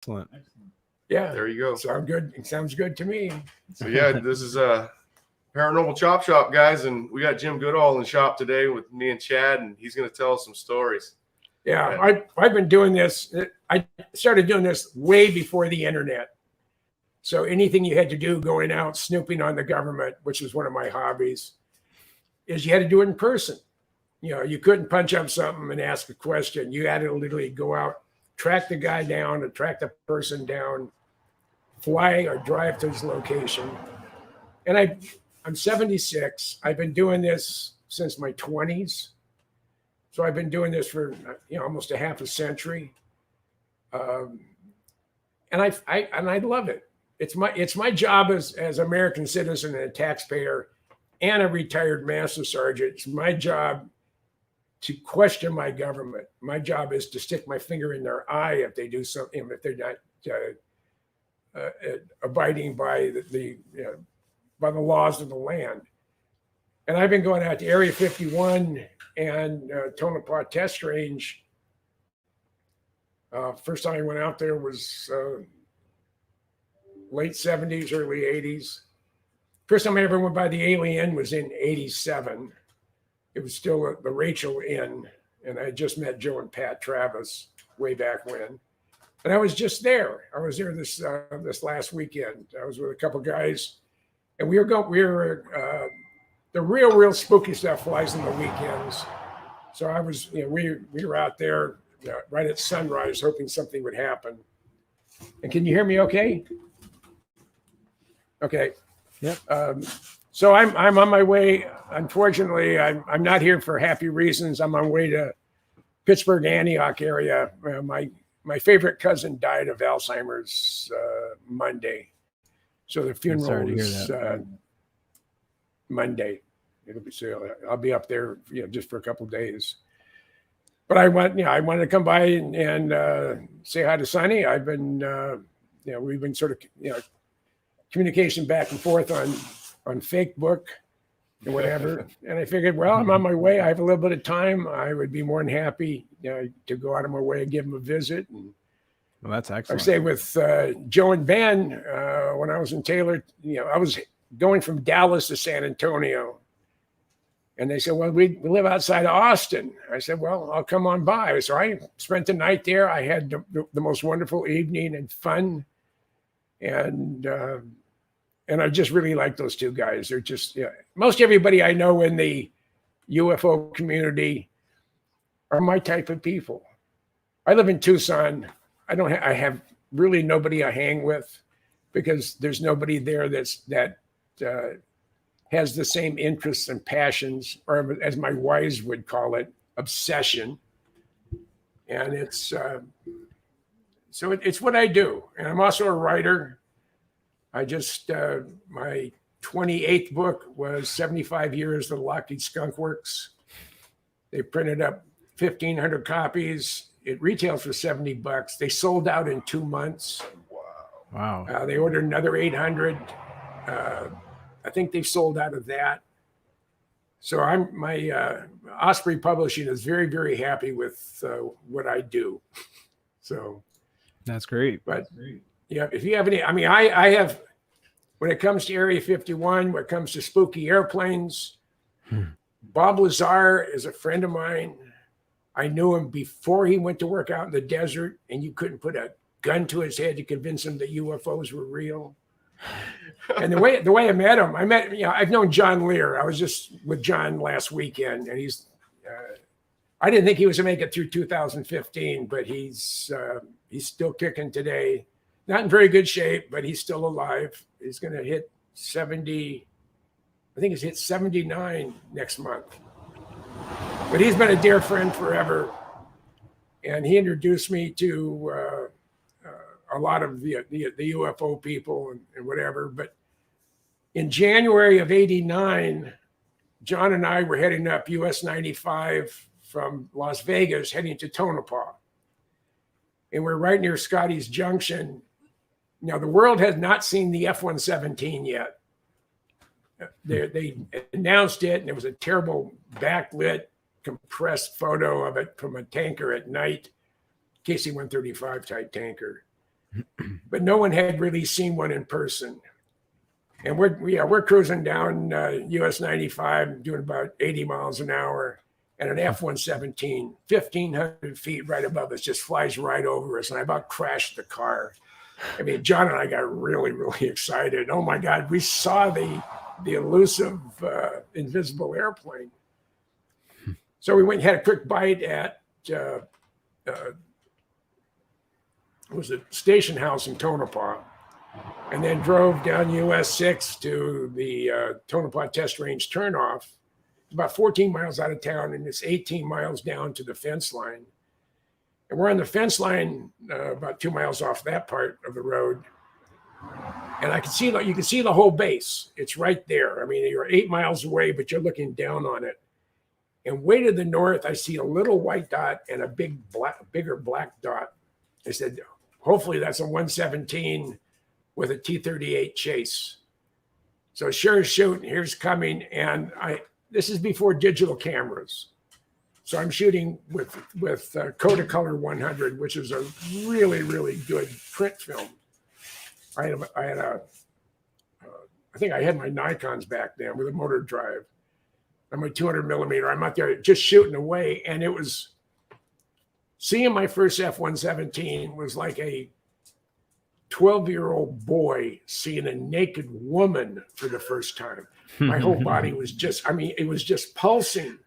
Excellent. Yeah, There you go. Sound good. It sounds good to me. So yeah, this is Paranormal Chop Shop, guys, and we got Jim Goodall in the shop today with me and Chad, and he's going to tell us some stories. Yeah, I've been doing this. I started doing this way before the internet. So anything you had to do going out snooping on the government, which is one of my hobbies, is you had to do it in person. You know, you couldn't punch up something and ask a question. You had to literally go out, track the guy down, or track the person down, fly or drive to his location. And I'm 76. I've been doing this since my 20s. So I've been doing this for almost a half a century. And I love it. It's my job as an American citizen and a taxpayer and a retired master sergeant. It's my job to question my government. My job is to stick my finger in their eye if they do something, if they're not abiding by the laws of the land. And I've been going out to Area 51 and Tonopah Test Range. First time I went out there was late 70s, early 80s. First time I ever went by the Alien was in 87. It was still the Rachel Inn, and I just met Joe and Pat Travis way back when. And I was just there. I was there this last weekend. I was with a couple guys, and we were the real spooky stuff flies on the weekends. So I was, we were out there right at sunrise, hoping something would happen. And can you hear me? Okay. Okay. Yep. So I'm on my way. Unfortunately, I'm not here for happy reasons. I'm on my way to Pittsburgh, Antioch area. My favorite cousin died of Alzheimer's Monday. So the funeral is Monday. I'll be up there, just for a couple of days. But I wanted to come by and say hi to Sonny. I've been, we've been sort of, communication back and forth on Facebook and whatever. And I figured, well, I'm on my way. I have a little bit of time. I would be more than happy to go out of my way and give him a visit. And well, that's excellent. I say with Joe and Ben, when I was in Taylor, I was going from Dallas to San Antonio. And they said, well, we live outside of Austin. I said, well, I'll come on by. So I spent the night there. I had the most wonderful evening and fun. And I just really like those two guys. They're just, most everybody I know in the UFO community are my type of people. I live in Tucson. I have really nobody I hang with because there's nobody there that has the same interests and passions, or as my wives would call it, obsession. And it's what I do. And I'm also a writer. I just, my 28th book was 75 Years of the Lockheed Skunk Works. They printed up 1,500 copies. It retails for $70. They sold out in 2 months. Wow. They ordered another 800. I think they've sold out of that. So my Osprey Publishing is very, very happy with what I do. So that's great. But yeah, if you have any, I have, when it comes to Area 51, when it comes to spooky airplanes, Bob Lazar is a friend of mine. I knew him before he went to work out in the desert, and you couldn't put a gun to his head to convince him that UFOs were real. And the way I met him, I've known John Lear. I was just with John last weekend, and he's, I didn't think he was going to make it through 2015, but he's still kicking today. Not in very good shape, but he's still alive. He's going to hit 70. I think he's hit 79 next month. But he's been a dear friend forever. And he introduced me to a lot of the UFO people and whatever. But in January of '89, John and I were heading up US 95 from Las Vegas, heading to Tonopah. And we're right near Scotty's Junction. Now, the world has not seen the F-117 yet. They announced it, and it was a terrible backlit, compressed photo of it from a tanker at night, KC-135 type tanker. but no one had really seen one in person. And we're cruising down US 95, doing about 80 miles an hour, and an F-117, 1,500 feet right above us, just flies right over us, and I about crashed the car. I mean, John and I got really, really excited. Oh my God, we saw the elusive invisible airplane. So we went and had a quick bite at was it Station House in Tonopah, and then drove down US 6 to the Tonopah Test Range turnoff, about 14 miles out of town, and it's 18 miles down to the fence line. And we're on the fence line about 2 miles off that part of the road. And you can see the whole base. It's right there. I mean, you're 8 miles away, but you're looking down on it. And way to the north, I see a little white dot and a bigger black dot. I said, hopefully that's a 117 with a T-38 chase. So sure as shooting, here's coming. And this is before digital cameras. So I'm shooting with Kodacolor 100, which is a really, really good print film. I think I had my Nikons back then with a motor drive. I'm a 200 millimeter. I'm out there just shooting away. And it was, seeing my first F-117 was like a 12-year-old boy seeing a naked woman for the first time. My whole body was just, it was just pulsing.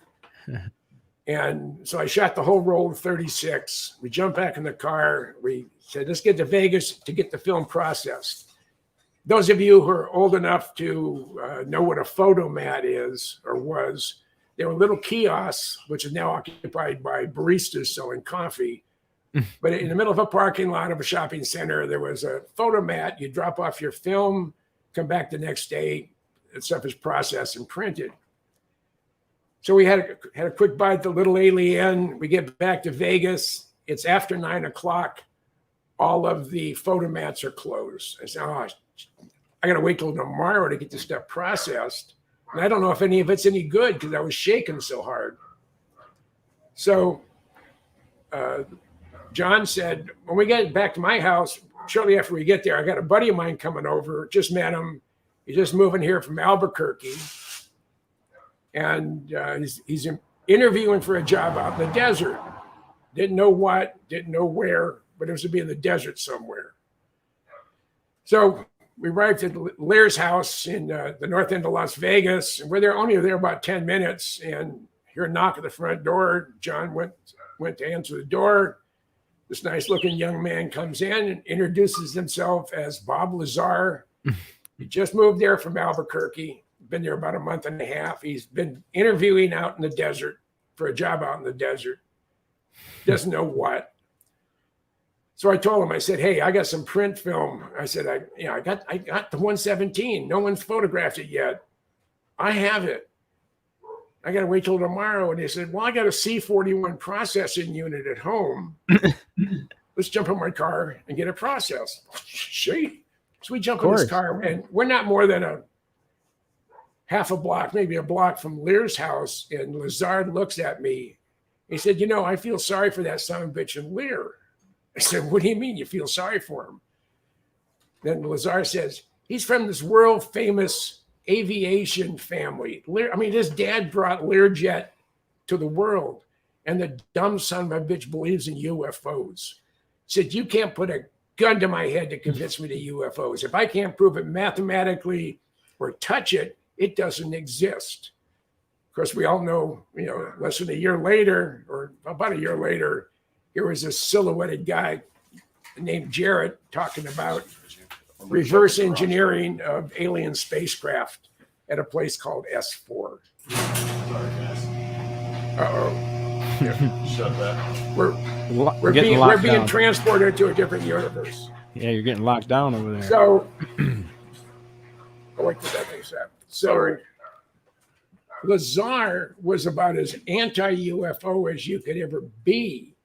And so I shot the whole roll of 36. We jumped back in the car. We said, let's get to Vegas to get the film processed. Those of you who are old enough to know what a photomat is or was, they were little kiosks, which is now occupied by baristas selling coffee. But in the middle of a parking lot of a shopping center, there was a photomat. You drop off your film, come back the next day, and stuff is processed and printed. So we had a quick bite at the Little Alien. We get back to Vegas. It's after 9 o'clock. All of the photomats are closed. I said, I got to wait till tomorrow to get this stuff processed. And I don't know if any of it's any good because I was shaking so hard. So John said, when we get back to my house, shortly after we get there, I got a buddy of mine coming over, just met him. He's just moving here from Albuquerque. And he's interviewing for a job out in the desert. Didn't know what, didn't know where, but it was to be in the desert somewhere. So we arrived at Lear's house in the north end of Las Vegas, and we're only there about 10 minutes, and hear a knock at the front door. John went to answer the door. This nice-looking young man comes in and introduces himself as Bob Lazar. He just moved there from Albuquerque. Been there about a month and a half. He's been interviewing out in the desert for a job out in the desert. Doesn't know what. So I told him, I said, hey, I got some print film. I said, I got the 117. No one's photographed it yet. I have it. I got to wait till tomorrow. And he said, well, I got a C41 processing unit at home. Let's jump in my car and get it processed. Shady. So we jump in this car, and we're not more than a half a block, maybe a block from Lear's house. And Lazard looks at me. He said, I feel sorry for that son of a bitch in Lear. I said, what do you mean you feel sorry for him? Then Lazar says, he's from this world famous aviation family. His dad brought Learjet to the world, and the dumb son of a bitch believes in UFOs. Said, you can't put a gun to my head to convince me to UFOs. If I can't prove it mathematically or touch it, it doesn't exist. Of course, we all know, less than a year later, or about a year later, here was a silhouetted guy named Jarrett talking about reverse engineering of alien spacecraft at a place called S4. Uh-oh. Shut that. We're being transported to a different universe. Yeah, you're getting locked down over there. So, what did that thing say? So, Lazar was about as anti-UFO as you could ever be.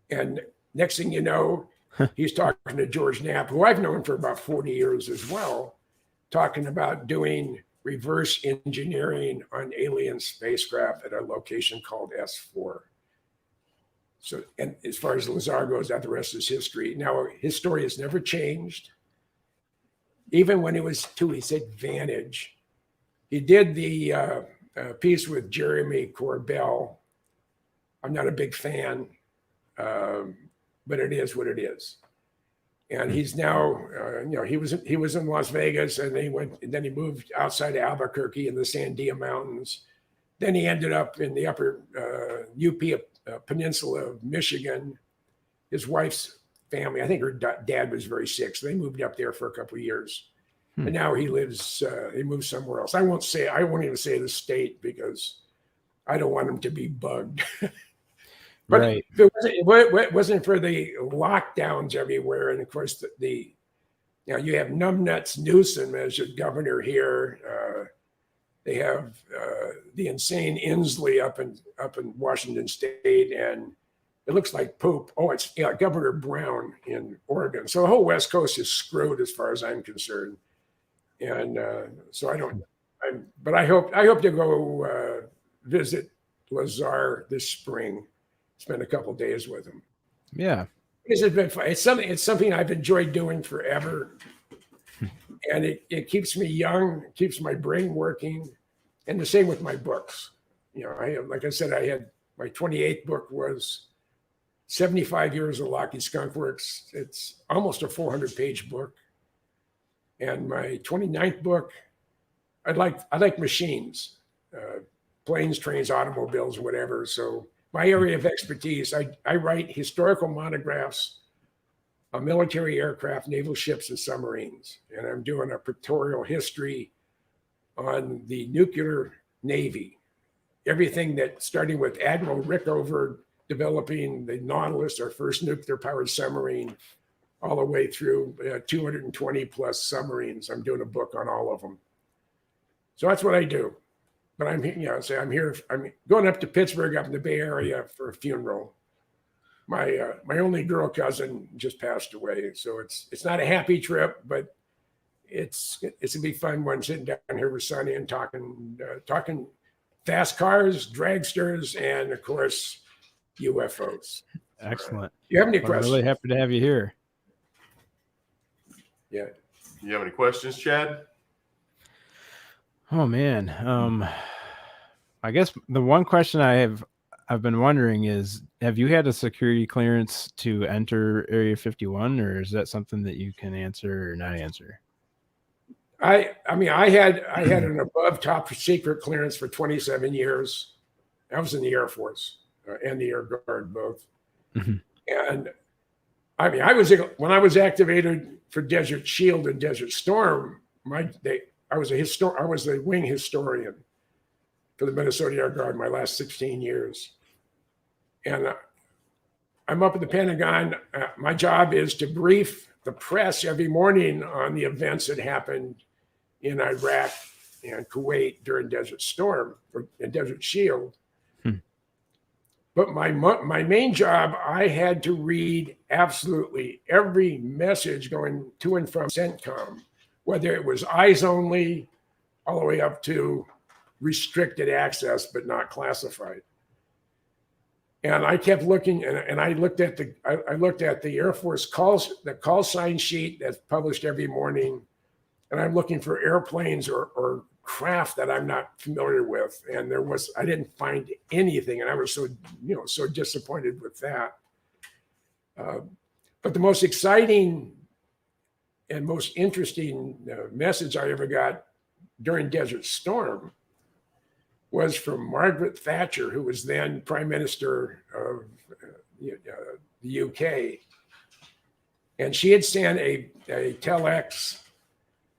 And next thing you know, he's talking to George Knapp, who I've known for about 40 years as well, talking about doing reverse engineering on alien spacecraft at a location called S4. So, and as far as Lazar goes, that the rest is history. Now, his story has never changed. Even when he was to his advantage, he did the piece with Jeremy Corbell. I'm not a big fan, but it is what it is. And he's now, he was in Las Vegas, and then he moved outside of Albuquerque in the Sandia Mountains. Then he ended up in the upper UP peninsula of Michigan. His wife's family, I think her dad was very sick, so they moved up there for a couple of years. And now he moved somewhere else. I won't even say the state because I don't want him to be bugged. But right. if it wasn't for the lockdowns everywhere, and of course you have numbnuts Newsom as your governor here. They have the insane Inslee up in Washington State, and it looks like poop. Oh, it's Governor Brown in Oregon. So the whole West Coast is screwed as far as I'm concerned. And so but I hope to go visit Lazar this spring. Spend a couple of days with him. Yeah, it's been fun. It's something I've enjoyed doing forever, and it keeps me young, keeps my brain working, and the same with my books. Like I said, I had my 28th book was 75 years of Lockheed Skunk Works. It's almost a 400-page book, and my 29th book, I like machines, planes, trains, automobiles, whatever. So. My area of expertise, I write historical monographs on military aircraft, naval ships, and submarines. And I'm doing a pictorial history on the nuclear Navy. Everything that, starting with Admiral Rickover developing the Nautilus, our first nuclear-powered submarine, all the way through 220 plus submarines. I'm doing a book on all of them. So that's what I do. But I'm here. I'm going up to Pittsburgh, up in the Bay Area, for a funeral. My only girl cousin just passed away, so it's not a happy trip, but it's gonna be fun. One sitting down here with Sonny and talking fast cars, dragsters, and of course UFOs. Excellent. You have any I'm questions? really happy to have you here. Yeah. You have any questions, Chad? Oh man. I guess the one question I've been wondering is, have you had a security clearance to enter Area 51, or is that something that you can answer or not answer? I had an above top secret clearance for 27 years. I was in the Air Force and the Air Guard both. Mm-hmm. And when I was activated for Desert Shield and Desert Storm, I was the wing historian for the Minnesota Air Guard my last 16 years. And I'm up at the Pentagon. My job is to brief the press every morning on the events that happened in Iraq and Kuwait during Desert Storm and Desert Shield. But my main job, I had to read absolutely every message going to and from CENTCOM, whether it was eyes only, all the way up to restricted access but not classified. And I kept looking, and I looked at the Air Force the call sign sheet that's published every morning, and I'm looking for airplanes or craft that I'm not familiar with, and I didn't find anything, and I was so disappointed with that. But the most exciting and most interesting message I ever got during Desert Storm was from Margaret Thatcher, who was then Prime Minister of the UK. And she had sent a telex,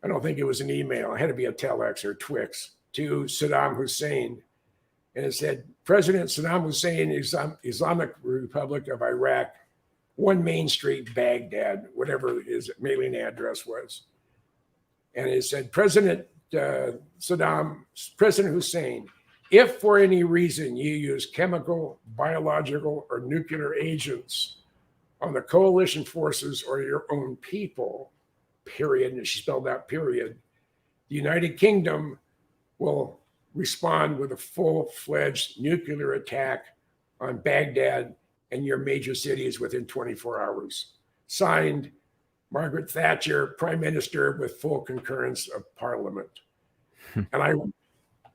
I don't think it was an email, it had to be a telex or Twix, to Saddam Hussein. And it said, President Saddam Hussein, Islamic Republic of Iraq, 1 Main Street, Baghdad, whatever his mailing address was. And it said, President Hussein, if for any reason you use chemical, biological, or nuclear agents on the coalition forces or your own people, period, and she spelled out period, the United Kingdom will respond with a full-fledged nuclear attack on Baghdad and your major cities within 24 hours. Signed, Margaret Thatcher, Prime Minister, with full concurrence of Parliament. And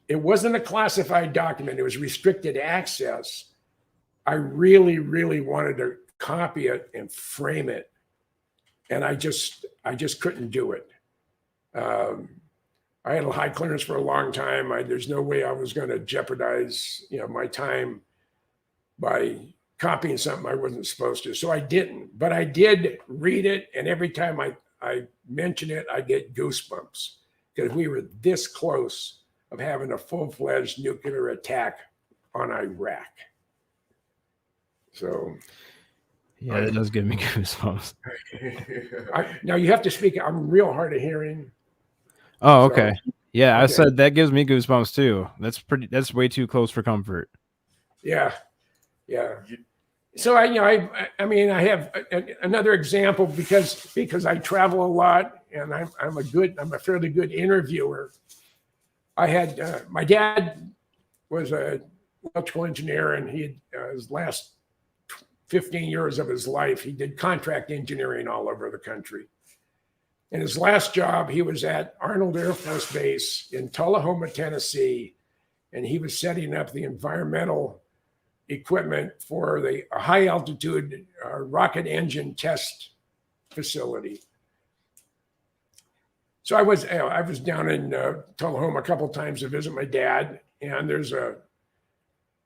it wasn't a classified document, it was restricted access. I really, really wanted to copy it and frame it. And I just couldn't do it. I had a high clearance for a long time. There's no way I was going to jeopardize, my time by copying something I wasn't supposed to. So I didn't, but I did read it. And every time I mention it, I get goosebumps because we were this close of having a full-fledged nuclear attack on Iraq. So. Yeah, that does give me goosebumps. Now you have to speak. I'm real hard of hearing. Oh, okay. So, yeah, okay. I said that gives me goosebumps too. That's way too close for comfort. Yeah. So I have another example because I travel a lot and I'm a fairly good interviewer. I had my dad was a electrical engineer, and he had his last 15 years of his life, he did contract engineering all over the country. In his last job, he was at Arnold Air Force Base in Tullahoma, Tennessee, and he was setting up the environmental equipment for a high altitude rocket engine test facility. So I was down in Tullahoma a couple of times to visit my dad, and there's a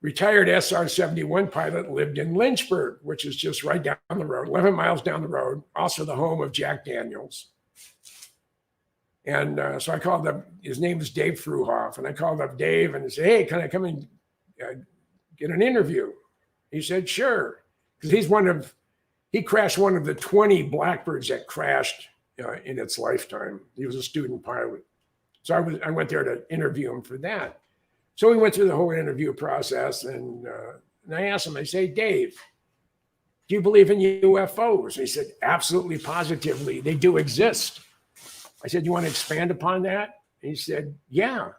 retired SR-71 pilot lived in Lynchburg, which is just right down the road, 11 miles down the road, also the home of Jack Daniels. And so I called up, his name is Dave Fruhoff, and I called up Dave and said, hey, can I come and get an interview? He said, sure. Because he crashed one of the 20 Blackbirds that crashed in its lifetime. He was a student pilot. So I went there to interview him for that. So we went through the whole interview process, and I asked him, I say, Dave, do you believe in UFOs? He said, absolutely, positively, they do exist. I said, you want to expand upon that? And he said, yeah,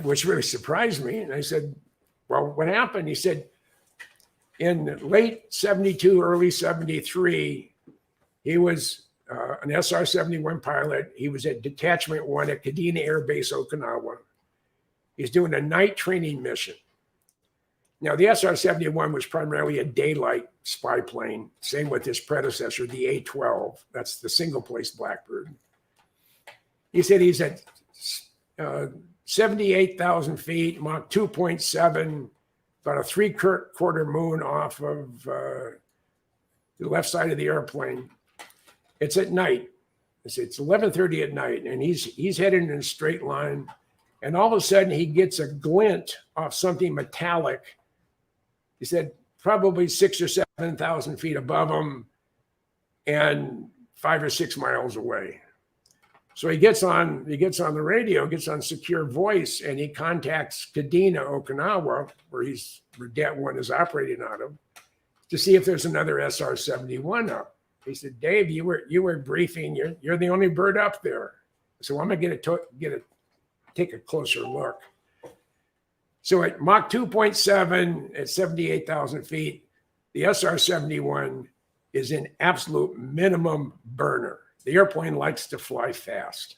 which really surprised me. And I said, well, what happened? He said, in late 72, early 73, he was an SR-71 pilot. He was at Detachment 1 at Kadena Air Base, Okinawa. He's doing a night training mission. Now, the SR-71 was primarily a daylight spy plane, same with his predecessor, the A-12. That's the single-place Blackbird. He said he's at 78,000 feet, Mach 2.7, about a three-quarter moon off of the left side of the airplane. It's at night. It's 11:30 at night, and he's headed in a straight line. And all of a sudden, he gets a glint off something metallic. He said probably 6,000 or 7,000 feet above him and 5 or 6 miles away. So he gets on the radio, gets on secure voice, and he contacts Kadena, Okinawa, where Det 1 is operating out of, to see if there's another SR-71 up. He said, Dave, you were briefing. You're the only bird up there. So I'm gonna take a closer look. So at Mach 2.7 at 78,000 feet, the SR-71 is in absolute minimum burner. The airplane likes to fly fast.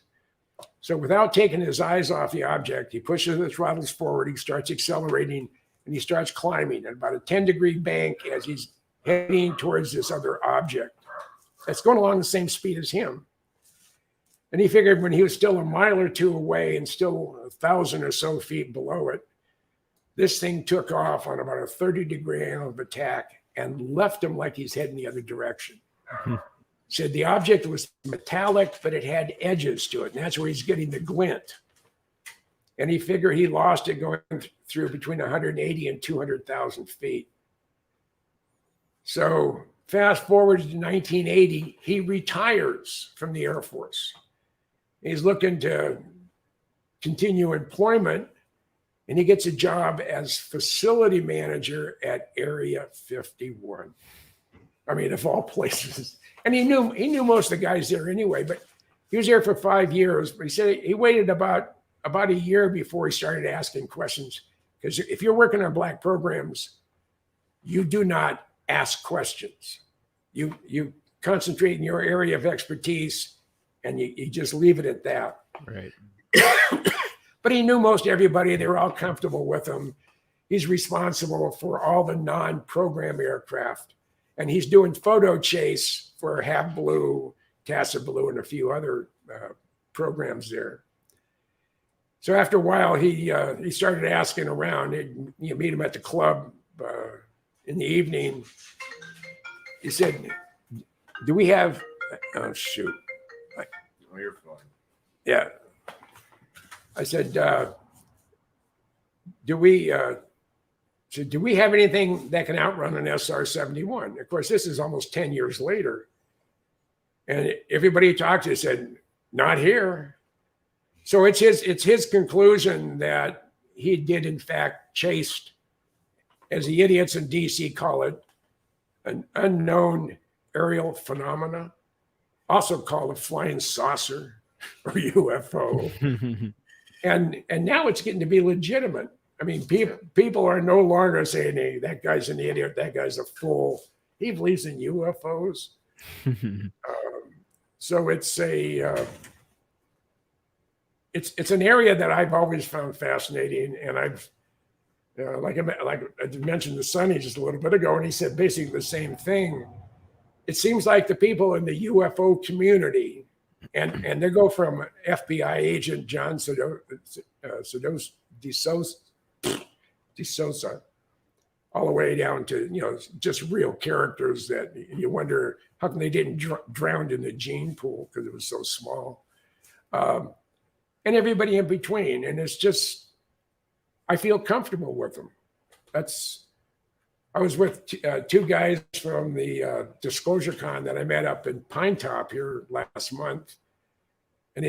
So without taking his eyes off the object, he pushes the throttles forward, he starts accelerating, and he starts climbing at about a 10-degree bank as he's heading towards this other object that's going along the same speed as him. And he figured when he was still a mile or two away and still 1,000 or so feet below it, this thing took off on about a 30-degree angle of attack and left him like he's heading the other direction. Said the object was metallic, but it had edges to it, and that's where he's getting the glint. And he figured he lost it going through between 180 and 200,000 feet. So fast forward to 1980, he retires from the Air Force. He's looking to continue employment, and he gets a job as facility manager at Area 51. I mean, of all places. And he knew most of the guys there anyway, but he was there for 5 years. But he said he waited about a year before he started asking questions. Because if you're working on black programs, you do not ask questions. You concentrate in your area of expertise, and you just leave it at that. Right. But he knew most everybody. They were all comfortable with him. He's responsible for all the non-program aircraft, and he's doing photo chase for Have Blue, Casa Blue, and a few other programs there. So after a while, he started asking around. You meet him at the club in the evening. He said, "Do we have?" Oh shoot! Oh, you're fine. Yeah. I said, "Do we?" So do we have anything that can outrun an SR-71? Of course, this is almost 10 years later. And everybody he talked to said, not here. So it's his conclusion that he did, in fact, chased, as the idiots in DC call it, an unknown aerial phenomena, also called a flying saucer or UFO. And now it's getting to be legitimate. I mean, people are no longer saying, hey, that guy's an idiot, that guy's a fool. He believes in UFOs. So it's it's an area that I've always found fascinating. And I've, like I mentioned to Sonny just a little bit ago, and he said basically the same thing. It seems like the people in the UFO community, and they go from FBI agent John DeSouza, all the way down to, just real characters that you wonder how come they didn't drown in the gene pool because it was so small, and everybody in between. And it's just, I feel comfortable with them. I was with two guys from the Disclosure Con that I met up in Pine Top here last month, and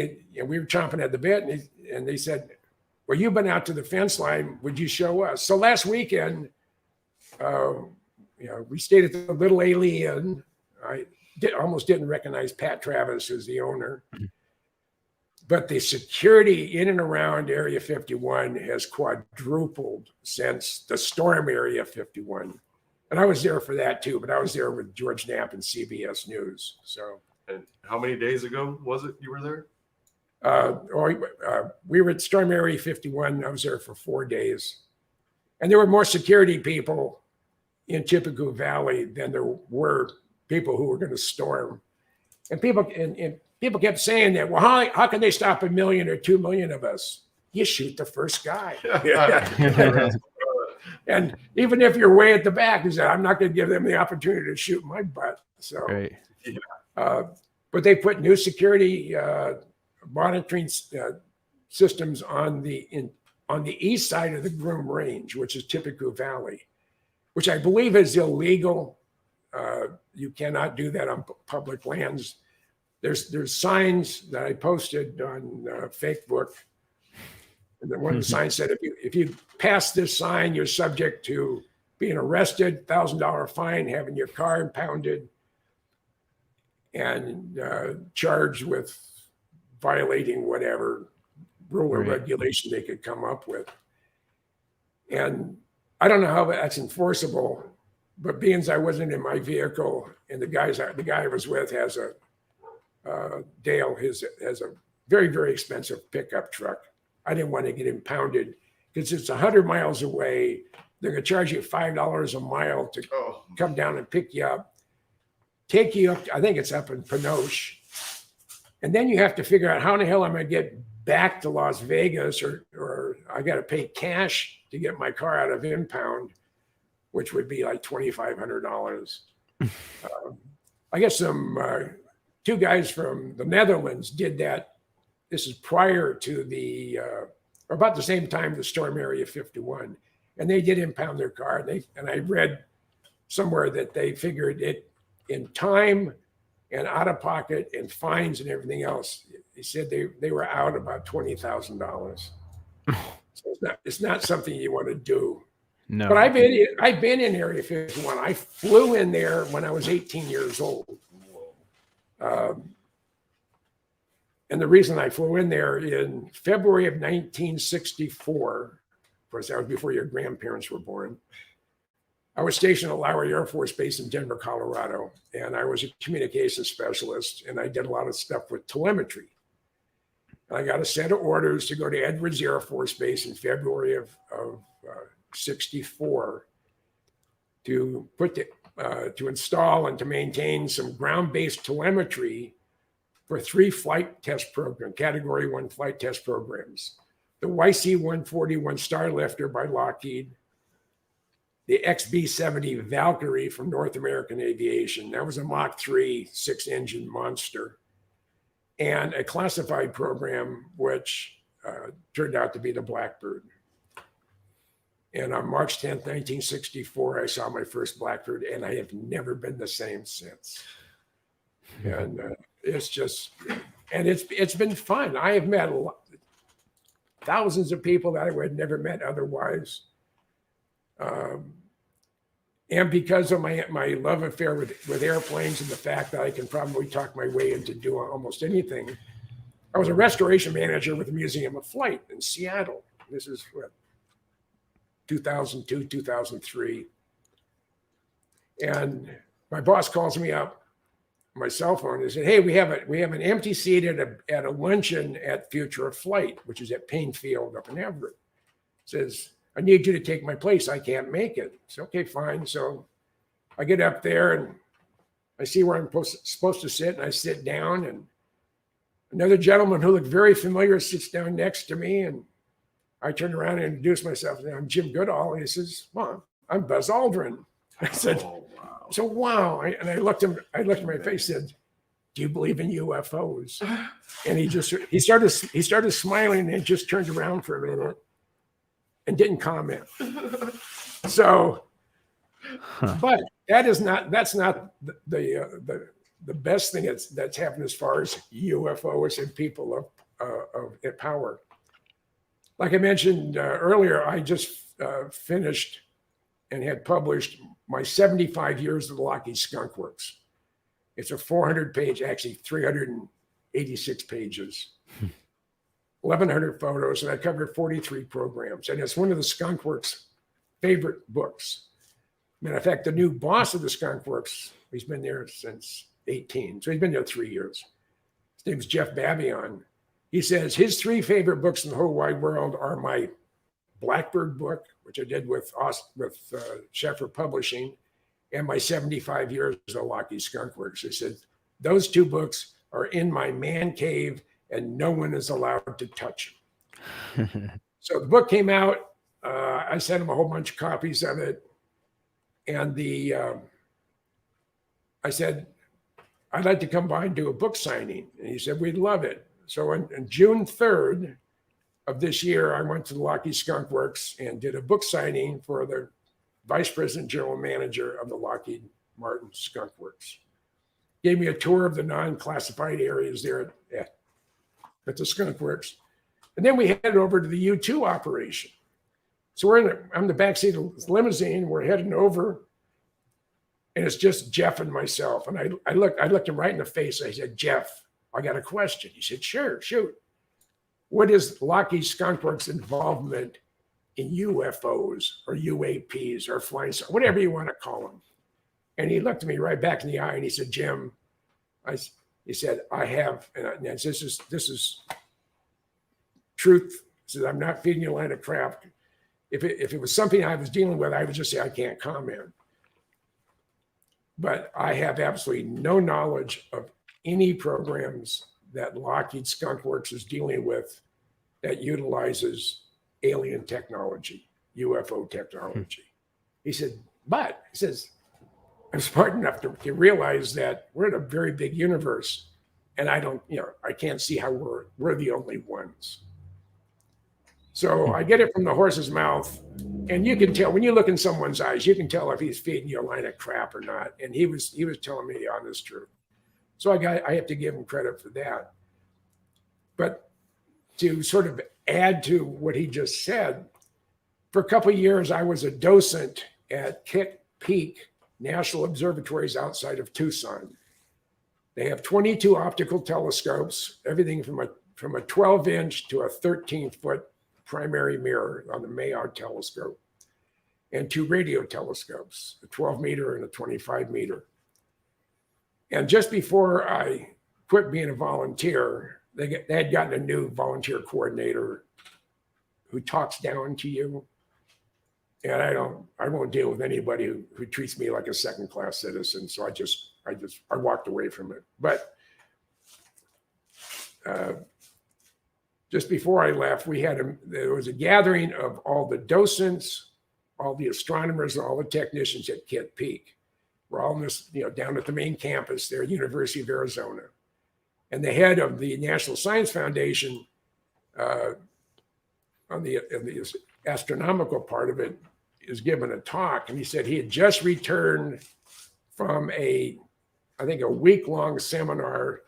we were chomping at the bit, and they said, well, you've been out to the fence line. Would you show us? So last weekend, we stayed at the Little Alien. I almost didn't recognize Pat Travis as the owner. But the security in and around Area 51 has quadrupled since the storm Area 51. And I was there for that too, but I was there with George Knapp and CBS News. So. And how many days ago was it you were there? We were at Storm Area 51. I was there for 4 days. And there were more security people in Tippecanoe Valley than there were people who were going to storm. And people kept saying that, well, how can they stop 1 million or 2 million of us? You shoot the first guy. And even if you're way at the back, he said, I'm not going to give them the opportunity to shoot my butt. So, right. But they put new security monitoring systems on the east side of the Groom Range, which is Tippecanoe Valley, which I believe is illegal. You cannot do that on public lands. There's signs that I posted on Facebook, and then one of the signs said, if you pass this sign, you're subject to being arrested, $1,000 fine, having your car impounded, and charged with violating whatever rule or regulation they could come up with. And I don't know how that's enforceable, but being as I wasn't in my vehicle, and the guy I was with has Dale has a very, very expensive pickup truck. I didn't want to get impounded because it's 100 miles away. They're going to charge you $5 a mile to come down and pick you up, take you up. I think it's up in Pinoche. And then you have to figure out how in the hell I'm going to get back to Las Vegas, or I got to pay cash to get my car out of impound, which would be like $2,500. I guess some two guys from the Netherlands did that. This is prior to or about the same time the storm Area 51, and they did impound their car. And I read somewhere that they figured it in time and out of pocket and fines and everything else. They said they were out about $20,000. So it's not something you want to do. No. But I've been in Area 51. I flew in there when I was 18 years old. And the reason I flew in there in February of 1964, of course, that was before your grandparents were born. I was stationed at Lowry Air Force Base in Denver, Colorado, and I was a communications specialist, and I did a lot of stuff with telemetry. I got a set of orders to go to Edwards Air Force Base in February of 64 to to install and to maintain some ground-based telemetry for 3 flight test program, Category 1 flight test programs. The YC-141 Starlifter by Lockheed, the XB-70 Valkyrie from North American Aviation. That was a Mach 3 6-engine monster. And a classified program, which turned out to be the Blackbird. And on March 10th, 1964, I saw my first Blackbird, and I have never been the same since. And it's just, and it's been fun. I have met thousands of people that I would have never met otherwise. And because of my love affair with airplanes and the fact that I can probably talk my way into doing almost anything, I was a restoration manager with the Museum of Flight in Seattle. This is what, 2002, 2003. And my boss calls me up on my cell phone and said, "Hey, we have an empty seat at a luncheon at Future of Flight, which is at Payne Field up in Everett." Says, "I need you to take my place. I can't make it." So, okay, fine. So I get up there and I see where I'm supposed to sit, and I sit down, and another gentleman who looked very familiar sits down next to me, and I turned around and introduced myself. And I'm Jim Goodall. And he says, "Well, I'm Buzz Aldrin." I said, "Oh, wow." So, wow. And I looked at my face and said, "Do you believe in UFOs?" And he started smiling and just turned around for a minute and didn't comment. So, but that's not the best thing that's happened as far as UFOs and people of power. Like I mentioned earlier, I just finished and had published my 75 years of the Lockheed Skunk Works. It's a 400-page, actually 386 pages. 1,100 photos, and I covered 43 programs. And it's one of the Skunk Works' favorite books. Matter of fact, the new boss of the Skunk Works, he's been there since 18. So he's been there 3 years. His name's Jeff Babion. He says his 3 favorite books in the whole wide world are my Blackbird book, which I did with Sheffer Publishing, and my 75 years of Lockheed Skunk Works. He said, those 2 books are in my man cave, and no one is allowed to touch them. So the book came out. I sent him a whole bunch of copies of it. And I said, "I'd like to come by and do a book signing." And he said, "We'd love it." So on June 3rd of this year, I went to the Lockheed Skunk Works and did a book signing for the Vice President General Manager of the Lockheed Martin Skunk Works. Gave me a tour of the non-classified areas there at the Skunk Works. And then we headed over to the U-2 operation. So I'm in the backseat of the limousine. We're heading over, and it's just Jeff and myself. And I looked him right in the face. I said, "Jeff, I got a question." He said, "Sure, shoot. What is Lockheed Skunk Works' involvement in UFOs or UAPs or flying, whatever you want to call them?" And he looked at me right back in the eye and he said, "Jim," he said, "I have," and this is truth. He said, "I'm not feeding you a line of crap. If it was something I was dealing with, I would just say I can't comment. But I have absolutely no knowledge of any programs that Lockheed Skunk Works is dealing with that utilizes alien technology, UFO technology." He said, "But," he says, "I'm smart enough to realize that we're in a very big universe, and I can't see how we're the only ones." So I get it from the horse's mouth, and you can tell when you look in someone's eyes, you can tell if he's feeding you a line of crap or not. And he was telling me the honest truth. So I have to give him credit for that. But to sort of add to what he just said, for a couple of years, I was a docent at Kitt Peak National Observatories outside of Tucson. They have 22 optical telescopes, everything from a 12-inch to a 13-foot primary mirror on the Mayotte telescope. and 2 radio telescopes, a 12 meter and a 25 meter. And just before I quit being a volunteer, they had gotten a new volunteer coordinator who talks down to you. And I won't deal with anybody who treats me like a second-class citizen. So I walked away from it. But just before I left, there was a gathering of all the docents, all the astronomers, and all the technicians at Kitt Peak. We're all in this, down at the main campus there, University of Arizona. And the head of the National Science Foundation, on the astronomical part of it, is giving a talk, and he said he had just returned from I think a week-long seminar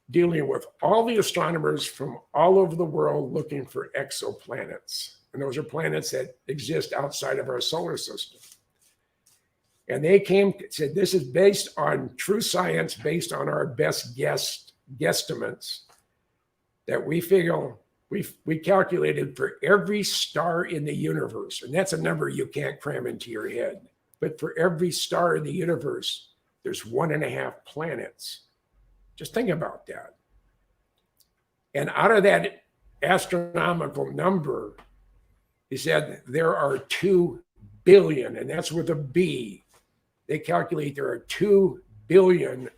dealing with all the astronomers from all over the world looking for exoplanets. And those are planets that exist outside of our solar system. And they said, this is based on true science, based on our best guesstimates, that we feel we calculated for every star in the universe, and that's a number you can't cram into your head, but for every star in the universe, there's 1.5 planets. Just think about that. And out of that astronomical number, he said there are 2 billion, and that's with a B. They calculate there are 2 billion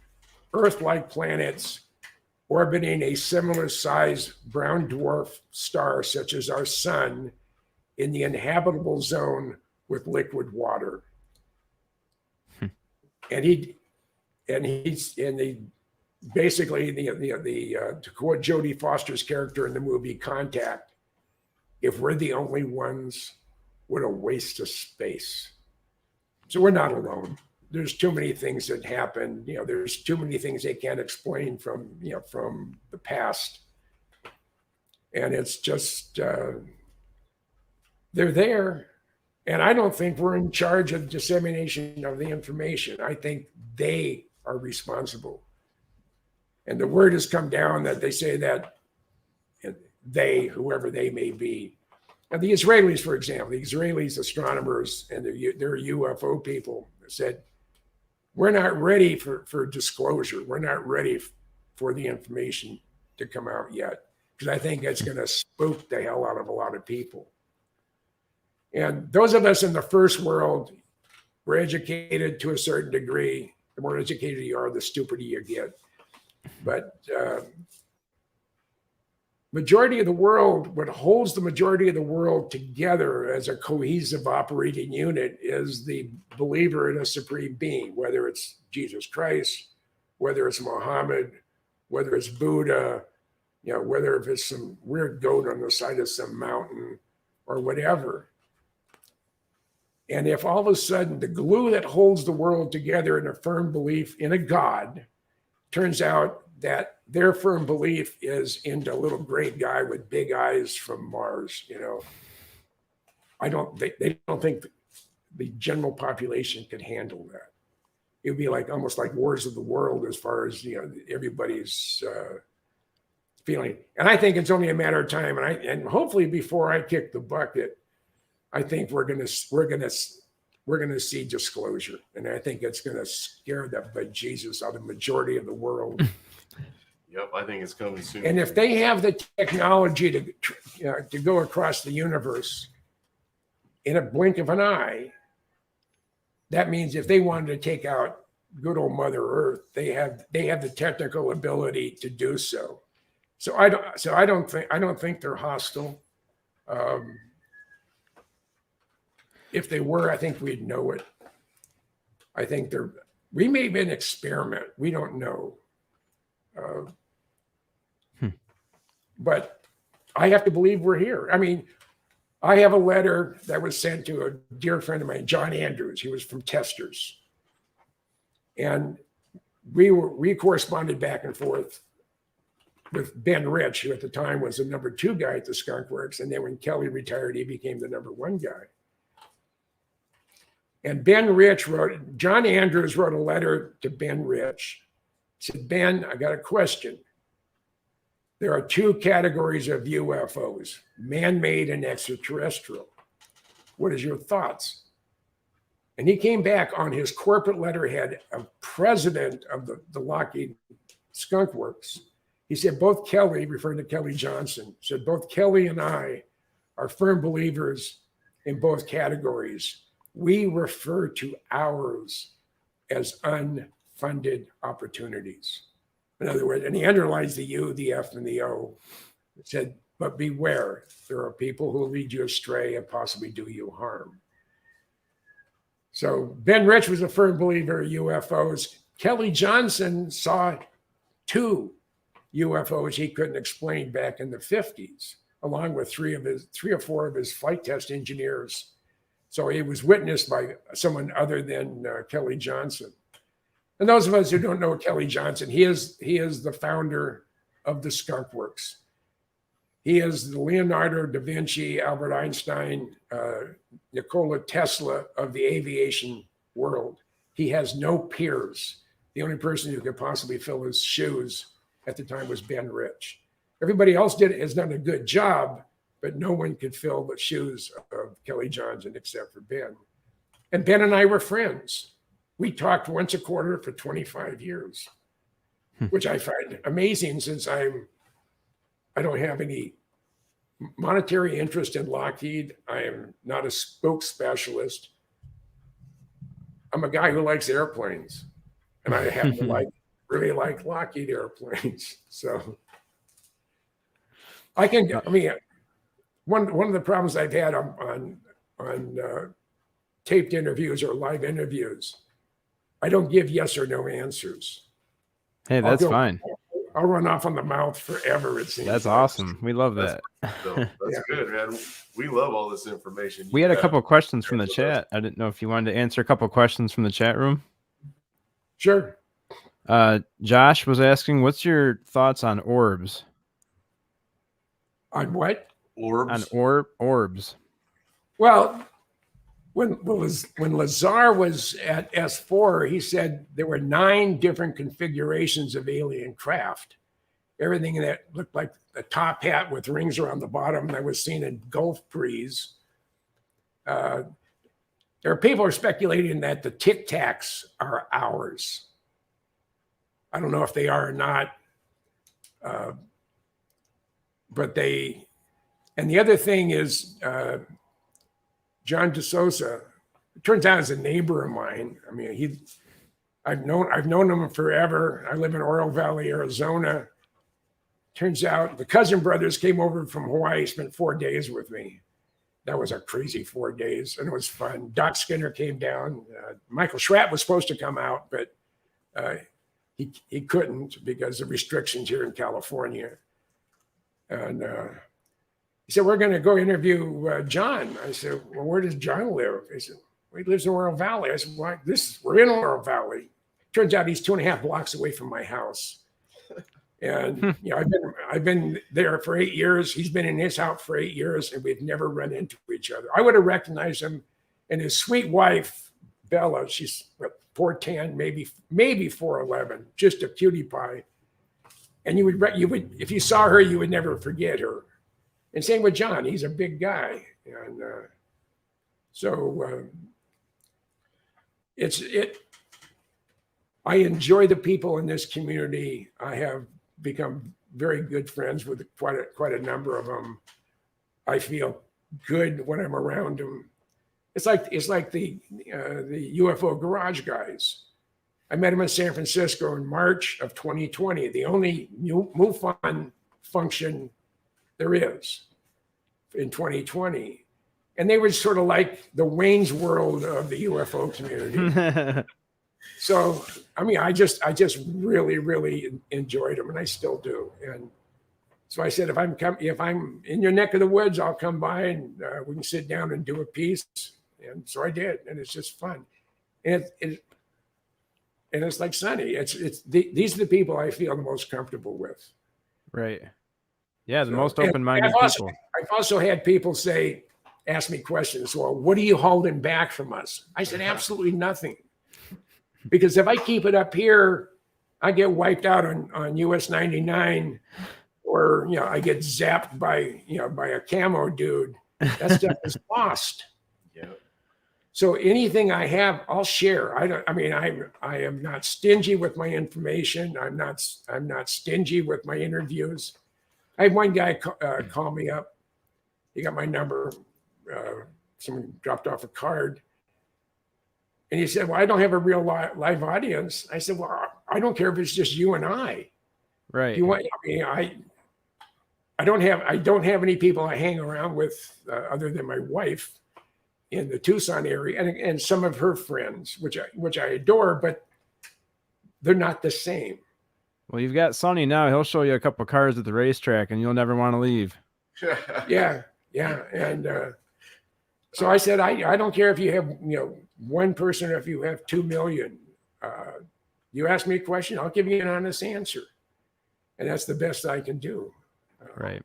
Earth-like planets orbiting a similar size brown dwarf star such as our sun in the inhabitable zone with liquid water. And basically to quote Jodie Foster's character in the movie Contact, if we're the only ones, what a waste of space. So we're not alone. There's too many things that happen. There's too many things they can't explain from the past. And it's just, they're there. And I don't think we're in charge of dissemination of the information. I think they are responsible. And the word has come down that they say that they, whoever they may be. And the Israelis, for example, the Israelis astronomers and their UFO people said, we're not ready for disclosure. We're not ready for the information to come out yet, because I think it's going to spook the hell out of a lot of people. And those of us in the first world, we're educated to a certain degree. The more educated you are, the stupider you get. But majority of the world, what holds the majority of the world together as a cohesive operating unit is the believer in a supreme being, whether it's Jesus Christ, whether it's Muhammad, whether it's Buddha, whether if it's some weird goat on the side of some mountain or whatever. And if all of a sudden the glue that holds the world together in a firm belief in a God turns out that their firm belief is in a little gray guy with big eyes from Mars, they don't think the general population could handle that. It would be almost like wars of the world as far as everybody's feeling. And I think it's only a matter of time. And hopefully before I kick the bucket, I think we're gonna see disclosure, and I think it's gonna scare the bejesus out of the majority of the world. Yep, I think it's coming soon. And if they have the technology to go across the universe in a blink of an eye, that means if they wanted to take out good old Mother Earth, they have the technical ability to do so. So I don't think they're hostile. If they were, I think we'd know it. I think we may be an experiment. We don't know. But I have to believe we're here. I mean, I have a letter that was sent to a dear friend of mine, John Andrews. He was from Testers. And we corresponded back and forth with Ben Rich, who at the time was the number 2 guy at the Skunk Works. And then when Kelly retired, he became the number 1 guy. And John Andrews wrote a letter to Ben Rich. He said, Ben, I got a question. There are 2 categories of UFOs, man-made and extraterrestrial. What is your thoughts? And he came back on his corporate letterhead of president of the Lockheed Skunk Works. He said, both Kelly, referring to Kelly Johnson, said, both Kelly and I are firm believers in both categories. We refer to ours as unfunded opportunities. In other words, and he underlines the U, the F, and the O. It said, but beware, there are people who will lead you astray and possibly do you harm. So Ben Rich was a firm believer in UFOs. Kelly Johnson saw 2 UFOs he couldn't explain back in the 50s, along with 3 or 4 of his flight test engineers. So it was witnessed by someone other than Kelly Johnson. And those of us who don't know Kelly Johnson, he is the founder of the Skunk Works. He is the Leonardo da Vinci, Albert Einstein, Nikola Tesla of the aviation world. He has no peers. The only person who could possibly fill his shoes at the time was Ben Rich. Everybody else has done a good job, but no one could fill the shoes of Kelly Johnson except for Ben. And Ben and I were friends. We talked once a quarter for 25 years, which I find amazing since I don't have any monetary interest in Lockheed. I am not a spook specialist. I'm a guy who likes airplanes, and I happen to really like Lockheed airplanes. So one of the problems I've had on taped interviews or live interviews, I don't give yes or no answers. Hey, that's fine. I'll run off on the mouth forever, it seems. That's awesome. We love that. That's good, man. We love all this information. We had a couple of questions from the chat. I didn't know if you wanted to answer a couple of questions from the chat room. Sure. Josh was asking, what's your thoughts on orbs? On what? Orbs. On orbs. Well, when Lazar was at S4, he said there were 9 different configurations of alien craft. Everything that looked like a top hat with rings around the bottom that was seen in Gulf breeze. There are people who are speculating that the Tic Tacs are ours. I don't know if they are or not, but they. And the other thing is, John DeSouza, it turns out is a neighbor of mine. I mean, I've known him forever. I live in Oro Valley, Arizona. Turns out the cousin brothers came over from Hawaii, spent 4 days with me. That was a crazy 4 days, and it was fun. Doc Skinner came down. Michael Schratt was supposed to come out, but he couldn't because of restrictions here in California. And he said, we're going to go interview John. I said, well, where does John live? He said, well, he lives in Oro Valley. I said, well, we're in Oro Valley. Turns out he's 2.5 blocks away from my house. And I've been there for 8 years. He's been in his house for 8 years, and we've never run into each other. I would have recognized him. And his sweet wife, Bella, she's 4'10", maybe 4'11", just a cutie pie. And you would, if you saw her, you would never forget her. And same with John. He's a big guy. And I enjoy the people in this community. I have become very good friends with quite a number of them. I feel good when I'm around them. It's like the UFO garage guys. I met them in San Francisco in March of 2020, the only MUFON function there is in 2020. And they were sort of like the Wayne's World of the UFO community. So, I mean, I just really, really enjoyed them, and I still do. And so I said, if I'm in your neck of the woods, I'll come by and we can sit down and do a piece. And so I did, and it's just fun. And it's like Sonny. These are the people I feel the most comfortable with. Right. Yeah, the most open-minded people. I've also had people ask me questions. Well, what are you holding back from us? I said, absolutely nothing. Because if I keep it up here, I get wiped out on US 99, or I get zapped by a camo dude. That stuff is lost. Yeah. So anything I have, I'll share. I am not stingy with my information. I'm not stingy with my interviews. I had one guy call me up. He got my number. Someone dropped off a card. And he said, well, I don't have a real live audience. I said, well, I don't care if it's just you and I. Right. You want, I don't have any people I hang around with other than my wife in the Tucson area and some of her friends, which I adore, but they're not the same. Well, you've got Sonny now. He'll show you a couple cars at the racetrack, and you'll never want to leave. Yeah. And so I said, I don't care if you have one person or if you have 2 million. You ask me a question, I'll give you an honest answer, and that's the best I can do. Right.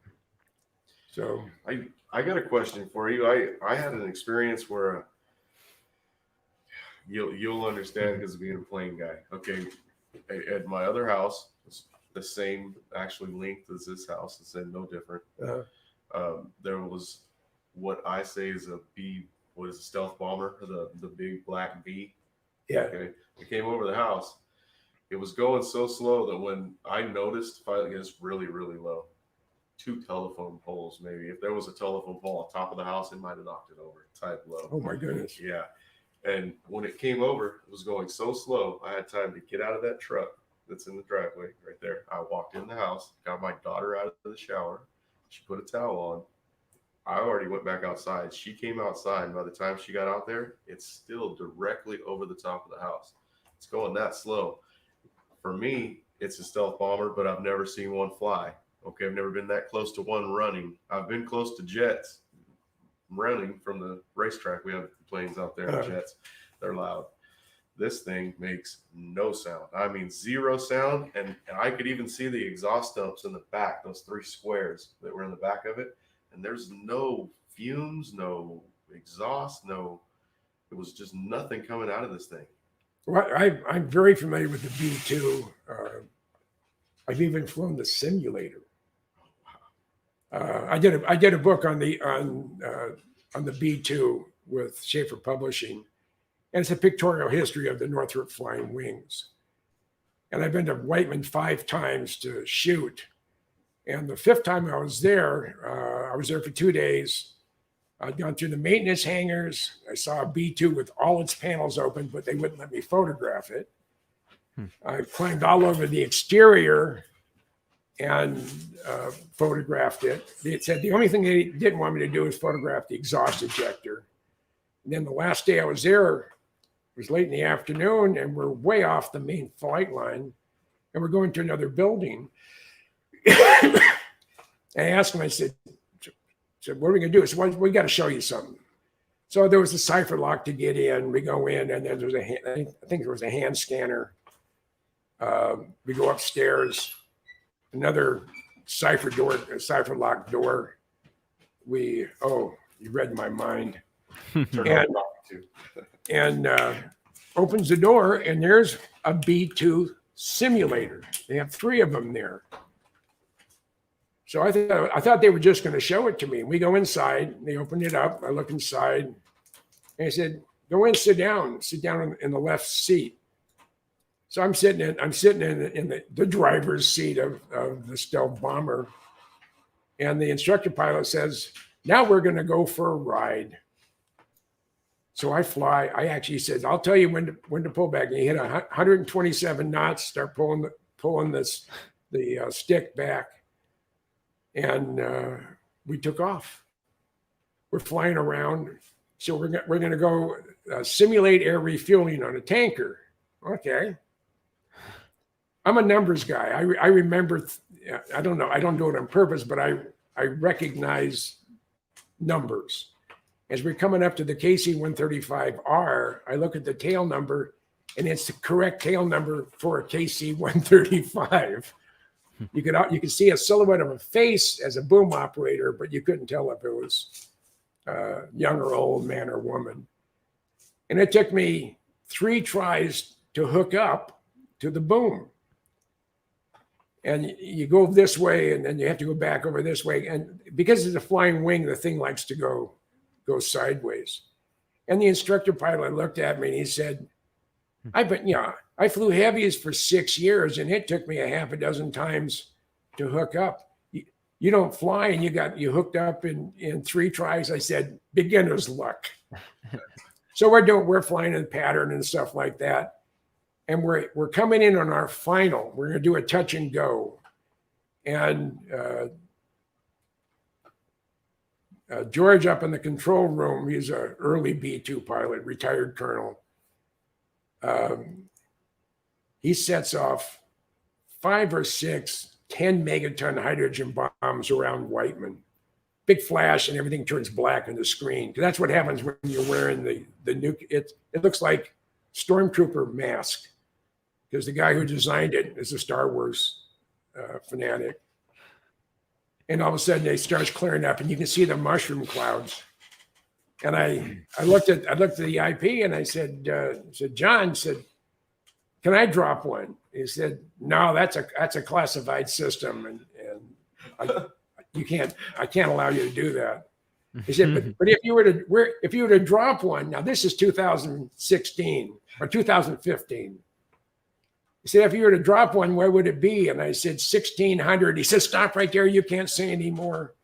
So I got a question for you. I had an experience where you'll understand because of being a plane guy. Okay, at my other house, it's the same actually length as this house. It's no different. There was what I say is a B. What is a stealth bomber? The big black B. Yeah. Okay. It came over the house. It was going so slow that when I noticed, finally, it's really, really low. 2 telephone poles, maybe. If there was a telephone pole on top of the house, it might have knocked it over. Type low. Oh my goodness. Yeah. And when it came over, it was going so slow. I had time to get out of that truck that's in the driveway right there. I walked in the house, got my daughter out of the shower. She put a towel on. I already went back outside. She came outside, and by the time she got out there, it's still directly over the top of the house. It's going that slow. For me, it's a stealth bomber, but I've never seen one fly. Okay, I've never been that close to one running. I've been close to jets running from the racetrack. We have planes out there, jets. They're loud. This thing makes no sound. I mean, 0 sound. And I could even see the exhaust dumps in the back, those 3 squares that were in the back of it. And there's no fumes, no exhaust, it was just nothing coming out of this thing. Well, I'm very familiar with the B2. I've even flown the simulator. I did a book on the B2 with Schaefer Publishing, and it's a pictorial history of the Northrop Flying Wings. And I've been to Whiteman 5 times to shoot. And the 5th time I was there for 2 days. I'd gone through the maintenance hangars. I saw a B2 with all its panels open, but they wouldn't let me photograph it. I climbed all over the exterior and photographed it. They said the only thing they didn't want me to do was photograph the exhaust ejector. And then the last day I was there, it was late in the afternoon, and we're way off the main flight line, and we're going to another building. I asked him, I said, what are we going to do? So we got to show you something. So there was a cipher lock to get in. We go in, and then there's I think there was a hand scanner. We go upstairs, another cipher lock door. You read my mind. and opens the door, and there's a B2 simulator. They have 3 of them there. So I thought they were just going to show it to me. We go inside. They opened it up. I look inside, and I said, "Go in, sit down in the left seat." So I'm sitting in the driver's seat of the stealth bomber, and the instructor pilot says, "Now we're going to go for a ride." So I fly. I actually said, "I'll tell you when to pull back." And he hit 127 knots. Start pulling the stick back. And we took off. We're flying around. So we're going to go simulate air refueling on a tanker. Okay. I'm a numbers guy. I remember, I don't know, I don't do it on purpose, but I recognize numbers. As we're coming up to the KC-135R, I look at the tail number, and it's the correct tail number for a KC-135. You could see a silhouette of a face as a boom operator, but you couldn't tell if it was young or old, man or woman. And it took me 3 tries to hook up to the boom. And you go this way, and then you have to go back over this way. And because it's a flying wing, the thing likes to go sideways. And the instructor pilot looked at me and he said, I flew heavies for 6 years and it took me a half a dozen times to hook up. You don't fly and you hooked up in 3 tries. I said, beginner's luck. So we're flying in pattern and stuff like that. And we're coming in on our final. We're going to do a touch and go. And George up in the control room, he's an early B-2 pilot, retired colonel. He sets off 5 or 6 10 megaton hydrogen bombs around Whiteman. Big flash and everything turns black on the screen. Because that's what happens when you're wearing the nuke. It looks like stormtrooper mask. Because the guy who designed it is a Star Wars fanatic. And all of a sudden it starts clearing up and you can see the mushroom clouds. And I looked at the IP and I said, John said, can I drop one? He said, no, that's a classified system. And I can't allow you to do that. He said, but if you were to drop one, now this is 2016 or 2015. He said, if you were to drop one, where would it be? And I said, 1600. He said, stop right there. You can't say anymore.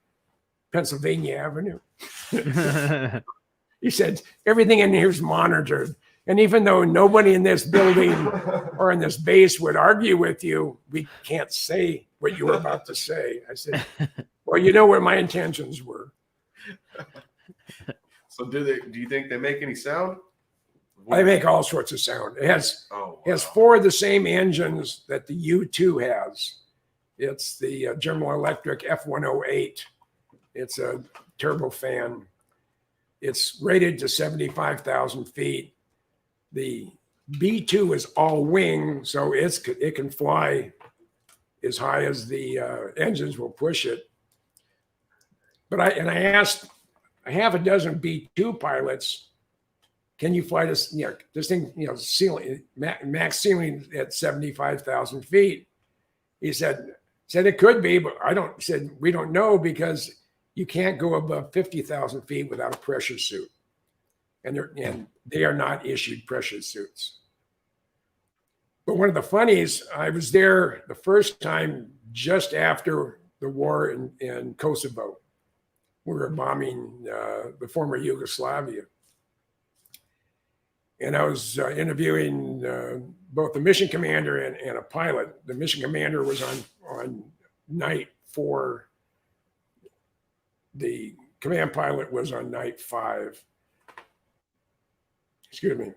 Pennsylvania Avenue. He said, everything in here is monitored. And even though nobody in this building or in this base would argue with you, we can't say what you were about to say. I said, well, you know where my intentions were. So do you think they make any sound? They make all sorts of sound. It has 4 of the same engines that the U-2 has. It's the General Electric F108. It's a turbofan. It's rated to 75,000 feet. The B-2 is all wing, so it can fly as high as the engines will push it. But I asked a half a dozen B-2 pilots, can you fly this? This thing, ceiling max ceiling at 75,000 feet. He said it could be, but we don't know because you can't go above 50,000 feet without a pressure suit, and they are not issued pressure suits. But one of the funnies, I was there the first time just after the war in Kosovo. We were bombing the former Yugoslavia. And I was interviewing both the mission commander and a pilot. The mission commander was on night 4. The command pilot was on night 5. Excuse me.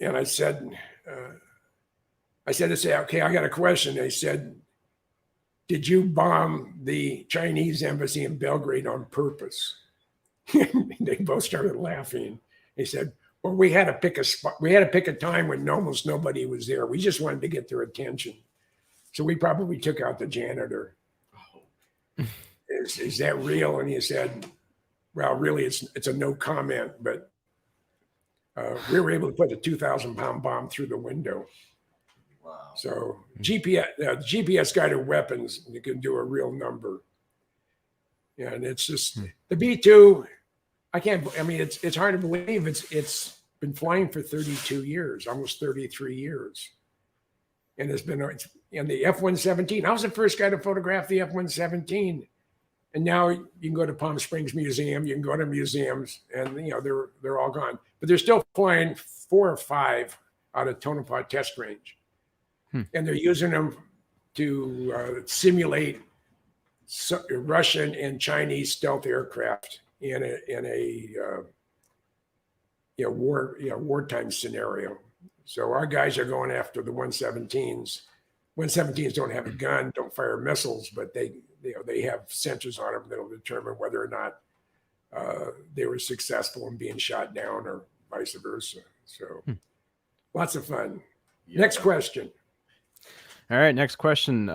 And I said, okay, I got a question. They said, did you bomb the Chinese embassy in Belgrade on purpose? They both started laughing. They said, well, we had to pick a spot. We had to pick a time when almost nobody was there. We just wanted to get their attention. So we probably took out the janitor. Is that real? And he said, well, really, it's a no comment, but we were able to put a 2,000-pound bomb through the window. Wow. So GPS guided weapons, you can do a real number. Yeah, and it's just the B-2. It's hard to believe it's been flying for 32 years, almost 33 years. And and the F-117, I was the first guy to photograph the F-117. And now you can go to Palm Springs Museum, you can go to museums, and they're all gone. But they're still flying 4 or 5 out of Tonopah Test Range. And they're using them to simulate Russian and Chinese stealth aircraft in a wartime scenario. So our guys are going after the 117s. 117s don't have a gun, don't fire missiles, but they have sensors on them that'll determine whether or not they were successful in being shot down or vice versa. So lots of fun. Yeah. Next question. All right, next question.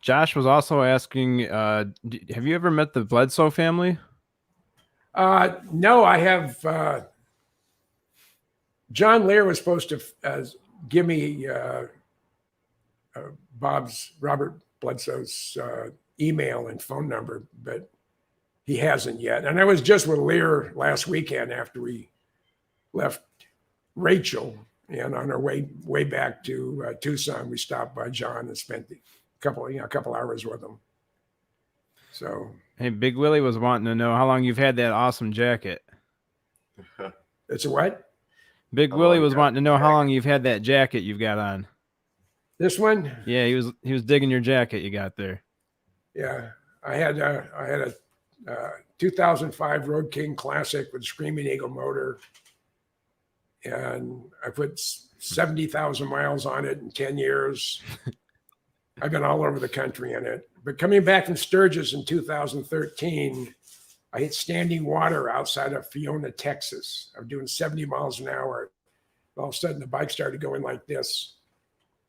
Josh was also asking, have you ever met the Bledsoe family? No, I have. John Lear was supposed to give me Robert Bledsoe's email and phone number, but He hasn't yet. And I was just with Lear last weekend after we left Rachel, and on our way back to Tucson, we stopped by John and spent a couple hours with him. So, Hey, Big Willie was wanting to know how long you've had that awesome jacket. it's a what? Big How Willie long was you got wanting to know how long you've had that jacket you've got on. This one? Yeah, he was digging your jacket you got there. Yeah, I had a 2005 Road King Classic with Screaming Eagle motor, and I put 70,000 miles on it in 10 years. I've been all over the country in it. But coming back from Sturgis in 2013, I hit standing water outside of Fiona, Texas. I was doing 70 miles an hour. All of a sudden, the bike started going like this.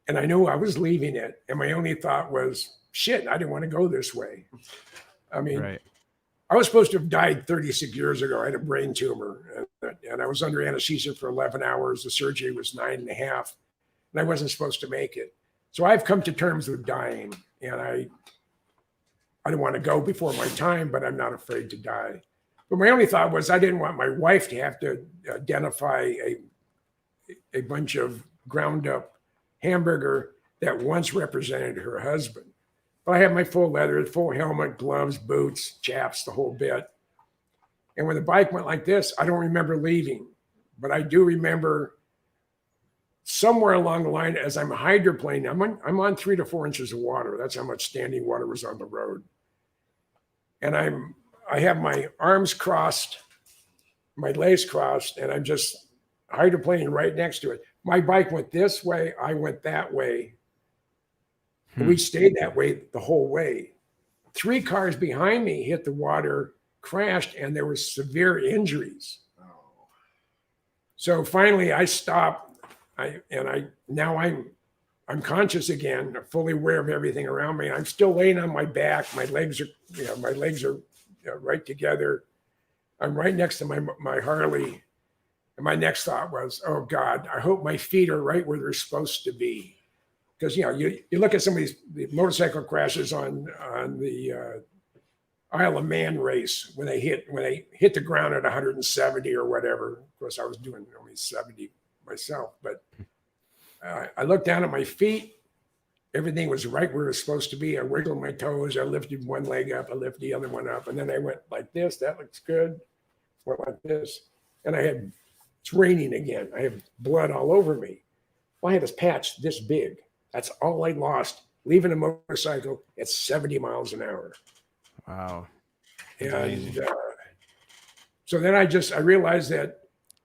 And I knew I was leaving it. And my only thought was, shit, I didn't want to go this way. I mean, Right. I was supposed to have died 36 years ago. I had a brain tumor, and I was under anesthesia for 11 hours. The surgery was 9.5, and I wasn't supposed to make it. So I've come to terms with dying, and I don't want to go before my time, but I'm not afraid to die. But my only thought was I didn't want my wife to have to identify a bunch of ground up hamburger that once represented her husband. But I had my full leather, full helmet, gloves, boots, chaps, the whole bit. And when the bike went like this, I don't remember leaving, but I do remember somewhere along the line as I'm hydroplaning, I'm on 3 to 4 inches of water. That's how much standing water was on the road. And I have my arms crossed, my legs crossed, and I'm just hydroplaning right next to it. My bike went this way, I went that way. We stayed that way the whole way. 3 cars behind me hit the water, crashed, and there were severe injuries. So finally I stopped. Now I'm conscious again, fully aware of everything around me. I'm still laying on my back. My legs are right together. I'm right next to my Harley. And my next thought was, oh God, I hope my feet are right where they're supposed to be. Because you look at some of these motorcycle crashes on the Isle of Man race when they hit the ground at 170 or whatever. Of course, I was doing only 70 myself, but I looked down at my feet. Everything was right where it was supposed to be. I wiggled my toes. I lifted one leg up. I lifted the other one up, and then I went like this. That looks good. Went like this, and it's raining again. I have blood all over me. Well, I had this patch this big. That's all I lost leaving a motorcycle at 70 miles an hour. Wow. And so then I realized that,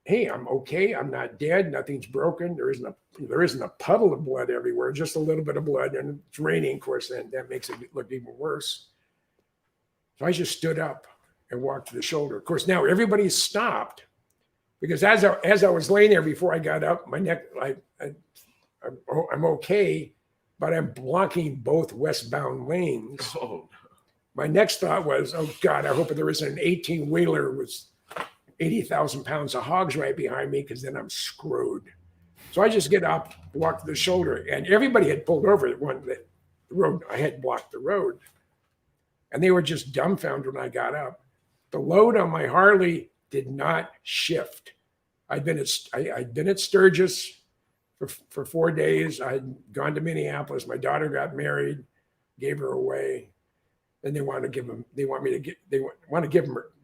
hey, I'm okay. I'm not dead. Nothing's broken. There isn't a puddle of blood everywhere, just a little bit of blood. And it's raining, of course, and that makes it look even worse. So I just stood up and walked to the shoulder. Of course, now everybody's stopped because as I was laying there before I got up, my neck, I'm okay, but I'm blocking both westbound lanes. Oh, My next thought was, oh God, I hope there isn't an 18-wheeler with 80,000 pounds of hogs right behind me, because then I'm screwed. So I just get up, walk to the shoulder, and everybody had pulled over the road. I had blocked the road, and they were just dumbfounded when I got up. The load on my Harley did not shift. I'd been at Sturgis for 4 days. I'd gone to Minneapolis. My daughter got married, gave her away. And they want to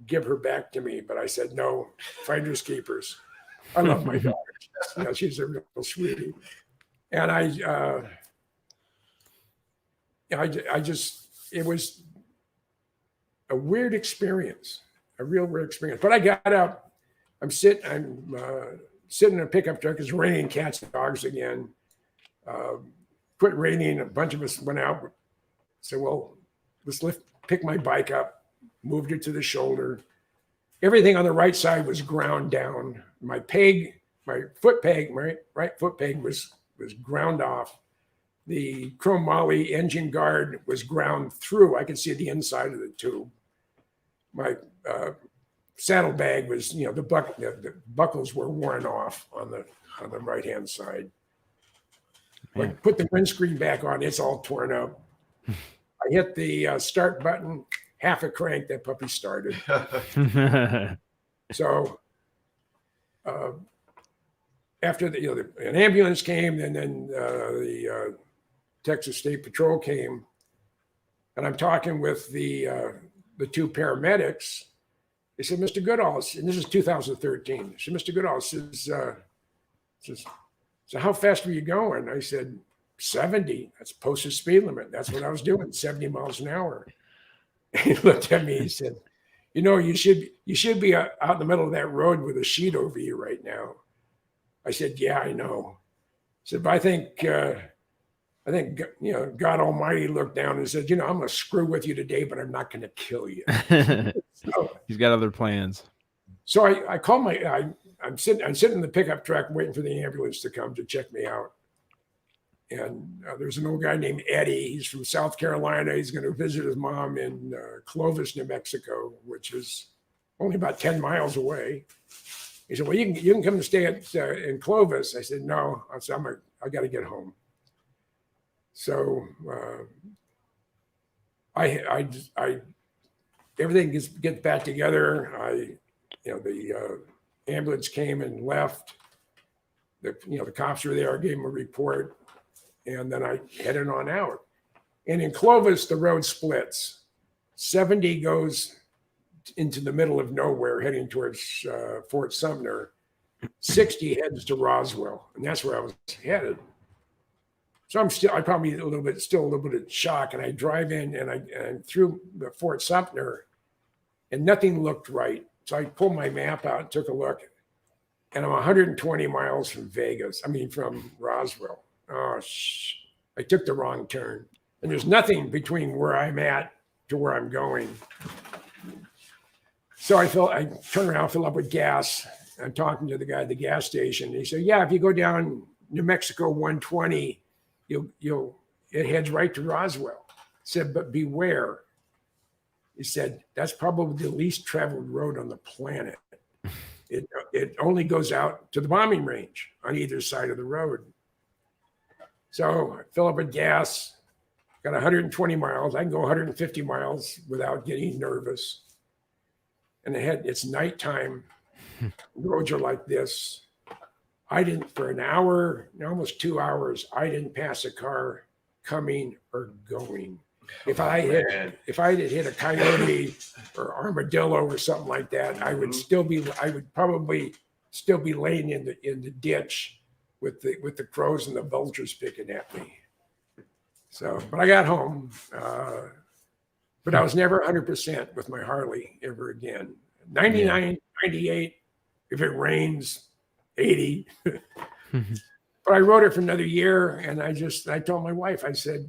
give her back to me. But I said, no, finders keepers. I love my daughter. She's a real sweetie. And it was a weird experience, a real weird experience. But I got up, I'm sitting in a pickup truck. It's raining cats and dogs again. Quit raining. A bunch of us went out. Said, well, let's pick my bike up, moved it to the shoulder. Everything on the right side was ground down. My right foot peg was ground off. The chromoly engine guard was ground through. I could see the inside of the tube. My saddlebag was, the buckles were worn off on the right-hand side. I put the windscreen back on. It's all torn up. I hit the start button, half a crank, that puppy started. So after an ambulance came, and then the Texas State Patrol came, and I'm talking with the two paramedics. They said, Mr. Goodall, and this is 2013. They said, Mr. Goodall says, so how fast were you going? I said, 70. That's posted speed limit. That's what I was doing, 70 miles an hour. He looked at me. He said, you should be out in the middle of that road with a sheet over you right now. I said, yeah, I know. I said, but I think God Almighty looked down and said, I'm going to screw with you today, but I'm not going to kill you. So, he's got other plans. So I call I'm sitting in the pickup truck waiting for the ambulance to come to check me out. And there's an old guy named Eddie. He's from South Carolina. He's going to visit his mom in Clovis, New Mexico, which is only about 10 miles away. He said, well, you can come and stay in Clovis. I said, no. I said, I got to get home. So everything gets back together. The ambulance came and left. The cops were there. I gave them a report. And then I headed on out. And in Clovis, the road splits. 70 goes into the middle of nowhere, heading towards Fort Sumner. 60 heads to Roswell, and that's where I was headed. So I'm probably still a little bit of shock. And I drive in, and I'm through the Fort Sumner, and nothing looked right. So I pulled my map out and took a look, and I'm 120 miles from from Roswell. Oh, I took the wrong turn, and there's nothing between where I'm at to where I'm going. So I turn around, fill up with gas. I'm talking to the guy at the gas station. He said, yeah, if you go down New Mexico 120, it heads right to Roswell. I said, but beware. He said, that's probably the least traveled road on the planet. It only goes out to the bombing range on either side of the road. So I fill up with gas, got 120 miles. I can go 150 miles without getting nervous. And it's nighttime. Roads are like this. For an hour, almost 2 hours, I didn't pass a car coming or going. If I had hit a coyote or armadillo or something like that, I would probably still be laying in the ditch with the crows and the vultures picking at me. So, but I got home. But I was never 100% with my Harley ever again. 99, 98, if it rains, 80. But I rode it for another year, and I told my wife, I said,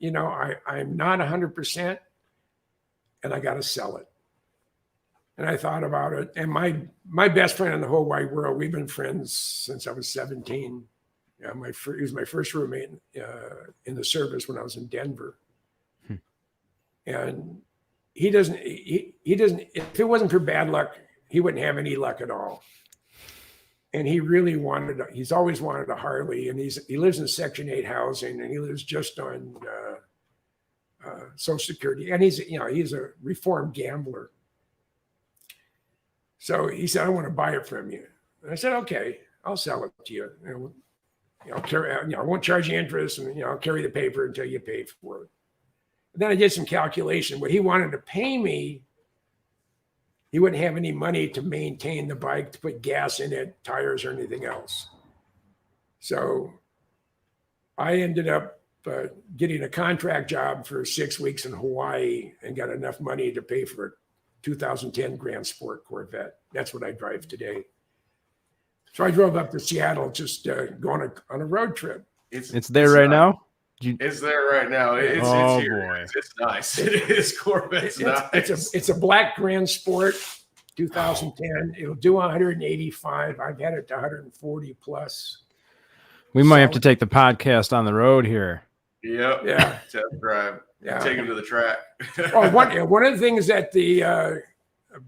I'm not 100%, and I got to sell it. And I thought about it. And my best friend in the whole wide world, we've been friends since I was 17. Yeah, he was my first roommate in the service when I was in Denver. And he doesn't, if it wasn't for bad luck, he wouldn't have any luck at all. And he's always wanted a Harley, and he lives in Section 8 housing, and he lives just on Social Security. And he's a reformed gambler. So he said, I want to buy it from you. And I said, okay, I'll sell it to you. I won't charge you interest, and I'll carry the paper until you pay for it. And then I did some calculation. What he wanted to pay me, he wouldn't have any money to maintain the bike, to put gas in it, tires, or anything else. So I ended up getting a contract job for 6 weeks in Hawaii and got enough money to pay for a 2010 Grand Sport Corvette. That's what I drive today. So I drove up to Seattle, just going on a road trip. It's there right now? It's there right now. It's here. Boy. It's nice. It is. Corvette's nice. It's a black Grand Sport, 2010. It'll do 185. I've had it to 140 plus. We might have to take the podcast on the road here. Yep. Yeah. Test drive. Yeah. Take him to the track. One of the things that the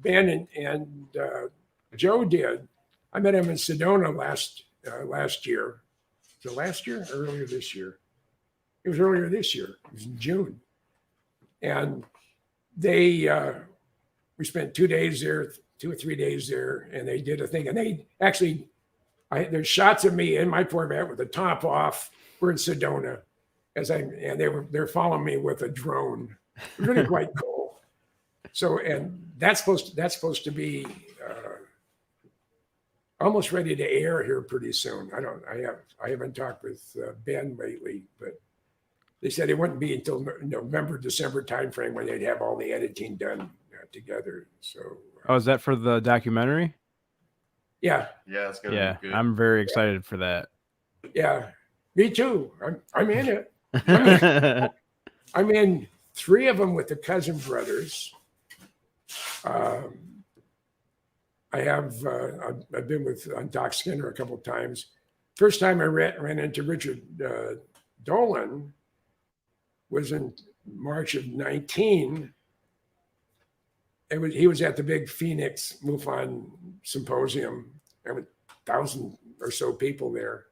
Ben and Joe did, I met him in Sedona last year. So last year or earlier this year? It was earlier this year. It was in June. And we spent 2 days there, 2 or 3 days there, and they did a thing. And they actually, there's shots of me in my Corvette with the top off. We're in Sedona, and they're following me with a drone. It was really quite cool. So, and that's supposed to be almost ready to air here pretty soon. I haven't talked with Ben lately, but they said it wouldn't be until November, December timeframe when they'd have all the editing done together. So, Oh, is that for the documentary? yeah, Yeah, it's gonna Yeah, be good. I'm very excited for that. yeah, me too. I'm in it. I'm in 3 of them with the Cousin Brothers. I've been with Doc Skinner a couple of times. First time I ran into Richard Dolan was in March of 19. He was at the big Phoenix MUFON symposium. There were 1,000 or so people there.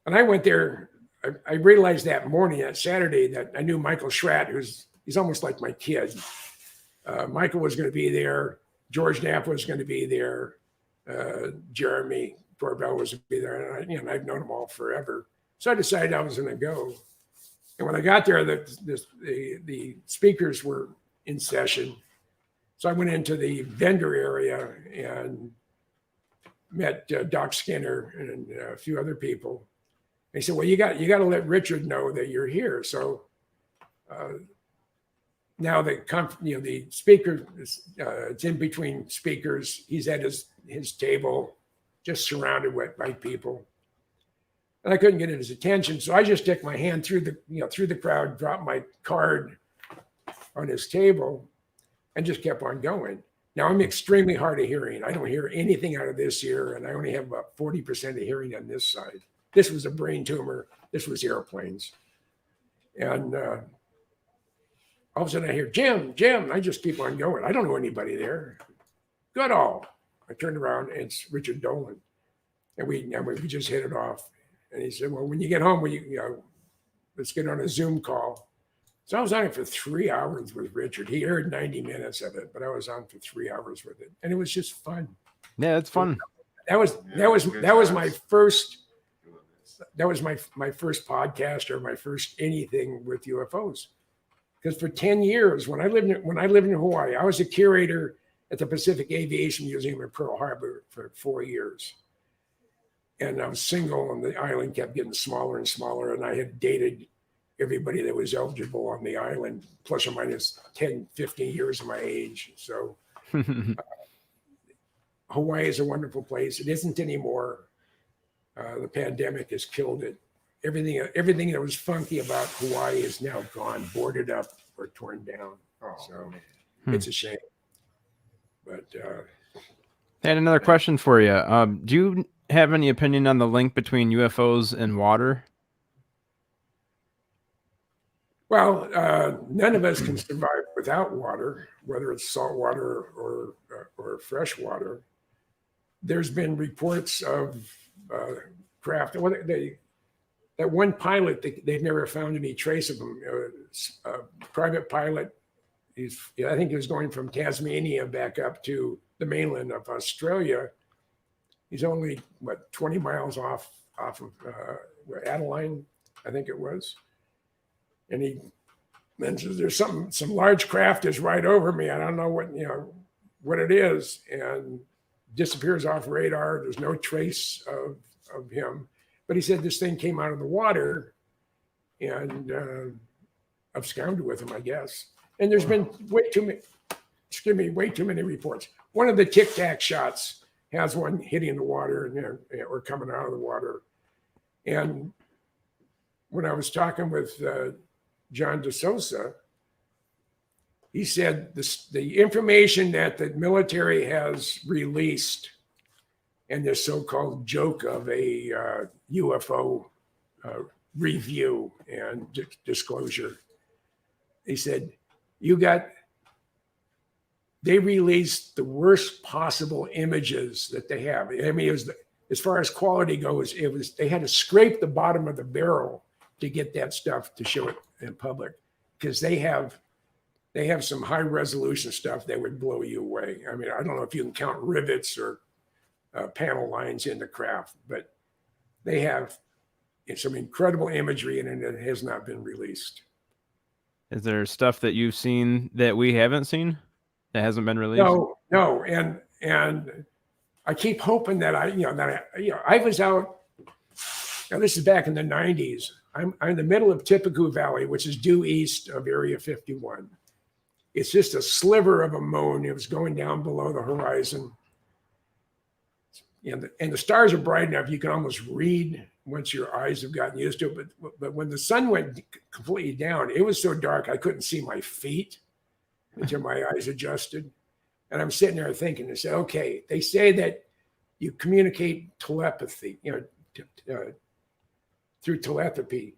And I went there. I realized that morning, that Saturday, that I knew Michael Schratt, he's almost like my kid. Michael was going to be there. George Knapp was going to be there. Jeremy Corbell was going to be there. And I've known them all forever. So I decided I was going to go. And when I got there, the speakers were in session. So I went into the vendor area and met Doc Skinner and a few other people. He said, "Well, you got to let Richard know that you're here." So now the speaker it's in between speakers. He's at his table, just surrounded by people, and I couldn't get his attention. So I just stuck my hand through the crowd, dropped my card on his table, and just kept on going. Now I'm extremely hard of hearing. I don't hear anything out of this ear, and I only have about 40% of hearing on this side. This was a brain tumor. This was airplanes. And all of a sudden I hear, Jim, I just keep on going. I don't know anybody there. Goodall. I turned around and it's Richard Dolan. And we just hit it off. And he said, "Well, when you get home, let's get on a Zoom call." So I was on it for 3 hours with Richard. He aired 90 minutes of it, but I was on for 3 hours with it. And it was just fun. Yeah, it's fun. That was my first podcast or my first anything with UFOs. Because for 10 years, when I lived in Hawaii, I was a curator at the Pacific Aviation Museum in Pearl Harbor for 4 years. And I was single, and the island kept getting smaller and smaller. And I had dated everybody that was eligible on the island, plus or minus 10, 15 years of my age. So Hawaii is a wonderful place. It isn't anymore. The pandemic has killed it. Everything that was funky about Hawaii is now gone, boarded up or torn down. So it's a shame. But I had another question for you. Do you have any opinion on the link between UFOs and water? well, none of us can survive without water, whether it's salt water or fresh water. There's been reports of craft. That one pilot, they've never found any trace of him. A private pilot. I think he was going from Tasmania back up to the mainland of Australia. He's only 20 miles off of Adeline, I think it was. And he mentions there's some large craft is right over me. I don't know what it is, and disappears off radar. There's no trace of him. But he said this thing came out of the water and absconded with him, I guess. And there's been way too many reports. One of the Tic Tac shots has one hitting the water or coming out of the water. And when I was talking with John DeSosa, he said the information that the military has released and this so-called joke of a UFO review and disclosure, he said, they released the worst possible images that they have. I mean, as far as quality goes, they had to scrape the bottom of the barrel to get that stuff to show it in public, because they have they have some high resolution stuff that would blow you away. I mean, I don't know if you can count rivets or panel lines in the craft, but they have some incredible imagery in it that has not been released. Is there stuff that you've seen that we haven't seen that hasn't been released? No, and I keep hoping that I was out. Now this is back in the 90s. I'm in the middle of Tippecanoe Valley, which is due east of Area 51. It's just a sliver of a moon. It was going down below the horizon. And the stars are bright enough you can almost read once your eyes have gotten used to it. But when the sun went completely down, it was so dark I couldn't see my feet until my eyes adjusted. And I'm sitting there thinking, I said, okay, they say that you communicate telepathy, through telepathy. It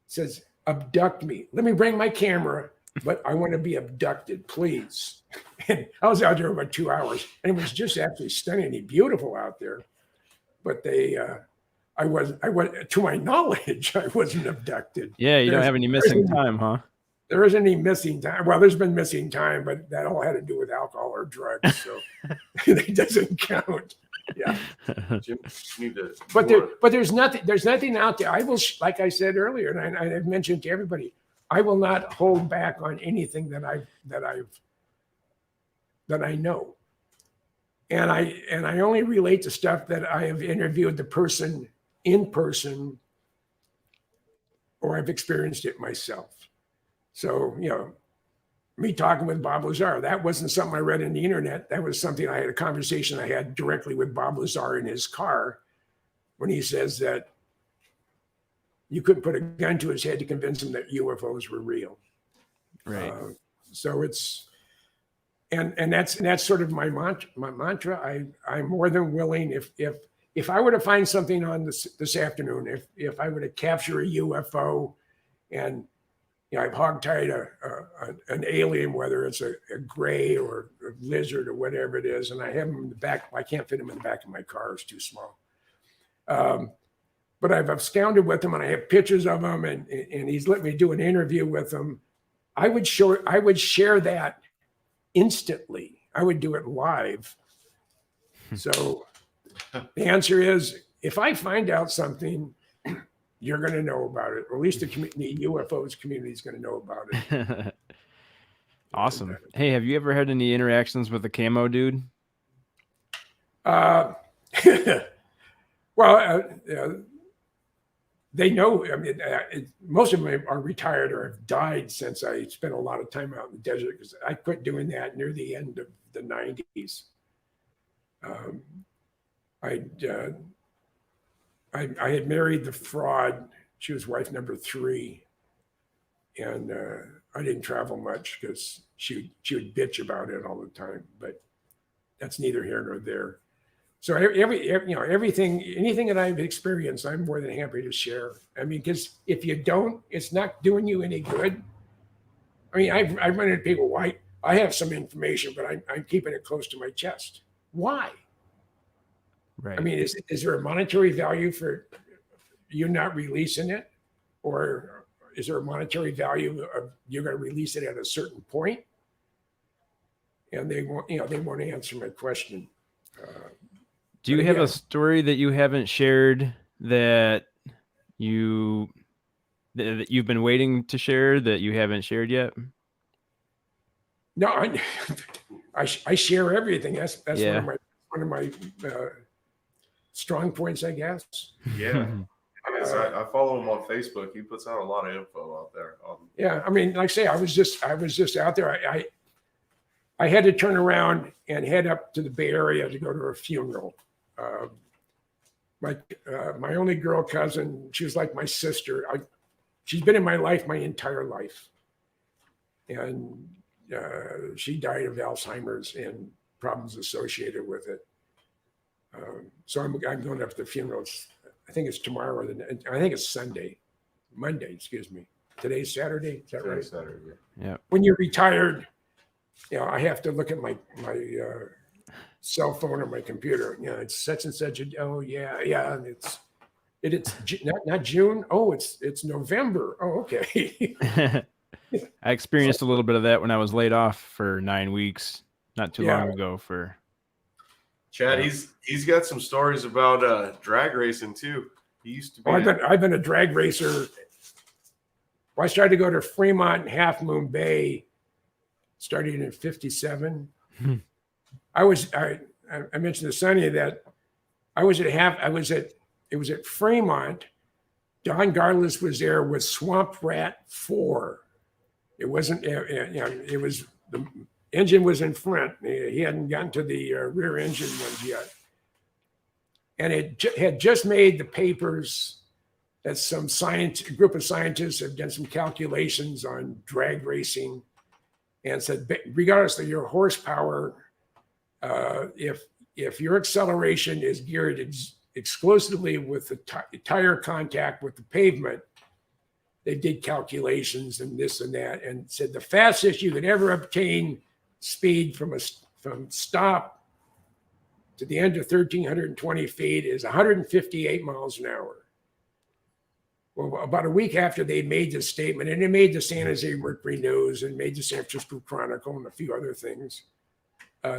says, abduct me. Let me bring my camera, but I want to be abducted, please. And I was out there about 2 hours, and it was just absolutely stunningly beautiful out there. But I was, to my knowledge, I wasn't abducted. Yeah, you don't have any missing time, huh? There isn't any missing time. Well, there's been missing time, but that all had to do with alcohol or drugs, so it doesn't count. Yeah. Jim, you need to. But there's nothing out there. I will, like I said earlier, and I've mentioned to everybody, I will not hold back on anything that I know. And I only relate to stuff that I have interviewed the person in person, or I've experienced it myself. So, me talking with Bob Lazar, that wasn't something I read on the internet. That was something I had a conversation I had directly with Bob Lazar in his car when he says that you couldn't put a gun to his head to convince him that UFOs were real. Right. So it's, and that's sort of my mantra. I'm more than willing, if I were to find something on this afternoon, if I were to capture a UFO and I've hogtied an alien, whether it's a gray or a lizard or whatever it is, and I have them in the back. I can't fit them in the back of my car; it's too small. But I've absconded with him, and I have pictures of him, and he's let me do an interview with him. I would share that instantly. I would do it live. So the answer is, if I find out something, you're going to know about it, or at least the UFOs community is going to know about it. Awesome. Hey, have you ever had any interactions with the camo dude? Well, they know. I mean, most of them are retired or have died since I spent a lot of time out in the desert, because I quit doing that near the end of the 90s. I had married the fraud. She was wife number 3. And I didn't travel much because she would bitch about it all the time, but that's neither here nor there. So everything, anything that I've experienced, I'm more than happy to share. I mean, because if you don't, it's not doing you any good. I mean, I've run into people, why I have some information, but I'm keeping it close to my chest. Why? Right. I mean, is there a monetary value for you not releasing it? Or is there a monetary value of you're going to release it at a certain point? And they won't answer my question. Do you have a story that you haven't shared that you've been waiting to share that you haven't shared yet? No, I share everything. That's Yeah. one of my strong points, I guess. Yeah. I follow him on Facebook. He puts out a lot of info out there. Yeah, I mean, like I say, I was just out there. I had to turn around and head up to the Bay Area to go to a funeral. My only girl cousin, she was like my sister. She's been in my life my entire life, and she died of Alzheimer's and problems associated with it. So I'm going up to the funeral. I think it's tomorrow, I think it's Monday, excuse me. Today's Saturday, is that right? Saturday, yeah. When When you're retired, I have to look at my cell phone or my computer. It's such and such. Oh yeah. And it's not June. Oh, it's November. Oh, okay. I experienced a little bit of that when I was laid off for 9 weeks, not too long ago. Chad, he's got some stories about drag racing too. He used to be. I've been a drag racer. Well, I started to go to Fremont and Half Moon Bay, starting in '57. I mentioned to Sonny that it was at Fremont. Don Garlis was there with Swamp Rat 4. It wasn't, it was, the engine was in front. He hadn't gotten to the rear engine ones yet. And it had just made the papers that some group of scientists had done some calculations on drag racing and said, regardless of your horsepower, if your acceleration is geared exclusively with the tire contact with the pavement, they did calculations and this and that, and said the fastest you could ever obtain speed from stop to the end of 1,320 feet is 158 miles an hour. Well, about a week after they made this statement, and it made the San Jose Mercury News and made the San Francisco Chronicle and a few other things,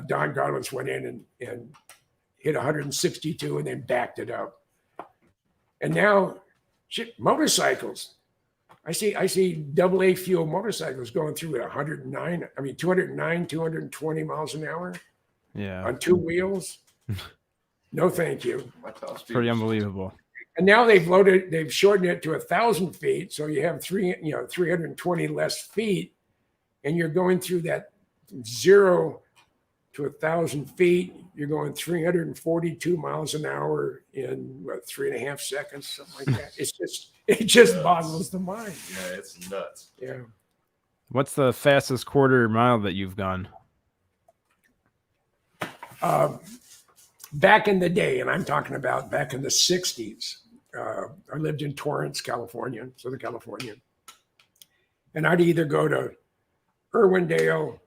Don Garland went in and hit 162 and then backed it up. And now, motorcycles. I see AA fuel motorcycles going through at 209, 220 miles an hour. Yeah. On two wheels. No, thank you. It's pretty unbelievable. And now they've shortened it to 1,000 feet. So you have 320 less feet, and you're going through that 0 to 1,000 feet. You're going 342 miles an hour in 3.5 seconds, something like that. It just boggles the mind. Yeah, it's nuts. Yeah. What's the fastest quarter mile that you've gone? Back in the day, and I'm talking about back in the 60s, I lived in Torrance, California, Southern California. And I'd either go to Irwindale,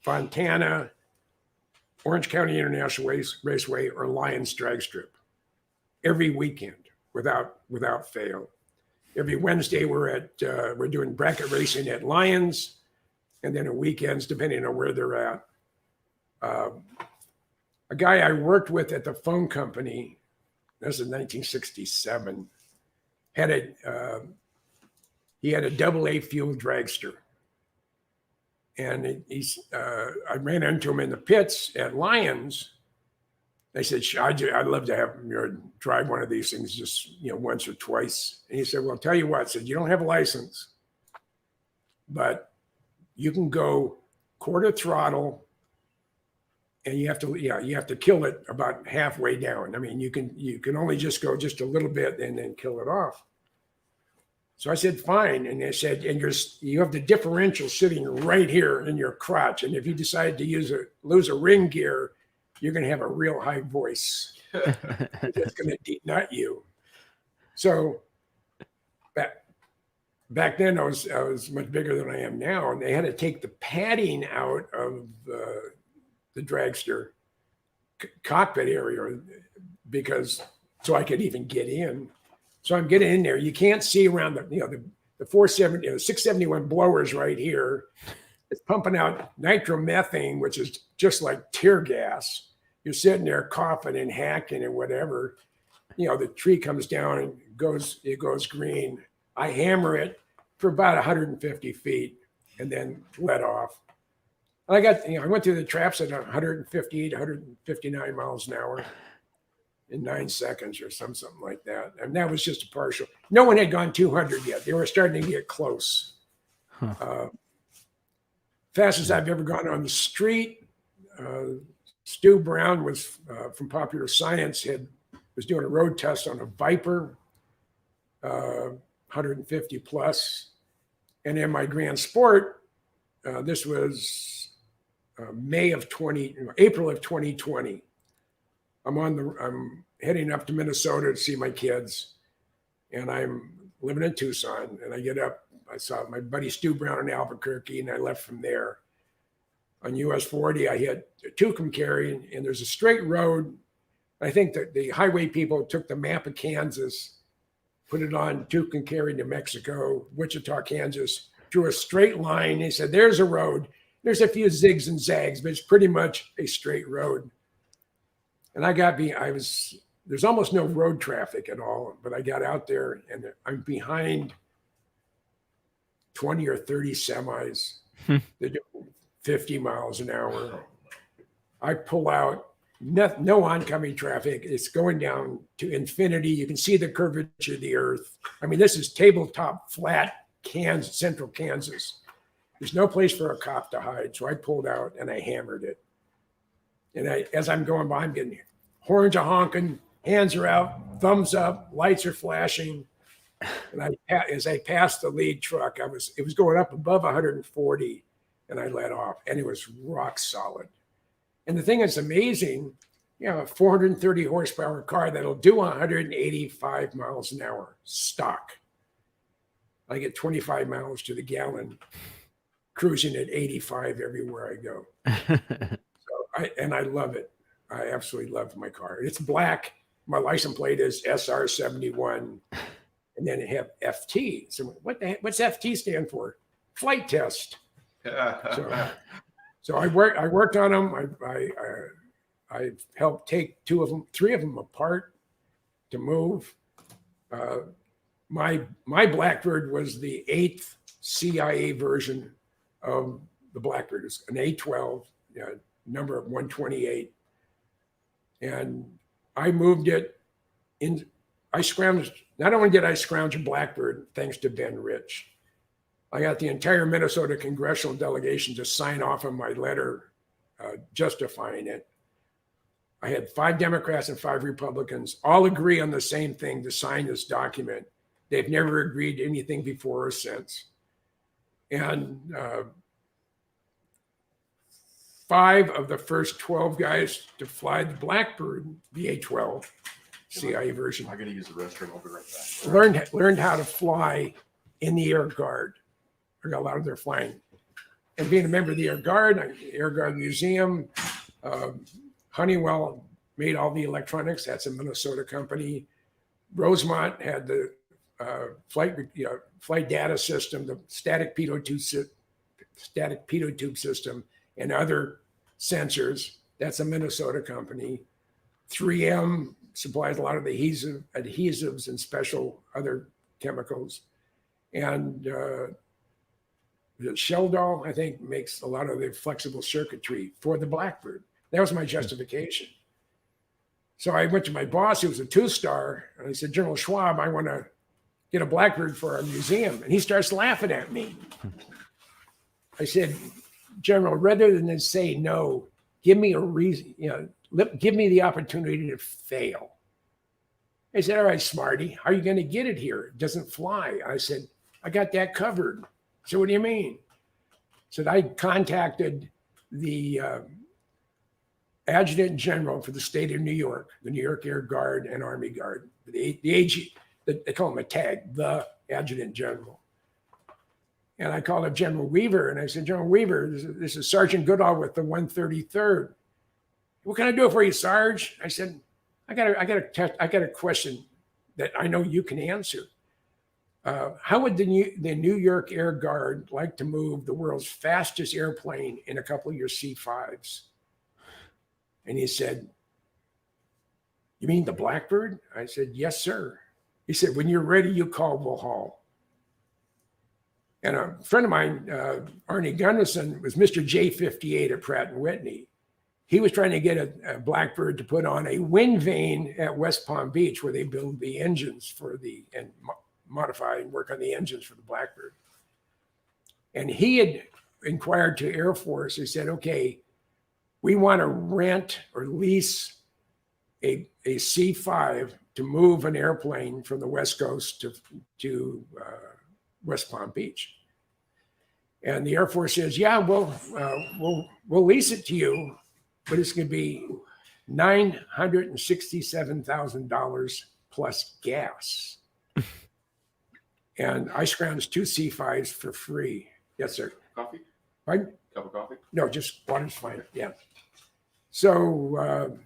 Fontana, Orange County International Raceway, or Lyons Drag Strip every weekend without fail. Every Wednesday we're doing bracket racing at Lyons, and then on weekends, depending on where they're at. A guy I worked with at the phone company, this is 1967, he had a AA fuel dragster. And I ran into him in the pits at Lyons. They said, I'd love to have drive one of these things just once or twice. And he said, well, I'll tell you what, I said, you don't have a license, but you can go quarter throttle, and you have to kill it about halfway down. I mean, you can only just go just a little bit and then kill it off. So I said, fine. And they said, and you have the differential sitting right here in your crotch. And if you decide to lose a ring gear, you're going to have a real high voice. It's going to denut you. So back then I was much bigger than I am now. And they had to take the padding out of the dragster cockpit area so I could even get in. So I'm getting in there. You can't see around the 470, 671 blowers right here. It's pumping out nitromethane, which is just like tear gas. You're sitting there coughing and hacking and whatever. The tree comes down and it goes green. I hammer it for about 150 feet and then let off. I went through the traps at 158, 159 miles an hour in 9 seconds or something like that. And that was just a partial. No one had gone 200 yet. They were starting to get close. Fastest I've ever gone on the street. Stu Brown was from Popular Science, was doing a road test on a Viper, 150 plus. And in my Grand Sport, this was April of 2020. I'm heading up to Minnesota to see my kids, and I'm living in Tucson. And I get up, I saw my buddy Stu Brown in Albuquerque, and I left from there. On US 40, I hit Tucumcari, and there's a straight road. I think that the highway people took the map of Kansas, put it on Tucumcari, New Mexico, Wichita, Kansas, drew a straight line. He said, there's a road. There's a few zigs and zags, but it's pretty much a straight road. And there's almost no road traffic at all, but I got out there and I'm behind 20 or 30 semis that do 50 miles an hour. I pull out, no oncoming traffic. It's going down to infinity. You can see the curvature of the earth. I mean, this is tabletop flat central Kansas. There's no place for a cop to hide. So I pulled out and I hammered it. And as I'm going by, I'm getting horns are honking, hands are out, thumbs up, lights are flashing. And as I passed the lead truck, it was going up above 140, and I let off, and it was rock solid. And the thing that's amazing, a 430 horsepower car that'll do 185 miles an hour stock. I get 25 miles to the gallon, cruising at 85 everywhere I go. I love it. I absolutely love my car. It's black. My license plate is SR71, and then I have FT. So what's FT stand for? Flight test. So I worked on them. I helped take three of them apart to move. My Blackbird was the 8th CIA version of the Blackbird. It's an A12, number of 128. And I moved it in. Not only did I scrounge a Blackbird, thanks to Ben Rich, I got the entire Minnesota congressional delegation to sign off on my letter justifying it. I had 5 Democrats and 5 Republicans all agree on the same thing to sign this document. They've never agreed to anything before or since. And 5 of the first 12 guys to fly the Blackbird, the A-12 CIA version, I'm going to use the restroom. I'll be right back. learned how to fly in the Air Guard. I got a lot of their flying. And being a member of the Air Guard, Air Guard Museum, Honeywell made all the electronics. That's a Minnesota company. Rosemont had the flight data system, the static pitot tube system, and other sensors. That's a Minnesota company. 3M supplies a lot of the adhesives and special other chemicals. And Sheldall, I think, makes a lot of the flexible circuitry for the Blackbird. That was my justification. So I went to my boss, who was a 2-star, and I said, General Schwab, I want to get a Blackbird for our museum. And he starts laughing at me. I said, General, rather than say no, give me a reason, give me the opportunity to fail. He said, all right, smarty, how are you going to get it here? It doesn't fly. I said, I got that covered. So what do you mean? So I contacted the Adjutant General for the state of New York, the New York Air Guard and Army Guard, the AG, they call him a tag, the Adjutant General. And I called up General Weaver, and I said, General Weaver, this is Sergeant Goodall with the 133rd. What can I do for you, Sarge? I said, I got a question that I know you can answer. How would the New York Air Guard like to move the world's fastest airplane in a couple of your C-5s? And he said, you mean the Blackbird? I said, yes, sir. He said, when you're ready, you call Will. And a friend of mine, Arnie Gunderson, was Mr. J58 at Pratt & Whitney. He was trying to get a Blackbird to put on a wind vane at West Palm Beach, where they build the engines and modify and work on the engines for the Blackbird. And he had inquired to Air Force. He said, okay, we want to rent or lease a C-5 to move an airplane from the West Coast to West Palm Beach. And the Air Force says, yeah, we'll lease it to you, but it's going to be $967,000 plus gas. And I scrounged 2 C-5s for free. Yes, sir. Coffee? Pardon? Cup of coffee? No, just water's fine. Yeah. So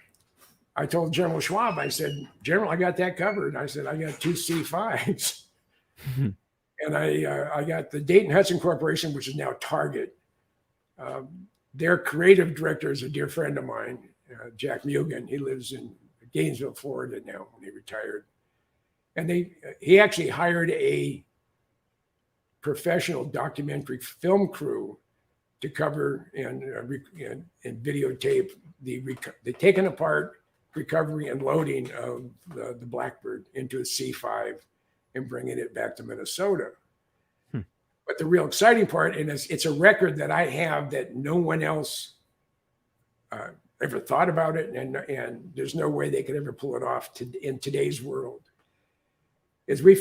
I told General Schwab, I said, General, I got that covered. I said, I got 2 C-5s. And I got the Dayton Hudson Corporation, which is now Target. Their creative director is a dear friend of mine, Jack Mugan. He lives in Gainesville, Florida now when he retired. And he actually hired a professional documentary film crew to cover and videotape the taking apart, recovery, and loading of the Blackbird into a C5 and bringing it back to Minnesota. But the real exciting part, and it's a record that I have that no one else ever thought about it, and there's no way they could ever pull it off in today's world, is we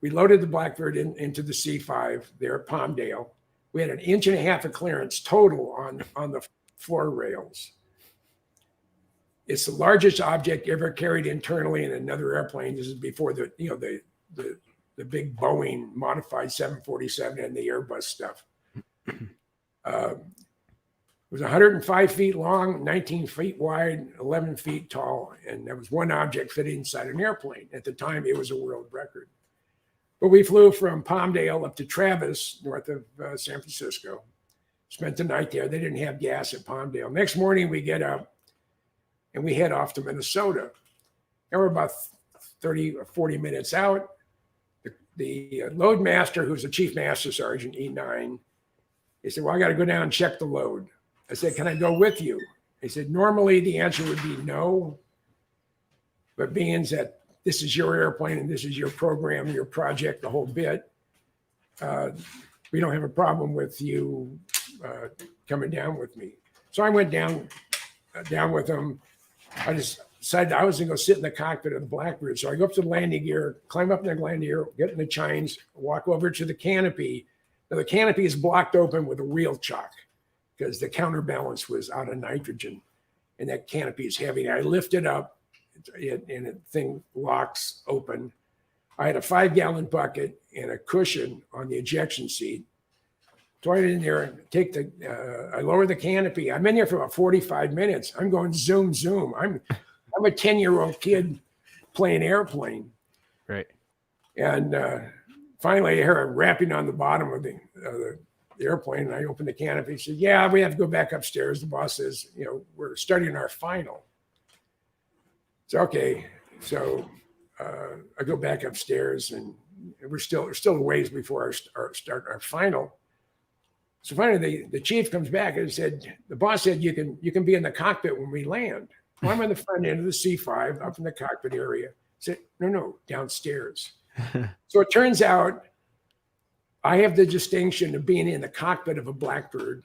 loaded the Blackbird into the C5 there at Palmdale. We had 1.5 inches of clearance total on the floor rails. It's the largest object ever carried internally in another airplane. This is before the big Boeing modified 747 and the Airbus stuff. It was 105 feet long, 19 feet wide, 11 feet tall, and there was one object fit inside an airplane. At the time, it was a world record. But we flew from Palmdale up to Travis, north of San Francisco, spent the night there. They didn't have gas at Palmdale. Next morning, we get up and we head off to Minnesota. And we're about 30 or 40 minutes out. The load master, who's the chief master sergeant, E9, he said, well, I got to go down and check the load. I said, can I go with you? He said, normally the answer would be no, but being that this is your airplane and this is your program, your project, the whole bit, we don't have a problem with you coming down with me. So I went down with him. I just decided I was going to go sit in the cockpit of the Blackbird. So I go up to the landing gear, climb up in the landing gear, get in the chines, walk over to the canopy. Now the canopy is blocked open with a wheel chock because the counterbalance was out of nitrogen, and that canopy is heavy. I lift it up, and the thing locks open. I had a 5-gallon bucket and a cushion on the ejection seat. So I get in there and I lower the canopy. I'm in there for about 45 minutes. I'm going zoom, zoom. I'm a 10-year-old kid playing airplane. Right. And finally, I hear a rapping on the bottom of the airplane, and I open the canopy. He said, yeah, we have to go back upstairs. The boss says, we're starting our final. So, okay. So I go back upstairs, and we're still a ways before start our final. So finally, the chief comes back and said, the boss said, you can be in the cockpit when we land. Well, I'm on the front end of the C5 up in the cockpit area. I said, no, downstairs. So it turns out I have the distinction of being in the cockpit of a Blackbird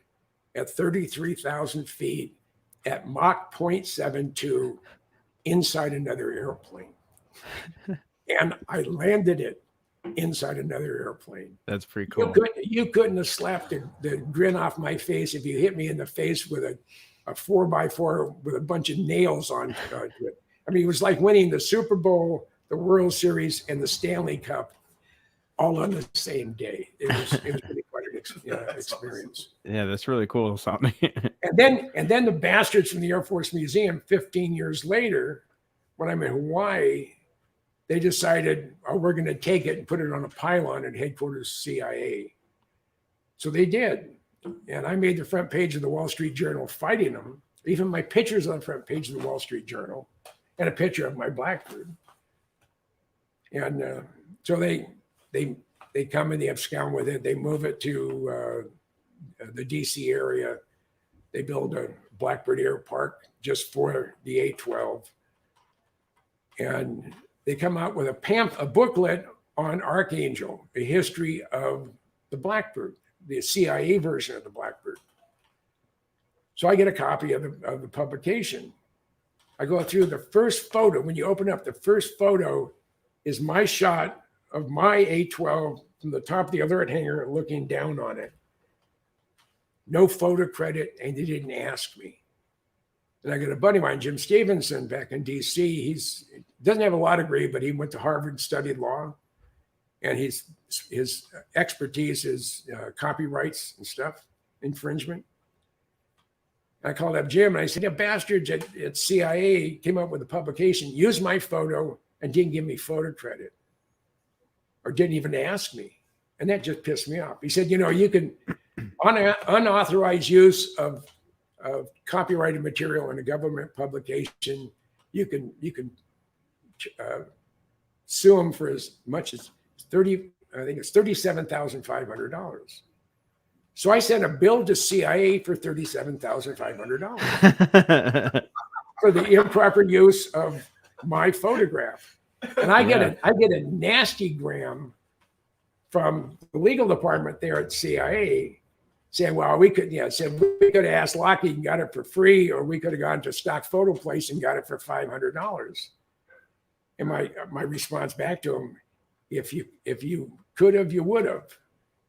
at 33,000 feet at Mach 0.72 inside another airplane. And I landed it inside another airplane. That's pretty cool. You couldn't have slapped the grin off my face if you hit me in the face with a 4x4 with a bunch of nails on it. I mean, it was like winning the Super Bowl, the World Series, and the Stanley Cup all on the same day. It was really quite an experience. Yeah, that's really cool. Something. and then the bastards from the Air Force Museum, 15 years later, when I'm in Hawaii, they decided, oh, we're going to take it and put it on a pylon at headquarters CIA. So they did. And I made the front page of the Wall Street Journal fighting them. Even my picture's on the front page of the Wall Street Journal and a picture of my Blackbird. And so they come and they abscond with it. They move it to the DC area. They build a Blackbird Air Park just for the A-12. And they come out with a booklet on Archangel, a history of the Blackbird, the CIA version of the Blackbird. So I get a copy of the publication. I go through the first photo. When you open up, the first photo is my shot of my A-12 from the top of the alert hangar looking down on it. No photo credit, and they didn't ask me. And I got a buddy of mine, Jim Stevenson, back in DC. He doesn't have a law degree, but he went to Harvard, studied law. And his expertise is copyrights and stuff, infringement. I called up Jim and I said, the bastards at CIA came up with a publication, used my photo, and didn't give me photo credit, or didn't even ask me. And that just pissed me off. He said, you can unauthorized use of copyrighted material in a government publication. You can sue them for as much as $37,500. So I sent a bill to CIA for $37,500 for the improper use of my photograph. And I get a nasty gram from the legal department there at CIA saying, well, we could have asked Lockheed and got it for free, or we could have gone to Stock Photo Place and got it for $500. And my response back to him, if you could have, you would have.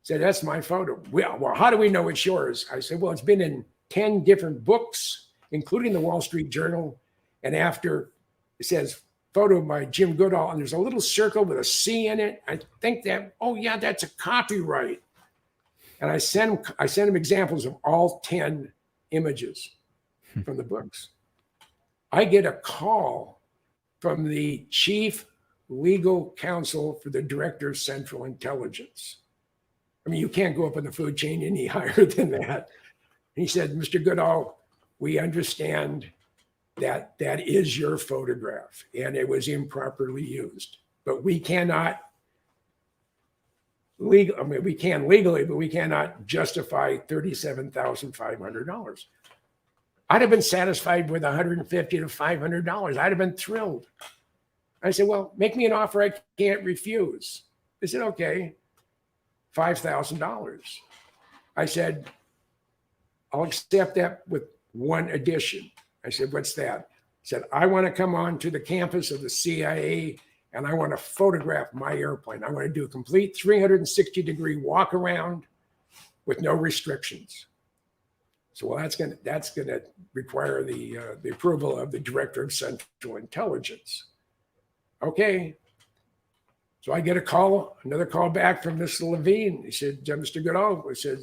Said, that's my photo. Well, how do we know it's yours? I said, well, it's been in 10 different books, including the Wall Street Journal. And after it says photo by Jim Goodall, and there's a little circle with a C in it. I think that's a copyright. And I sent him examples of all 10 images from the books. I get a call from the chief legal counsel for the director of Central Intelligence. I mean, you can't go up in the food chain any higher than that. He said, Mr. Goodall, we understand that is your photograph and it was improperly used, but we cannot we can legally, but we cannot justify $37,500. I'd have been satisfied with $150 to $500. I'd have been thrilled. I said, well, make me an offer I can't refuse. They said, okay, $5,000. I said, I'll accept that with one addition. I said, what's that? He said, I want to come on to the campus of the CIA and I want to photograph my airplane. I want to do a complete 360-degree walk around with no restrictions. So, well, that's going to require the approval of the director of Central Intelligence. Okay. So I get another call back from Mr. Levine. He said, Mr. Goodall, he said,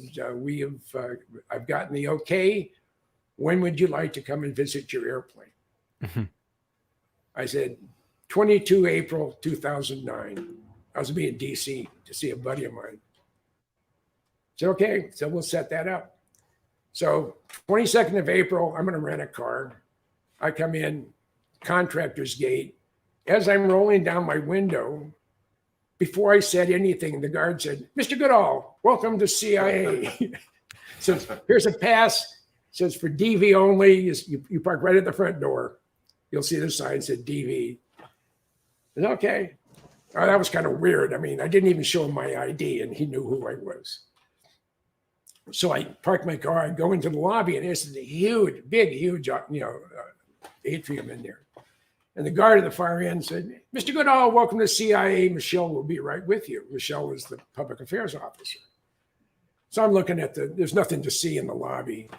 I've gotten the okay. When would you like to come and visit your airplane? Mm-hmm. I said, 22 April 2009. I was in DC to see a buddy of mine. I said, okay, so we'll set that up. So 22nd of April, I'm going to rent a car. I come in, Contractor's Gate. As I'm rolling down my window, before I said anything, the guard said, Mr. Goodall, welcome to CIA. So here's a pass. It says for DV only. You park right at the front door. You'll see the sign said DV. And okay. Oh, that was kind of weird. I mean, I didn't even show him my ID and he knew who I was. So I parked my car, I go into the lobby and there's a huge atrium in there. And the guard at the far end said, Mr. Goodall, welcome to CIA. Michelle will be right with you. Michelle was the public affairs officer. So I'm looking at there's nothing to see in the lobby.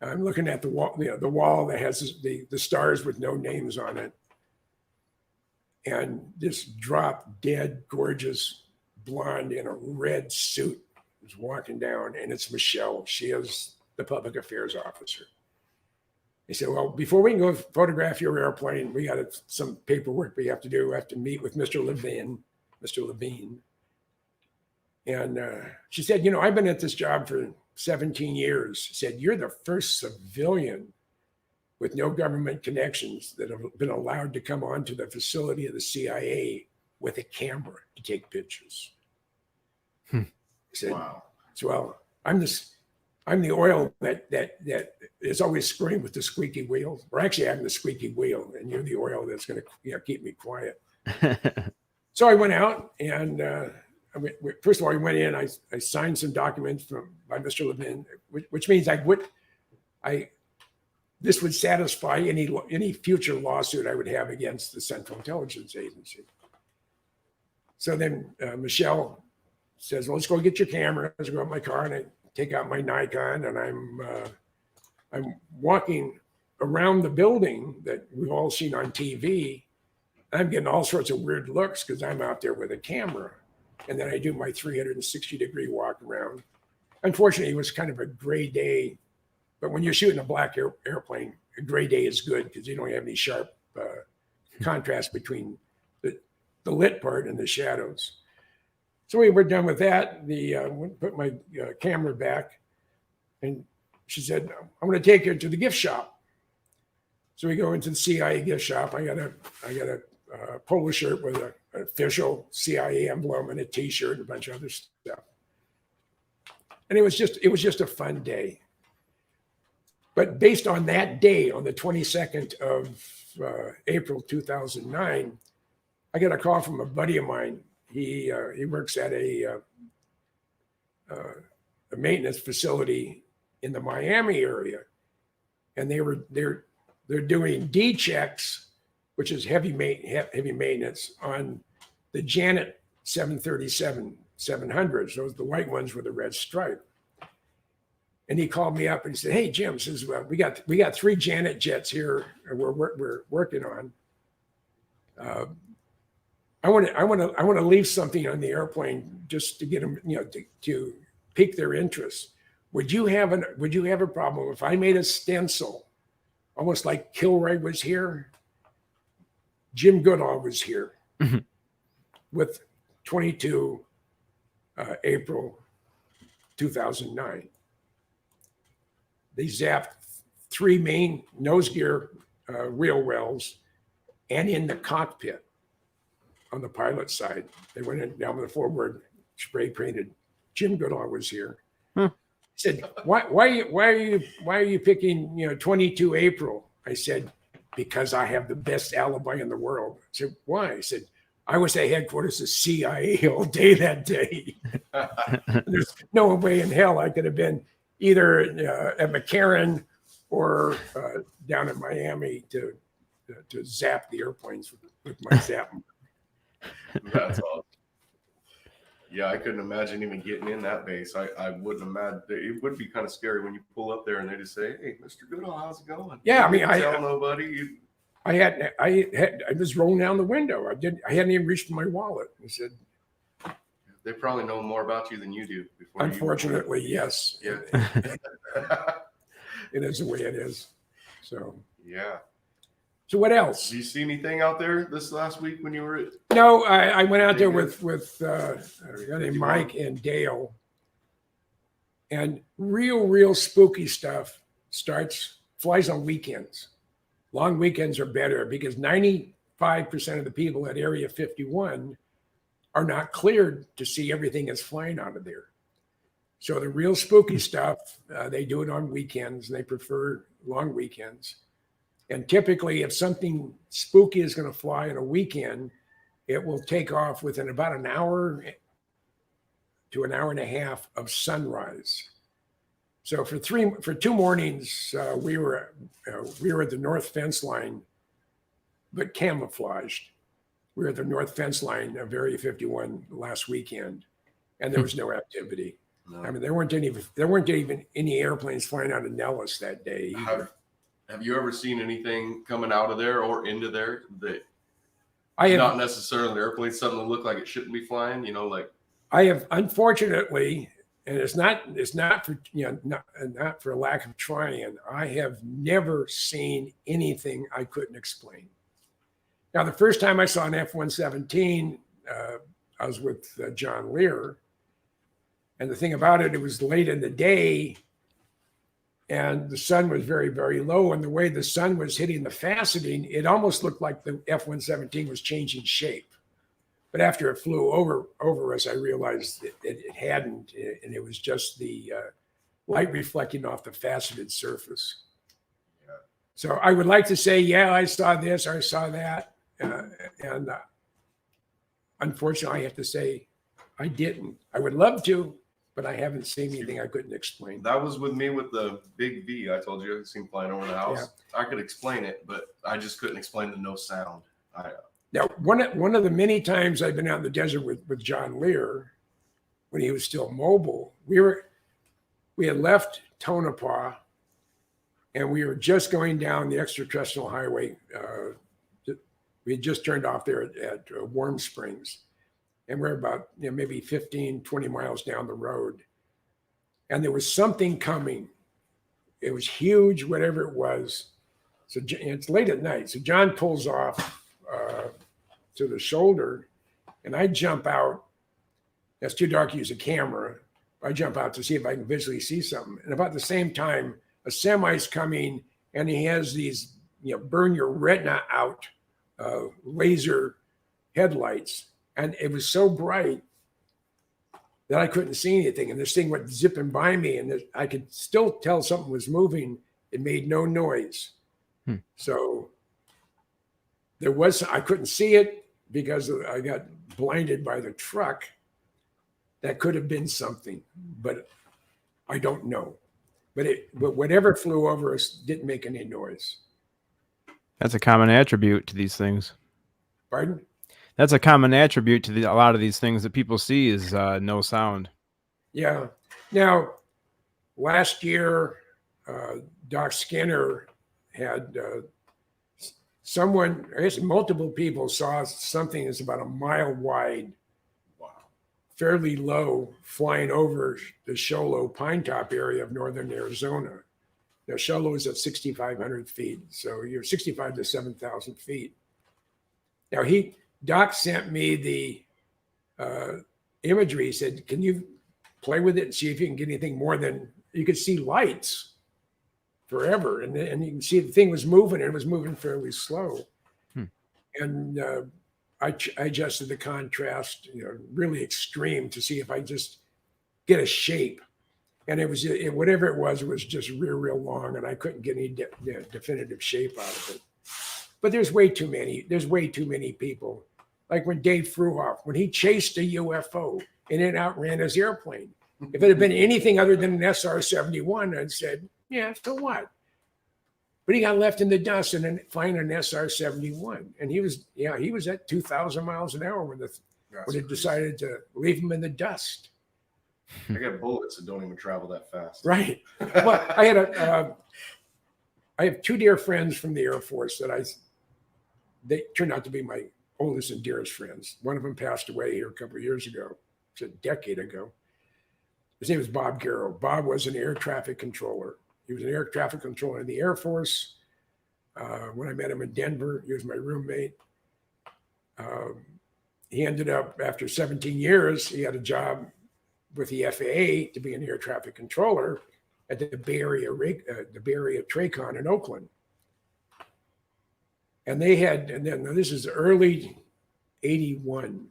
I'm looking at the wall that has the stars with no names on it. And this drop dead, gorgeous blonde in a red suit is walking down, and it's Michelle. She is the public affairs officer. He said, well, before we can go photograph your airplane, we got some paperwork we have to do. We have to meet with Mr. Levine. And she said, I've been at this job for 17 years. She said, you're the first civilian with no government connections that have been allowed to come onto the facility of the CIA with a camera to take pictures. He said, wow. So, well, I'm the oil that is always screaming with the squeaky wheel. Or actually, I'm the squeaky wheel, and you're the oil that's going to keep me quiet. So I went out, and first of all, I went in. I signed some documents by Mr. Levin, which means this would satisfy any future lawsuit I would have against the Central Intelligence Agency. So then Michelle says, well, let's go get your camera. Let's go out my car, and I take out my Nikon, and I'm walking around the building that we've all seen on TV. I'm getting all sorts of weird looks because I'm out there with a camera. And then I do my 360-degree walk around. Unfortunately, it was kind of a gray day. But when you're shooting a black airplane, a gray day is good because you don't have any sharp contrast between the lit part and the shadows. So we were done with that. Put my camera back, and she said, "I'm going to take you to the gift shop." So we go into the CIA gift shop. I got a polo shirt with an official CIA emblem and a T-shirt and a bunch of other stuff. And it was just a fun day. But based on that day, on the 22nd of April 2009, I got a call from a buddy of mine. He works at a maintenance facility in the Miami area, and they're doing D checks, which is heavy maintenance on the Janet 737-700s. Those the white ones with the red stripe. And he called me up and he said, "Hey Jim," says, "Well, we got 3 Janet jets here we're working on. I want to leave something on the airplane just to get them, to pique their interest. Would you have a problem if I made a stencil, almost like Kilroy was here, Jim Goodall was here, with 22 April 2009. They zapped 3 main nose gear wheel wells, and in the cockpit on the pilot side, they went in down the forward, spray painted. Jim Goodall was here. He said, "Why are you picking 22 April?" I said, "Because I have the best alibi in the world." I said, "Why?" I said, "I was at headquarters of CIA all day that day." There's no way in hell I could have been either at McCarran or down in Miami to zap the airplanes with my zap. That's awesome. Yeah, I couldn't imagine even getting in that base. I wouldn't imagine. It would be kind of scary when you pull up there and they just say, "Hey, Mr. Goodall, how's it going?" Yeah, I mean, I tell nobody. I was rolling down the window. I hadn't even reached my wallet. I said, They probably know more about you than you do. Unfortunately, yes. Yeah. It is the way it is. So. Yeah. So what else? Did you see anything out there this last week when you were at? No, I went out there with a guy named Mike and Dale, and real spooky stuff flies on weekends. Long weekends are better because 95% of the people at Area 51 are not cleared to see everything that's flying out of there. So the real spooky stuff, they do it on weekends. They prefer long weekends. And typically, if something spooky is going to fly on a weekend, it will take off within about an hour to an hour and a half of sunrise. So for 2 mornings, we were at the north fence line, but camouflaged. We were at the north fence line of Area 51 last weekend, and there was no activity. No. I mean, there weren't even any airplanes flying out of Nellis that day either. Have you ever seen anything coming out of there or into there that not necessarily an airplane, something that looked like it shouldn't be flying? Like I have, unfortunately, and it's not for not for lack of trying. I have never seen anything I couldn't explain. Now, the first time I saw an F-117, I was with John Lear, and the thing about it was late in the day. And the sun was very, very low. And the way the sun was hitting the faceting, it almost looked like the F-117 was changing shape. But after it flew over us, I realized that it hadn't. And it was just the light reflecting off the faceted surface. Yeah. So I would like to say, yeah, I saw this, I saw that. And unfortunately, I have to say I didn't. I would love to, but I haven't seen anything I couldn't explain. That was with me with the big V. I told you I seen flying over the house. Yeah. I could explain it, but I just couldn't explain the no sound. Now, one of the many times I've been out in the desert with John Lear, when he was still mobile, we had left Tonopah, and we were just going down the extraterrestrial highway. We had just turned off there at Warm Springs. And we're about maybe 15, 20 miles down the road. And there was something coming. It was huge, whatever it was. So it's late at night. So John pulls off to the shoulder, and I jump out. It's too dark to use a camera. I jump out to see if I can visually see something. And about the same time, a semi's coming, and he has these, burn your retina out laser headlights. And it was so bright that I couldn't see anything. And this thing went zipping by me, and I could still tell something was moving. It made no noise. So I couldn't see it because I got blinded by the truck. That could have been something, but I don't know. But whatever flew over us didn't make any noise. That's a common attribute to these things. Pardon? That's a common attribute to a lot of these things that people see is no sound. Yeah. Now, last year, Doc Skinner had someone, I guess multiple people saw something that's about a mile wide, fairly low, flying over the Show Low Pine Top area of northern Arizona. Now, Show Low is at 6,500 feet, so you're 65 to 7,000 feet. Now, Doc sent me the imagery. He said, can you play with it and see if you can get anything more than, you could see lights forever. And you can see the thing was moving, and it was moving fairly slow. And I adjusted the contrast, really extreme to see if I just get a shape. And whatever it was just real long, and I couldn't get any definitive shape out of it. But there's way too many people. Like when Dave Fruhoff, when he chased a UFO and it outran his airplane. If it had been anything other than an SR-71, I'd said, yeah, so what? But he got left in the dust and then flying an SR-71. And he was at 2,000 miles an hour when it decided to leave him in the dust. I got bullets that don't even travel that fast. Right. Well, I have two dear friends from the Air Force they turned out to be my oldest and dearest friends. One of them passed away here a couple of years ago. It's a decade ago. His name was Bob Garrow. Bob was an air traffic controller. He was an air traffic controller in the Air Force. When I met him in Denver, he was my roommate. He ended up, after 17 years, he had a job with the FAA to be an air traffic controller at the Bay Area Tracon in Oakland. And this is early 81.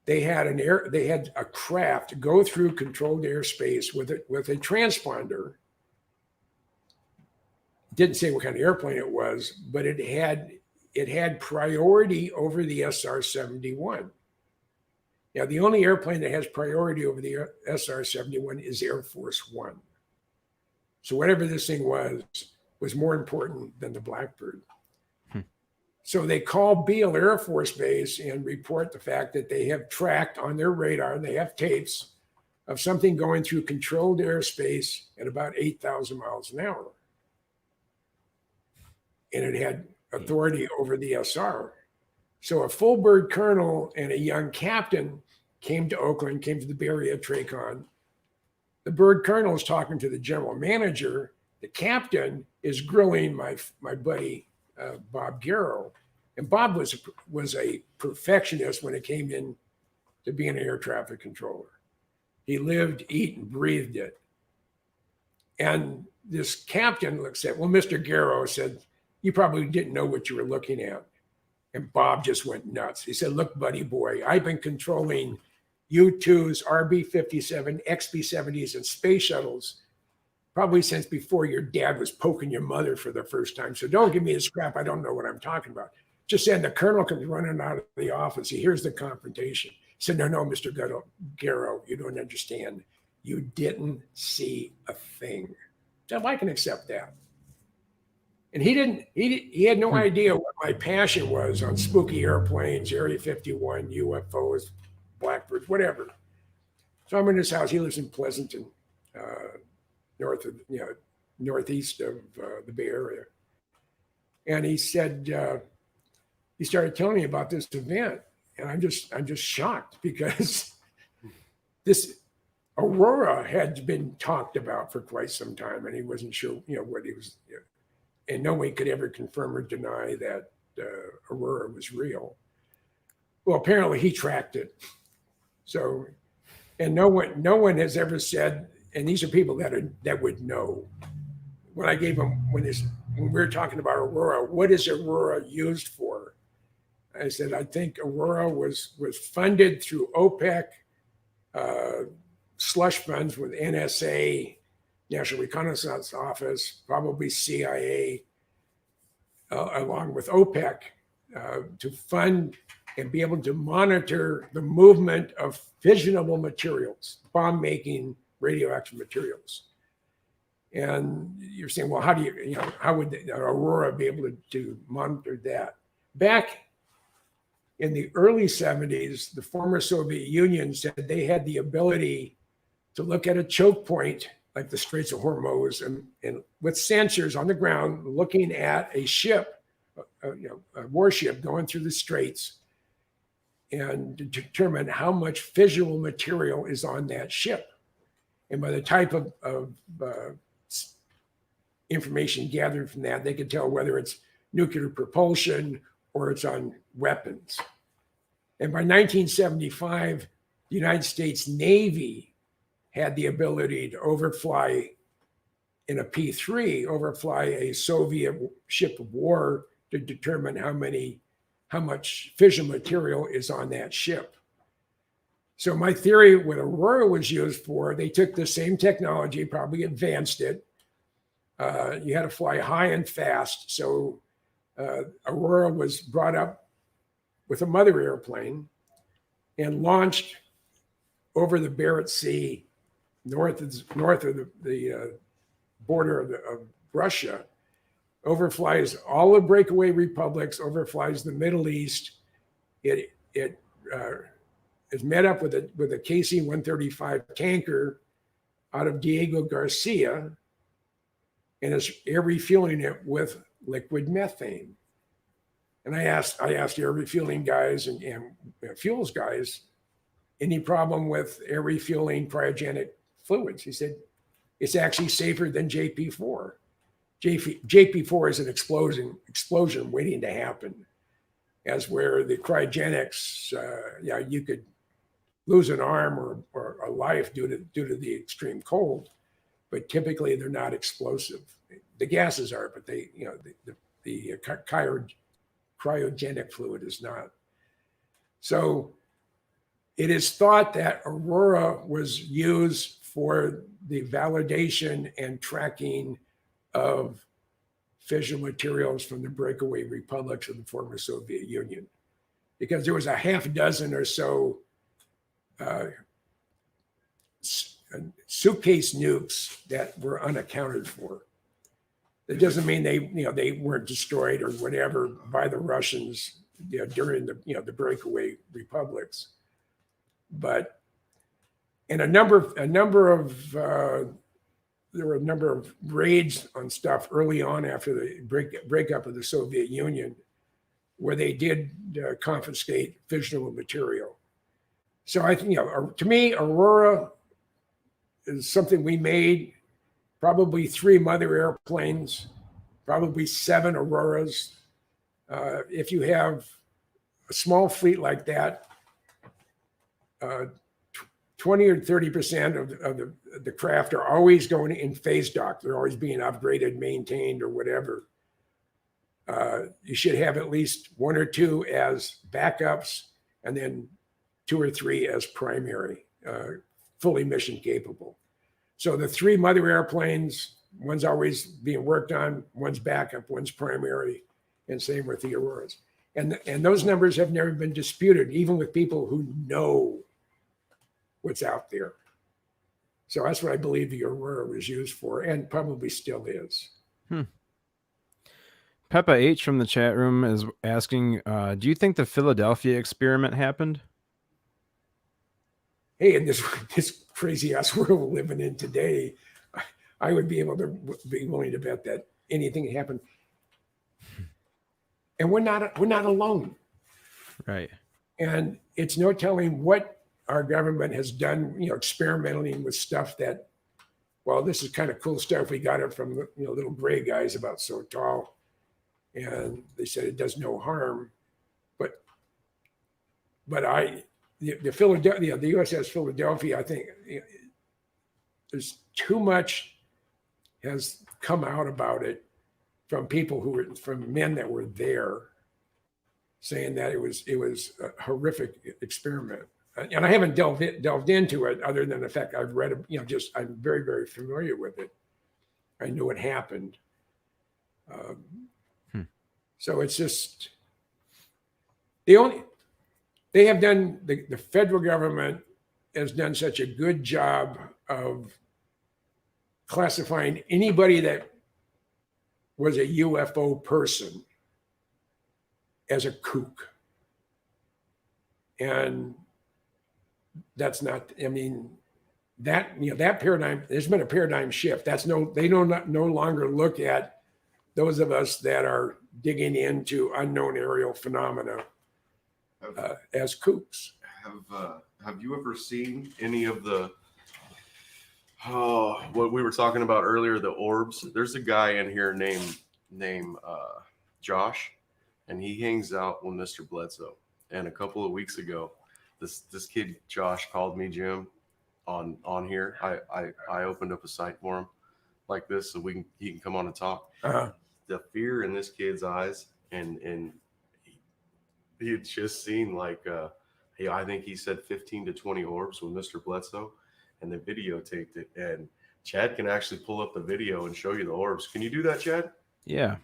They had a craft go through controlled airspace with a transponder. Didn't say what kind of airplane it was, but it had priority over the SR-71. Now, the only airplane that has priority over the SR-71 is Air Force One. So whatever this thing was more important than the Blackbird. So they call Beale Air Force Base and report the fact that they have tracked on their radar, and they have tapes of something going through controlled airspace at about 8,000 miles an hour. And it had authority over the SR. So a full bird colonel and a young captain came to Oakland, came to the Bay Area Tracon. The bird colonel is talking to the general manager. The captain is grilling my buddy, Bob Garrow. And Bob was a perfectionist when it came in to being an air traffic controller. He lived, eat, and breathed it. And this captain looks at, well, Mr. Garrow said, you probably didn't know what you were looking at. And Bob just went nuts. He said, look, buddy boy, I've been controlling U-2s, RB-57, XB-70s, and space shuttles probably since before your dad was poking your mother for the first time. So don't give me this crap. I don't know what I'm talking about. Just then the colonel comes running out of the office. He hears the confrontation. He said, no, Mr. Garrow, you don't understand. You didn't see a thing. So I can accept that. And he had no idea what my passion was on spooky airplanes, Area 51, UFOs, Blackbirds, whatever. So I'm in his house. He lives in Pleasanton, northeast of the Bay Area. And he said, he started telling me about this event. And I'm just shocked because this Aurora had been talked about for quite some time, and he wasn't sure, what he was, and no one could ever confirm or deny that Aurora was real. Well, apparently he tracked it. So, and no one has ever said, and these are people that would know. When I gave them, when we were talking about Aurora, what is Aurora used for? I said, I think Aurora was funded through OPEC, slush funds with NSA, National Reconnaissance Office, probably CIA, along with OPEC, to fund and be able to monitor the movement of fissionable materials, bomb-making radioactive materials. And you're saying, well, how would Aurora be able to monitor that? Back in the early 70s, the former Soviet Union said they had the ability to look at a choke point like the Straits of Hormuz and with sensors on the ground looking at a ship, a warship going through the straits, and to determine how much fissionable material is on that ship. And by the type of information gathered from that, they could tell whether it's nuclear propulsion or it's on weapons. And by 1975, the United States Navy had the ability to overfly in a P-3, overfly a Soviet ship of war to determine how much fission material is on that ship. So my theory, what Aurora was used for, they took the same technology, probably advanced it. You had to fly high and fast. So Aurora was brought up with a mother airplane and launched over the Barents Sea, north of the border of Russia, overflies all the breakaway republics, overflies the Middle East. It is met up with a KC-135 tanker out of Diego Garcia, and is air refueling it with liquid methane. And I asked air refueling guys and fuels guys, any problem with air refueling cryogenic fluids? He said, it's actually safer than JP4. JP4 is an explosion waiting to happen, as where the cryogenics, you could lose an arm or a life due to the extreme cold, but typically they're not explosive. The gases are, but the cryogenic fluid is not. So it is thought that Aurora was used for the validation and tracking of fission materials from the breakaway republics of the former Soviet Union, because there was a half dozen or so suitcase nukes that were unaccounted for. That doesn't mean they weren't destroyed or whatever by the Russians during the breakaway republics, but in there were a number of raids on stuff early on after the breakup of the Soviet Union, where they did confiscate fissionable material. So I think, to me, Aurora is something we made, probably 3 mother airplanes, probably 7 Auroras. If you have a small fleet like that, 20 or 30% of the craft are always going in phase dock. They're always being upgraded, maintained, or whatever. You should have at least 1 or 2 as backups, and then 2 or 3 as primary, fully mission capable. So the 3 mother airplanes, one's always being worked on, one's backup, one's primary, and same with the Auroras. And those numbers have never been disputed, even with people who know what's out there. So that's what I believe the Aurora was used for, and probably still is. Peppa H from the chat room is asking, do you think the Philadelphia experiment happened? Hey, in this crazy ass world we're living in today, I would be willing to bet that anything happened. And we're not alone. Right. And it's no telling what our government has done, experimenting with stuff that, well, this is kind of cool stuff. We got it from little gray guys about so tall, and they said it does no harm. But the Philadelphia, the USS Philadelphia, I think there's too much has come out about it from people from men that were there, saying that it was a horrific experiment. And I haven't delved into it other than the fact I've read, I'm very, very familiar with it. I knew it happened. So it's just the federal government has done such a good job of classifying anybody that was a UFO person as a kook. And that's not, I mean, that paradigm, there's been a paradigm shift. They don't no longer look at those of us that are digging into unknown aerial phenomena as kooks. Have you ever seen any of the what we were talking about earlier, the orbs? There's a guy in here named Josh, and he hangs out with Mr. Bledsoe. And a couple of weeks ago, this kid Josh called me, Jim, on here. I opened up a site for him like this so he can come on and talk. The fear in this kid's eyes, and he had just seen I think he said 15 to 20 orbs with Mr. Bledsoe, and they videotaped it. And Chad can actually pull up the video and show you the orbs. Can you do that, Chad? Yeah,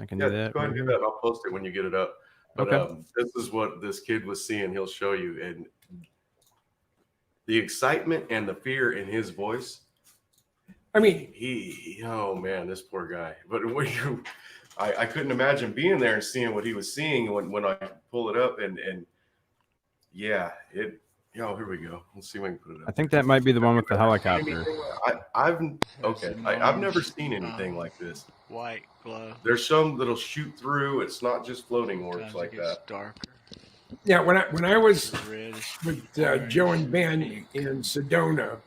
I can do that. Go ahead and do that. I'll post it when you get it up. But Okay. This is what this kid was seeing. He'll show you. And the excitement and the fear in his voice. I mean, oh man, this poor guy. But I couldn't imagine being there and seeing what he was seeing when I pull it up. And yeah, here we go. Let's see if I can put it up. I think that might be the one with the helicopter. I've never seen anything like this. White glow. There's some that'll shoot through. It's not just floating orbs Sometimes like it gets that. darker. yeah, when I was Reddish, with Joe and Ben in Sedona,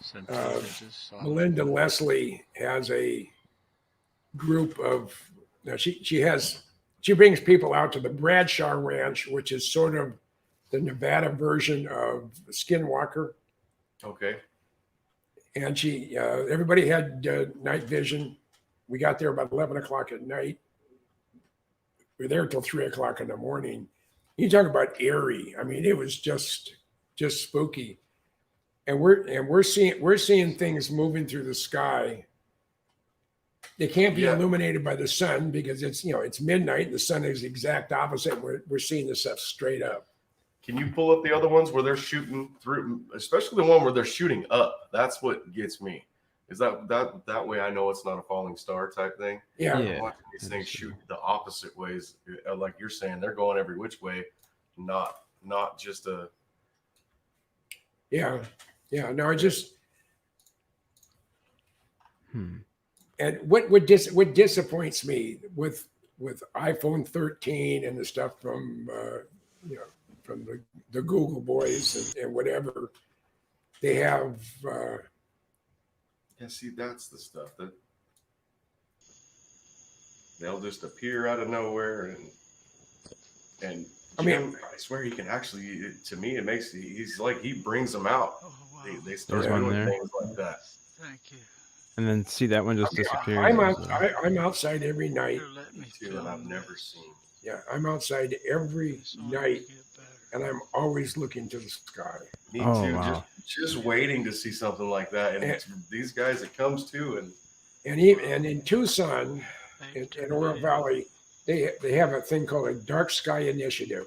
sometimes it's just solid. Melinda Leslie has a group of, she brings people out to the Bradshaw Ranch, which is sort of the Nevada version of Skinwalker. Okay. And everybody had night vision. We got there about 11 o'clock at night. We were there till 3 o'clock in the morning. You talk about eerie. I mean, it was just spooky. And we're seeing things moving through the sky. They can't be illuminated by the sun because it's midnight. The sun is the exact opposite. We're seeing this stuff straight up. Can you pull up the other ones where they're shooting through, especially the one where they're shooting up? That's what gets me. Is that way I know it's not a falling star type thing? Yeah. I'm watching these things shoot the opposite ways, like you're saying, they're going every which way, not just a. Yeah. No, I just. And what disappoints me with iPhone 13 and the stuff from from the Google boys and whatever, they have. See, that's the stuff that they'll just appear out of nowhere, and I mean, I swear he can actually. To me, he's like he brings them out. Oh, wow. They start There's one doing there. things like that. Thank you. And then see that one just disappears. I'm outside every night. You let me Too, and I've never seen. Yeah, I'm outside every night, and I'm always looking to the sky. Me Oh, too. wow. Just waiting to see something like that, and it's these guys it comes to, And in Tucson, in Oro Valley, they have a thing called a Dark Sky Initiative.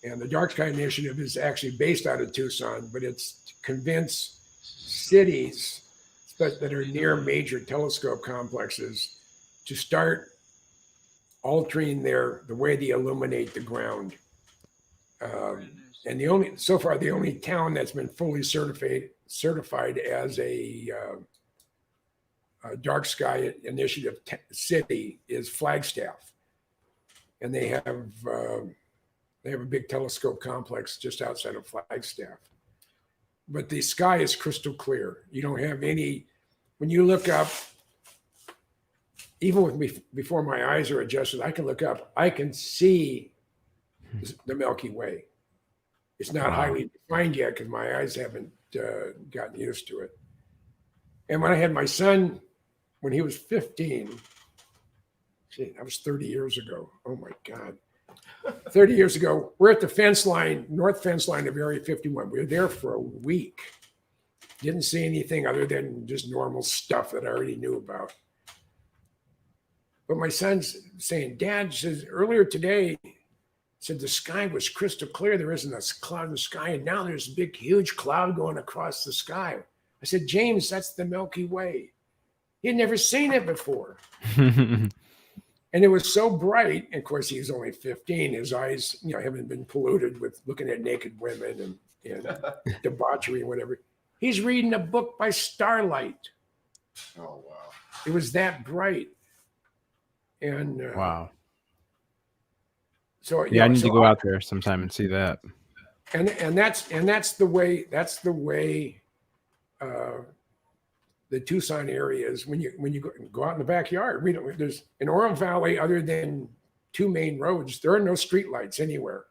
And the Dark Sky Initiative is actually based out of Tucson, but it's to convince cities that are near major telescope complexes to start altering the way they illuminate the ground. And the only town that's been fully certified as a Dark Sky Initiative city is Flagstaff, and they have a big telescope complex just outside of Flagstaff. But the sky is crystal clear. You don't have any. When you look up, even with me before my eyes are adjusted, I can look up. I can see the Milky Way. It's not Wow. highly defined yet because my eyes haven't gotten used to it. And when I had my son, when he was 15, see, that was 30 years ago. Oh my God. 30 years ago, we're at the fence line, north fence line of Area 51. We were there for a week. Didn't see anything other than just normal stuff that I already knew about. But my son's saying, Dad says earlier today, said the sky was crystal clear. There isn't a cloud in the sky. And now there's a big, huge cloud going across the sky. I said, James, that's the Milky Way. He had never seen it before. And it was so bright. And of course, he was only 15. His eyes, haven't been polluted with looking at naked women and debauchery and whatever. He's reading a book by starlight. Oh wow. It was that bright. And Wow. so Yeah, I need to go out there sometime and see that. And that's the way the Tucson area is when you go out in the backyard. There's in Oro Valley, other than two main roads, there are no street lights anywhere.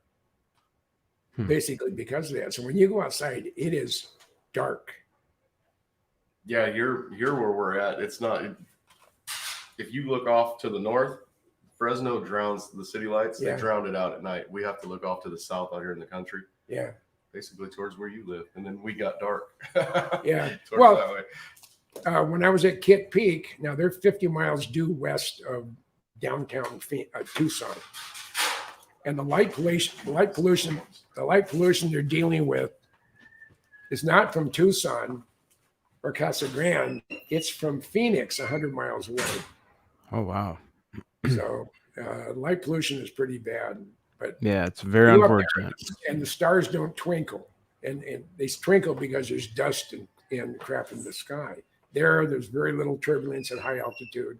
Basically because of that. So when you go outside, it is dark. Yeah, you're where we're at. It's not. If you look off to the north, Fresno drowns the city lights. Yeah. They drown it out at night. We have to look off to the south out here in the country. Yeah. Basically towards where you live, and then we got dark. Yeah. Towards Well, that way. When I was at Kit Peak, now they're 50 miles due west of downtown Tucson, and the light pollution they're dealing with is not from Tucson or Casa Grande. It's from Phoenix, 100 miles away. Oh, wow. So light pollution is pretty bad. But Yeah, it's very you up there, unfortunate. and the stars don't twinkle, and they twinkle because there's dust and crap in the sky. There's very little turbulence at high altitude.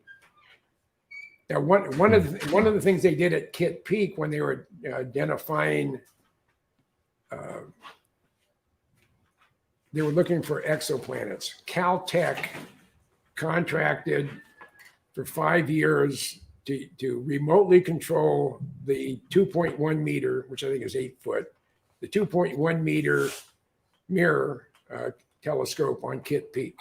Now, one of the things they did at Kit Peak when they were identifying, they were looking for exoplanets. Caltech contracted for 5 years to remotely control the 2.1 meter, which I think is 8 foot, the 2.1 meter mirror telescope on Kit Peak.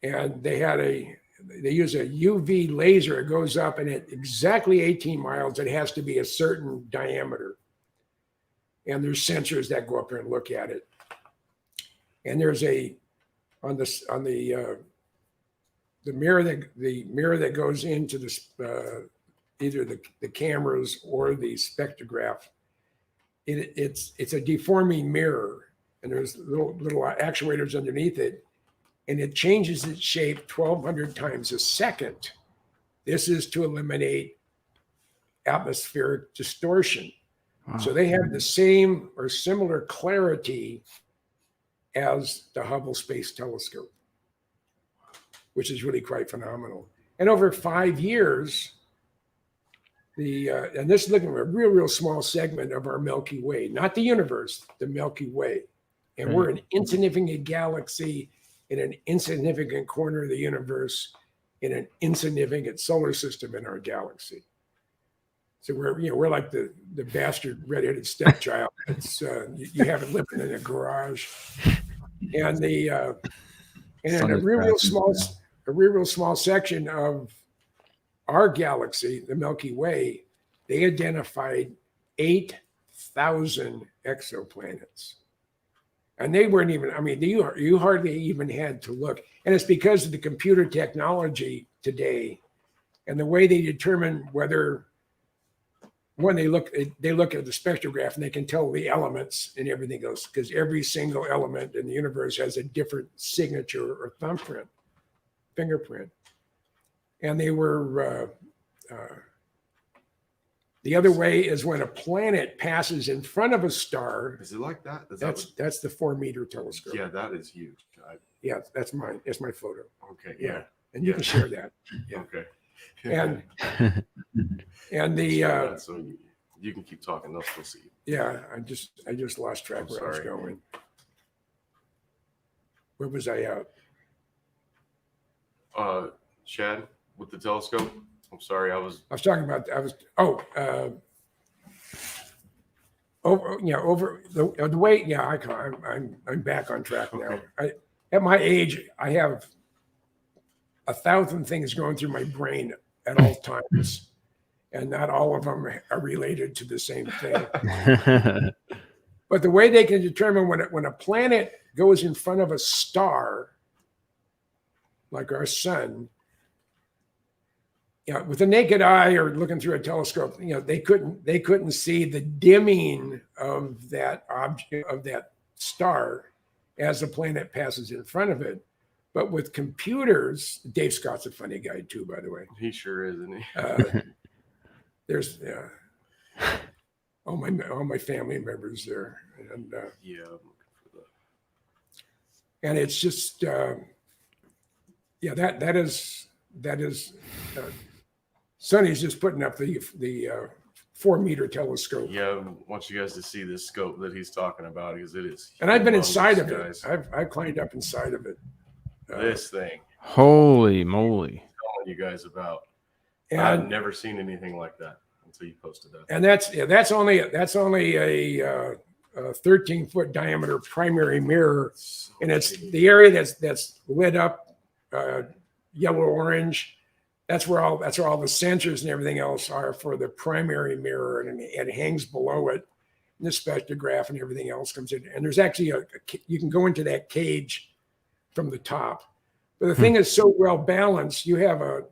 And they use a UV laser. It goes up, and at exactly 18 miles, it has to be a certain diameter. And there's sensors that go up there and look at it. And there's on the mirror that goes into either the cameras or the spectrograph. It's a deforming mirror, and there's little actuators underneath it. And it changes its shape 1,200 times a second. This is to eliminate atmospheric distortion. Wow. So they have the same or similar clarity as the Hubble Space Telescope, which is really quite phenomenal. And over 5 years, and this is looking at a real small segment of our Milky Way, not the universe, the Milky Way. And we're an insignificant galaxy in an insignificant corner of the universe, in an insignificant solar system in our galaxy. So we're like the bastard redheaded stepchild. It's you have it living in a garage, and in a real small section of our galaxy, the Milky Way, they identified 8,000 exoplanets. And they weren't even, you hardly even had to look. And it's because of the computer technology today and the way they determine whether, when they look at the spectrograph and they can tell the elements and everything else, because every single element in the universe has a different signature or fingerprint. And they were, the other way is when a planet passes in front of a star. Is it like that? That's the 4 meter telescope. Yeah, that is huge. Yeah, that's mine. It's my photo. Okay. Yeah. And you can share that. Yeah. Okay. And the so you can keep talking. They'll still see you. yeah, I just lost track where I was going. Where was I at? Chad, with the telescope. I'm sorry, I was talking about over the way. Yeah, I'm back on track now. At my age, I have 1,000 things going through my brain at all times, and not all of them are related to the same thing. But the way they can determine when a planet goes in front of a star, like our sun, with the naked eye or looking through a telescope, they couldn't see the dimming of that object, of that star, as the planet passes in front of it. But with computers, Dave Scott's a funny guy too, by the way. He sure is, isn't he? There's all my family members there, and Yeah, I'm looking for the. and it's just that is Sonny's just putting up the 4-meter telescope. Yeah, I want you guys to see this scope that he's talking about, because it is. And I've been inside of humongous, it. guys. I've climbed up inside of it. This thing, Holy moly. telling you guys about. And I've never seen anything like that until you posted that. and that's only a 13-foot diameter primary mirror, and it's the area that's lit up yellow orange. That's where all the sensors and everything else are for the primary mirror, and it hangs below it. And the spectrograph and everything else comes in. And there's actually you can go into that cage from the top. But the thing is so well balanced. You have a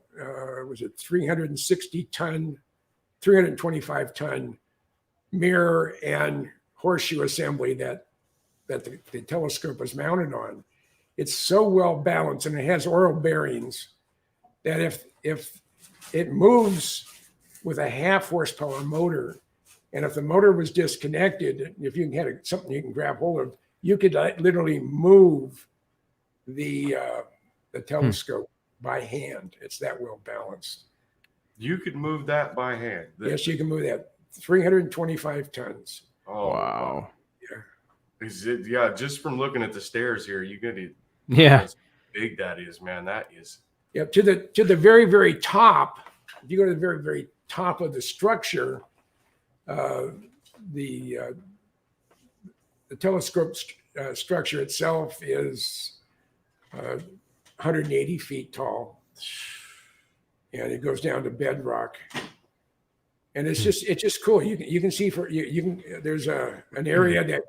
325 ton mirror and horseshoe assembly that the telescope is mounted on. It's so well balanced, and it has oil bearings that if it moves with a 0.5 horsepower motor, and if the motor was disconnected, if you had something you can grab hold of, you could literally move the telescope by hand. It's that well balanced. You could move that by hand. Yes, you can move that. 325 tons. Oh Wow. Is it? Yeah, just from looking at the stairs here, you get it. Yeah. How big that is, man. That is. Yeah, to the very, very top. If you go to the very, very top of the structure, the telescope structure itself is 180 feet tall, and it goes down to bedrock. And it's just cool. You can see there's an area that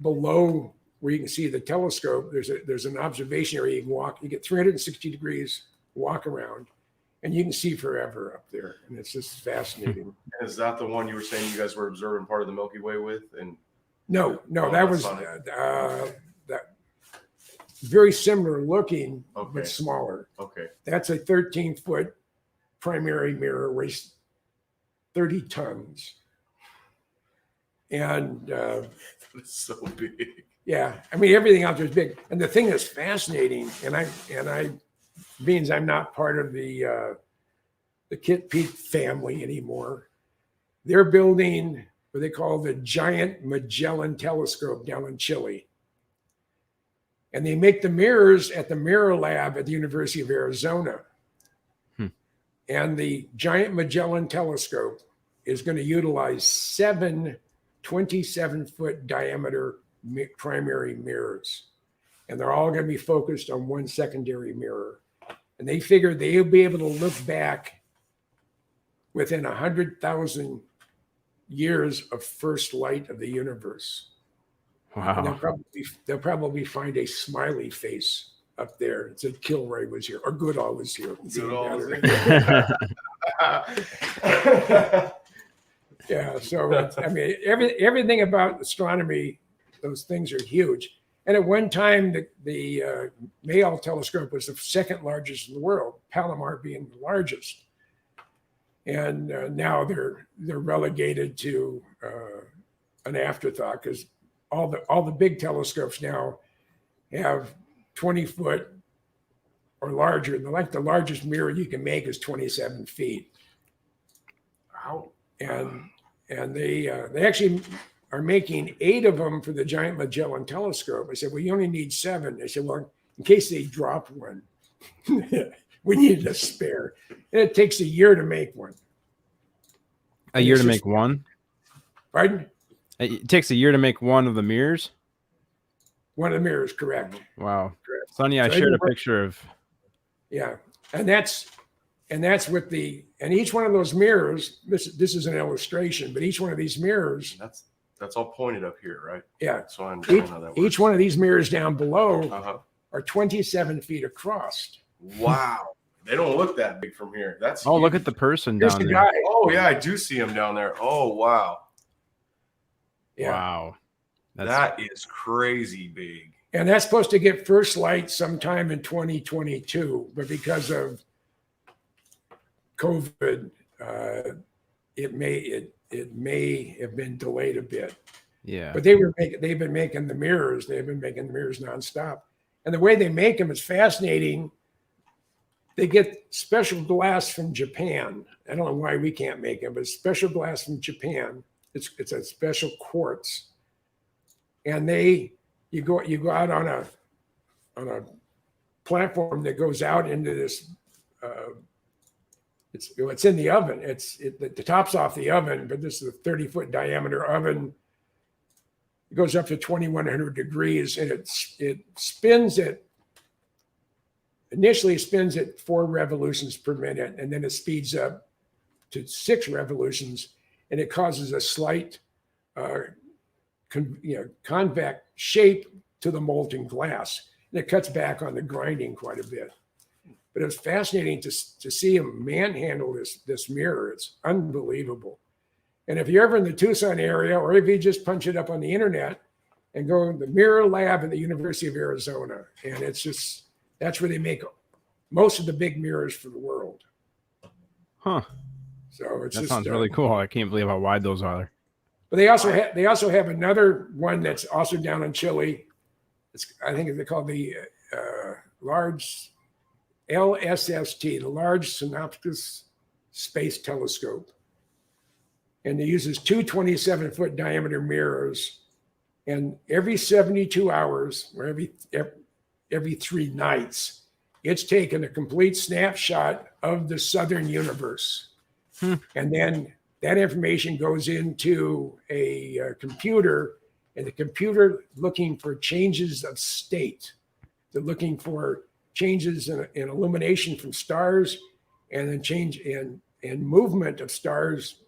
below where you can see the telescope. There's an observation area you can walk. You get 360 degrees walk around, and you can see forever up there. And it's just fascinating. Is that the one you were saying you guys were observing part of the Milky Way with? And No, Oh, that that's was funny. that very similar looking, Okay. but smaller. okay, That's a 13-foot primary mirror, weighs 30 tons. And it's so big. yeah, I mean, everything out there is big. And the thing that's fascinating, and I means I'm not part of the Kit Peak family anymore. They're building what they call the Giant Magellan Telescope down in Chile. And they make the mirrors at the Mirror Lab at the University of Arizona. And the Giant Magellan Telescope is going to utilize 7 27-foot diameter primary mirrors. And they're all going to be focused on one secondary mirror. And they figure they'll be able to look back within 100,000 years of first light of the universe. And Wow. they'll probably find a smiley face up there. It said Kilroy was here, or Goodall was here. Goodall was Yeah, so I mean, everything about astronomy, those things are huge. And at one time, the Mayall telescope was the second largest in the world, Palomar being the largest. And now they're relegated to an afterthought, because all the big telescopes now have 20-foot or larger. And the largest mirror you can make is 27 feet. Wow. And they actually are making 8 of them for the Giant Magellan Telescope. I said, well, you only need 7. They said, well, in case they drop one, we needed a spare. And it takes a year to make one. A year to make one? Pardon? It takes a year to make one of the mirrors. One of the mirrors, correct. Wow. Correct. Sonny, I So shared a everywhere- picture of. Yeah, and that's with and each one of those mirrors. This is an illustration, but each one of these mirrors, That's all pointed up here, right? yeah, So I understand how that works. each one of these mirrors down below Uh-huh. are 27 feet across. Wow. They don't look that big from here. That's Oh, look huge. at the person Here's down the there. guy. Oh yeah, I do see him down there. Oh wow. Yeah, Wow. That is crazy big. and that's supposed to get first light sometime in 2022, but because of COVID, it may have been delayed a bit. Yeah. But they've been making the mirrors. They've been making the mirrors nonstop, and the way they make them is fascinating. They get special glass from Japan. I don't know why we can't make them, but it's special glass from Japan. It's a special quartz, and you go out on a platform that goes out into this. It's in the oven. The top's off the oven, but this is a 30-foot diameter oven. It goes up to 2,100 degrees, and it spins at. Initially, it spins at 4 revolutions per minute, and then it speeds up to 6 revolutions, and it causes a slight convex shape to the molten glass, and it cuts back on the grinding quite a bit. But it's fascinating to see him manhandle this mirror. It's unbelievable. And if you're ever in the Tucson area, or if you just punch it up on the internet and go to the Mirror Lab at the University of Arizona, and that's where they make most of the big mirrors for the world. Huh. So That sounds really cool. I can't believe how wide those are. But they also have another one that's also down in Chile. I think they call the large LSST, the Large Synopsis Space Telescope. And it uses 2 27-foot diameter mirrors, and every 72 hours, or every 3 nights, it's taken a complete snapshot of the southern universe. And then that information goes into a computer, and the computer looking for changes of state. They're looking for changes in illumination from stars, and then change in movement of stars,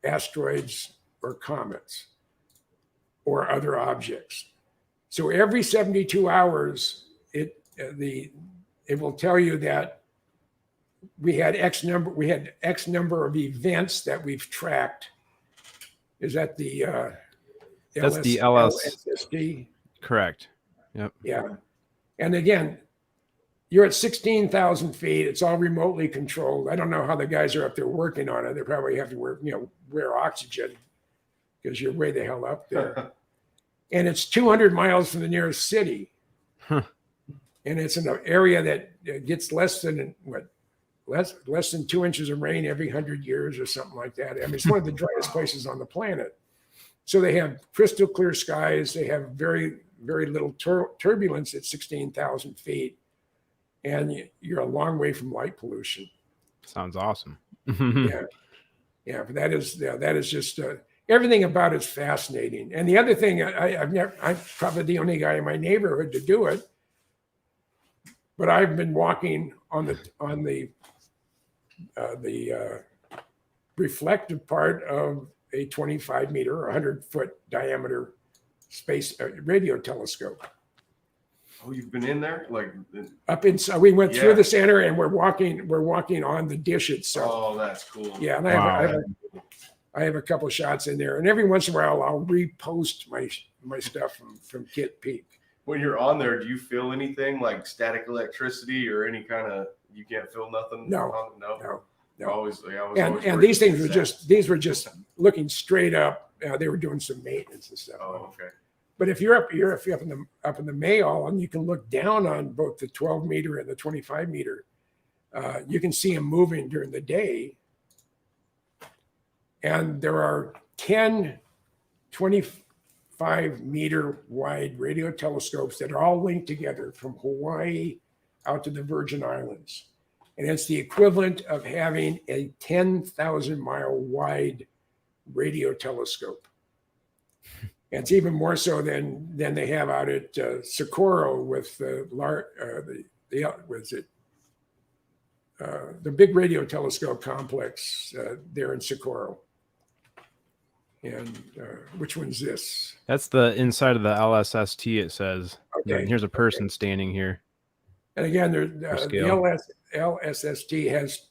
asteroids, or comets, or other objects. So every 72 hours, it will tell you that we had X number of events that we've tracked. Is that the That's the LSSD? Correct. Yep. Yeah. And again, you're at 16,000 feet. It's all remotely controlled. I don't know how the guys are up there working on it. They probably have to wear oxygen, because you're way the hell up there. And it's 200 miles from the nearest city. Huh. And it's in an area that gets less than 2 inches of rain every 100 years or something like that. I mean, it's one of the driest places on the planet. So they have crystal clear skies. They have very, very little turbulence at 16,000 feet. And you're a long way from light pollution. Sounds awesome. Yeah. But that is just everything about it's fascinating. And the other thing, I'm probably the only guy in my neighborhood to do it, but I've been walking on the reflective part of a 25-meter or 100-foot diameter space radio telescope. Oh, you've been in there? We went through Yeah. the center, and we're walking on the dish itself. Oh, that's cool. Yeah, and Wow. I have a couple of shots in there, and every once in a while I'll repost my stuff from Kit Peak. When you're on there, do you feel anything like static electricity or any kind of, you can't feel nothing? No. No. No. I was And worried these things about were that. these were just looking straight up. They were doing some maintenance and stuff. Oh, okay. But if you're up in the Mayall, and you can look down on both the 12-meter and the 25-meter, you can see them moving during the day. And there are 10 25-meter wide radio telescopes that are all linked together from Hawaii out to the Virgin Islands. And it's the equivalent of having a 10,000-mile wide radio telescope. And it's even more so than they have out at Socorro with the big radio telescope complex there in Socorro. And which one's this? That's the inside of the LSST, it says. Okay. Here's a person standing here. And again, For the scale. LSST has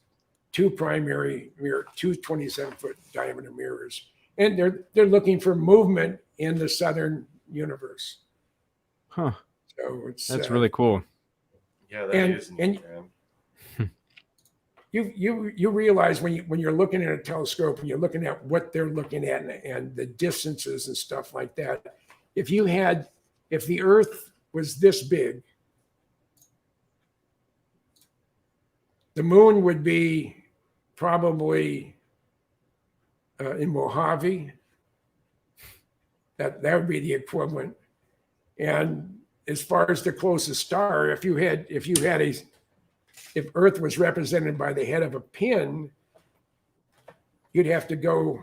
two primary mirror, two 27-foot diameter mirrors. And they're looking for movement in the southern universe. Huh. So it's That's really cool. Yeah, that And- is neat, and- man. you realize when you're looking at a telescope and you're looking at what they're looking at and the distances and stuff like that. If the Earth was this big, the moon would be probably in Mojave. That would be the equivalent. And as far as the closest star, if Earth was represented by the head of a pin, you'd have to go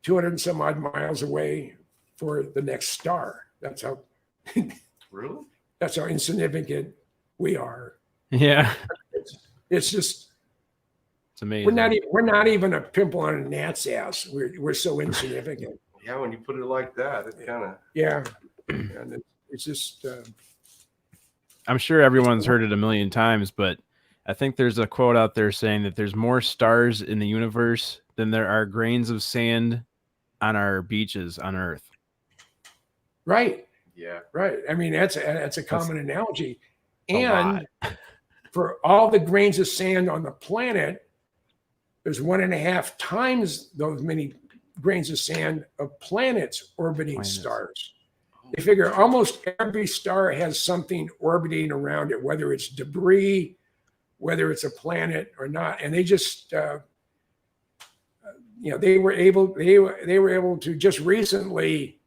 200 and some odd miles away for the next star. That's how Really? that's how insignificant we are. Yeah. It's just It's amazing. we're not even a pimple on a gnat's ass. We're so insignificant. Yeah, when you put it like that, it kind of. Yeah, and it's just I'm sure everyone's heard it a million times, but I think there's a quote out there saying that there's more stars in the universe than there are grains of sand on our beaches on Earth. right. Yeah. Right. I mean, that's a common analogy. a And lot. for all the grains of sand on the planet, there's 1.5 times those many grains of sand of planets orbiting stars. They figure almost every star has something orbiting around it, whether it's debris, whether it's a planet or not. And they just, they were able to just recently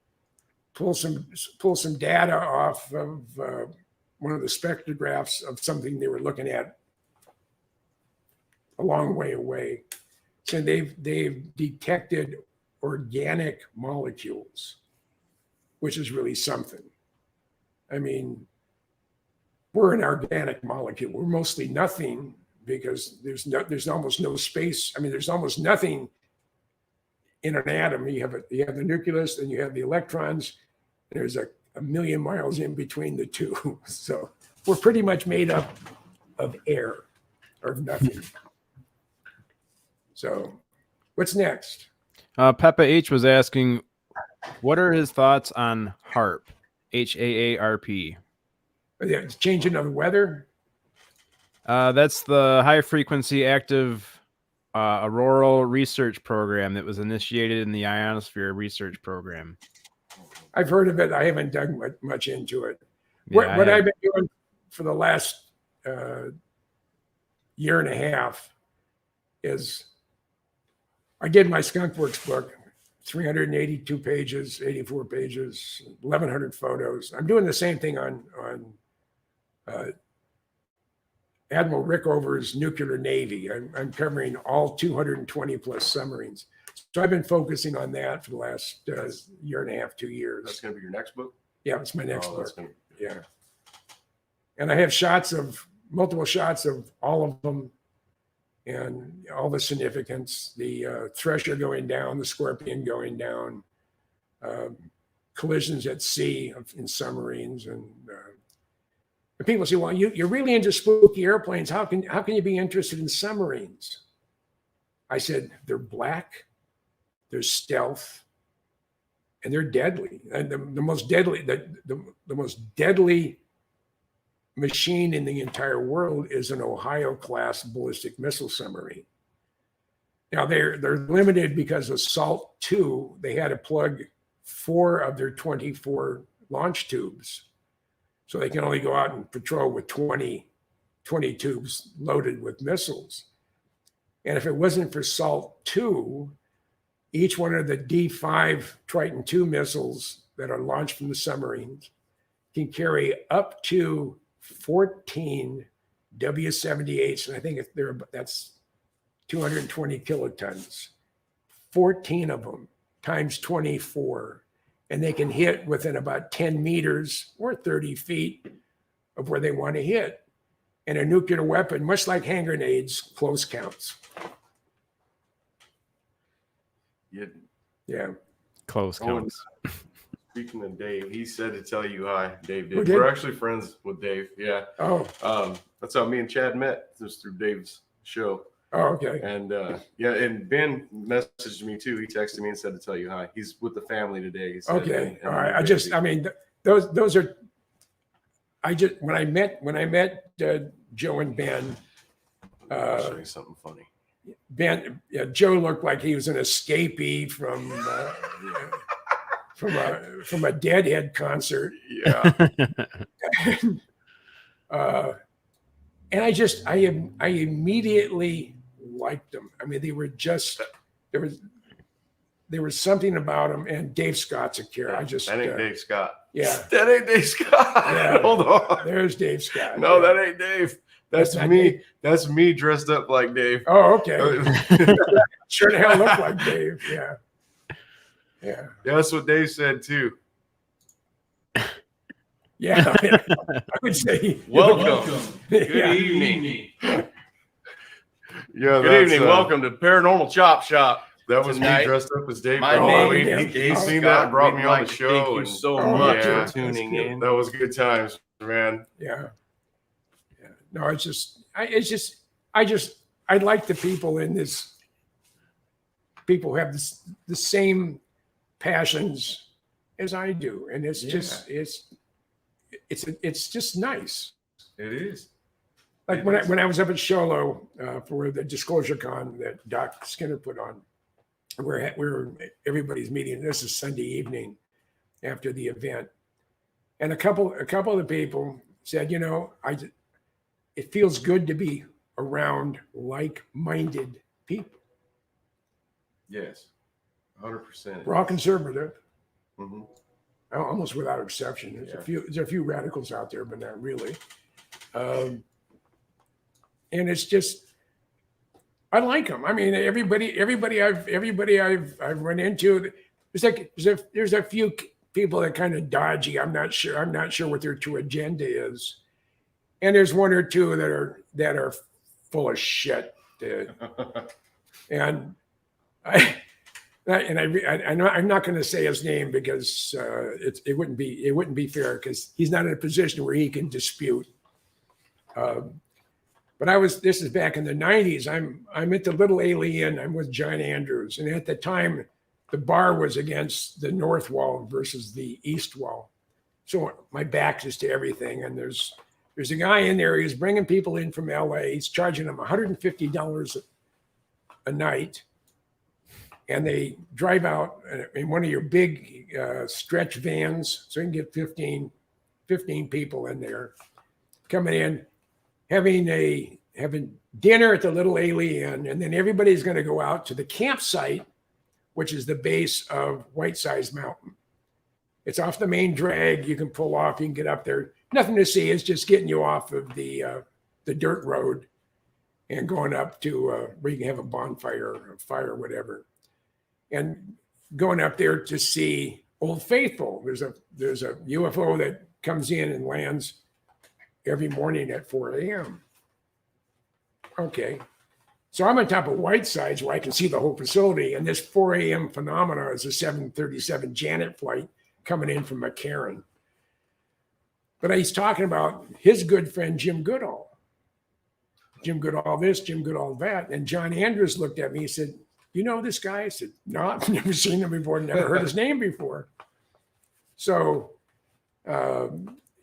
pull some data off of one of the spectrographs of something they were looking at a long way away. So they've detected organic molecules, which is really something. I mean, we're an organic molecule. We're mostly nothing because there's almost no space. I mean, there's almost nothing in an atom. You have the nucleus, and you have the electrons. There's a million miles in between the two. So we're pretty much made up of air or nothing. So what's next? Peppa H was asking, what are his thoughts on HAARP? HAARP. It's changing of the weather. That's the high frequency active auroral research program that was initiated in the ionosphere research program. I've heard of it. I haven't dug much into it. Yeah, What I've been doing for the last year and a half is I did my Skunkworks book, 382 pages, 84 pages, 1,100 photos. I'm doing the same thing on Admiral Rickover's nuclear navy. I'm covering all 220 plus submarines. So I've been focusing on that for the last year and a half, 2 years. That's going to be your next book? Yeah, it's my next Oh, book. that's gonna be good. Yeah. And I have multiple shots of all of them and all the significance, the Thresher going down, the Scorpion going down, collisions at sea in submarines. And people say, well, you're really into spooky airplanes. How can you be interested in submarines? I said, they're black, they're stealth, and they're deadly. And the most deadly machine in the entire world is an Ohio-class ballistic missile submarine. Now they're limited because of SALT II. They had to plug 4 of their 24 launch tubes, so they can only go out and patrol with 20 tubes loaded with missiles. And if it wasn't for SALT II, each one of the D5 Triton II missiles that are launched from the submarines can carry up to 14 W-78s, and I think that's 220 kilotons. 14 of them times 24, and they can hit within about 10 meters or 30 feet of where they want to hit. And a nuclear weapon, much like hand grenades, close counts. Yeah. Close counts. Speaking of Dave, he said to tell you hi, Dave. Who Did. did? We're actually friends with Dave. Yeah. Oh, That's how me and Chad met, just through Dave's show. oh, okay. And and Ben messaged me too. He texted me and said to tell you hi. He's with the family today. He said, Okay. and All right. busy. I mean, those are, when I met Joe and Ben, I'll show you something funny. Joe looked like he was an escapee from a Deadhead concert. Yeah. And I immediately liked them. I mean, they were just, there was something about them. And Dave Scott's a cure. That ain't Dave Scott. Yeah, That ain't Dave Scott. Yeah. Hold on. there's Dave Scott. No, Yeah. that ain't Dave. That's That's not me. Dave. That's me dressed up like Dave. Oh, okay. Sure the hell look like Dave. Yeah. Yeah. Yeah, that's what Dave said too. Yeah. I would say. Welcome. Good Yeah. evening. evening. Yeah, Good evening. Welcome to Paranormal Chop Shop. That was tonight. me dressed up as Dave. My Oh, He- yeah. he, Dave seen Scott. that and brought We'd me on like the to show. Thank you And so Oh, much yeah. for tuning in. that was good times, man. Yeah. Yeah. No, I like the people in this. People who have the same passions as I do, and it's just it's just nice. It is. Like It when is. I was up at Sholo for the Disclosure Con that Doc Skinner put on, we're everybody's meeting. This is Sunday evening after the event, and a couple of the people said, it feels good to be around like-minded people. Yes. 100%. We're all conservative, Mhm. almost without exception. There's a few radicals out there, but not really. And it's just, I like them. I mean, everybody I've run into, there's a few people that kind of dodgy. I'm not sure what their true agenda is, and there's one or two that are full of shit. And I'm not going to say his name because it wouldn't be fair because he's not in a position where he can dispute. But this is back in the 90s. I'm at the Little Alien. I'm with John Andrews, and at the time, the bar was against the north wall versus the east wall. So my back is to everything, and there's a guy in there. He's bringing people in from LA. He's charging them $150 a night. And they drive out in one of your big stretch vans, so you can get 15 people in there, coming in, having dinner at the Little Alien, and then everybody's going to go out to the campsite, which is the base of White Size Mountain. It's off the main drag. You can pull off. You can get up there. Nothing to see. It's just getting you off of the dirt road and going up to where you can have a bonfire or a fire or whatever. And going up there to see Old Faithful. There's a UFO that comes in and lands every morning at 4 a.m. Okay. So I'm on top of Whitesides where I can see the whole facility. And this 4 a.m. phenomena is a 737 Janet flight coming in from McCarran. But he's talking about his good friend, Jim Goodall. Jim Goodall this, Jim Goodall that. And John Andrews looked at me. He said, "You know this guy?" I said, "No, I've never seen him before, never heard his name before." So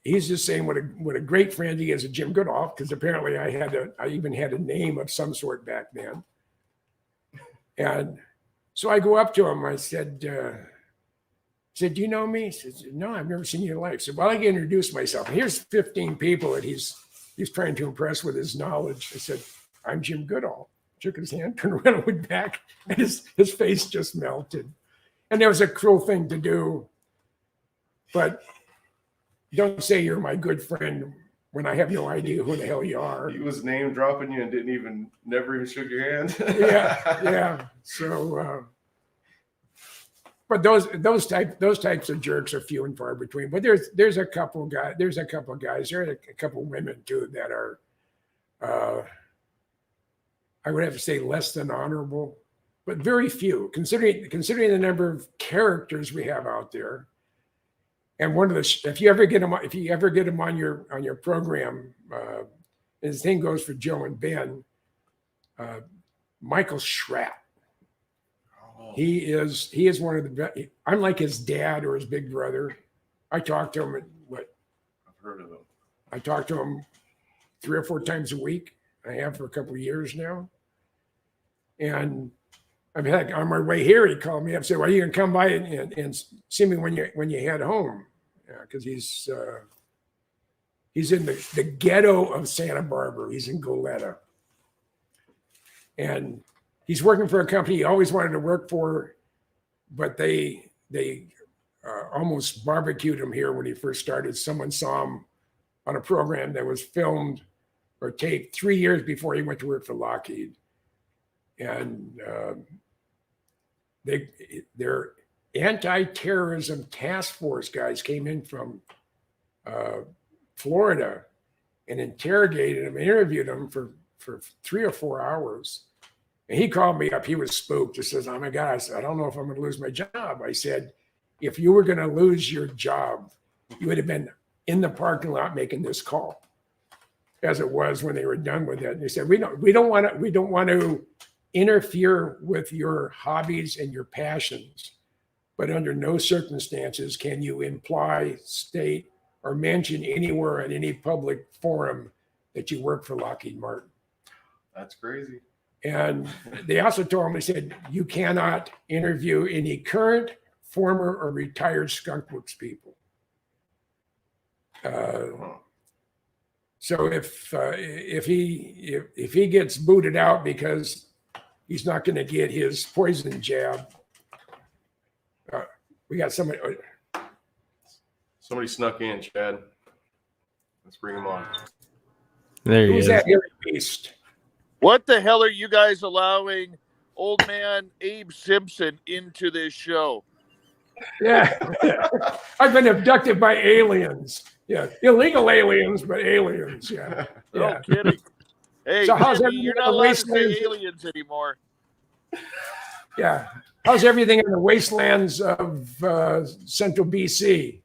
he's just saying what a great friend he is of Jim Goodall, because apparently I even had a name of some sort back then. And so I go up to him. I said, "Do you know me?" He says, "No, I've never seen you in life." I said, "Well, I can introduce myself. Here's 15 people that he's trying to impress with his knowledge." I said, "I'm Jim Goodall." Shook his hand, turned around and went back, and his face just melted. And that was a cruel thing to do. But don't say you're my good friend when I have no idea who the hell you are. He was name dropping you and never even shook your hand. Yeah. So but those types of jerks are few and far between. But there's a couple guys. There's a couple women too that are, I would have to say, less than honorable, but very few considering the number of characters we have out there. And one of the, if you ever get them on your program, and the same goes for Joe and Ben, Michael Schratt. Oh, He is one of the best. I'm like his dad or his big brother. I talk to him I've heard of him. I talk to him 3 or 4 times a week. I have for a couple of years now. And I mean, heck, on my way here, he called me up and said, "Well, you can come by and see me when you head home." Because he's in the ghetto of Santa Barbara. He's in Goleta. And he's working for a company he always wanted to work for, but they almost barbecued him here when he first started. Someone saw him on a program that was filmed or taped 3 years before he went to work for Lockheed. And their anti-terrorism task force guys came in from Florida and interrogated him, interviewed him for 3 or 4 hours. And he called me up. He was spooked. He says, "Oh my God," I said, "I don't know if I'm going to lose my job." I said, "If you were going to lose your job, you would have been in the parking lot making this call," as it was when they were done with it. And they said, we don't want to interfere with your hobbies and your passions, but under no circumstances can you imply, state, or mention anywhere in any public forum that you work for Lockheed Martin. That's crazy. And they also told him, they said, "You cannot interview any current, former, or retired Skunk Works people." So if he gets booted out because he's not going to get his poison jab, we got somebody. Somebody snuck in, Chad. Let's bring him on. There he Who's is. that hairy beast? What the hell are you guys allowing old man Abe Simpson into this show? Yeah, I've been abducted by aliens. Yeah, illegal aliens, but aliens. Yeah, No yeah. kidding. Hey, So how's Jimmy, everything you're in not the allowed to say wastelands? aliens anymore. Yeah. How's everything in the wastelands of central BC?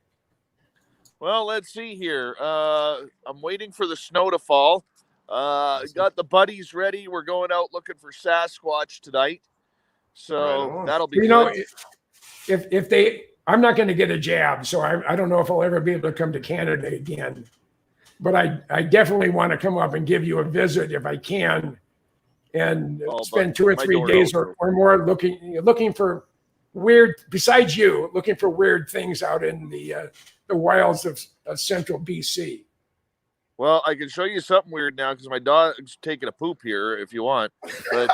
Well, let's see here. I'm waiting for the snow to fall. Got the buddies ready. We're going out looking for Sasquatch tonight. So Right on. that'll be You know, good. if they, I'm not going to get a jab, so I don't know if I'll ever be able to come to Canada again. But I definitely want to come up and give you a visit if I can, and spend 2 or 3 days or more looking for weird, besides you, looking for weird things out in the wilds of central BC. Well, I can show you something weird now because my dog's taking a poop here if you want. But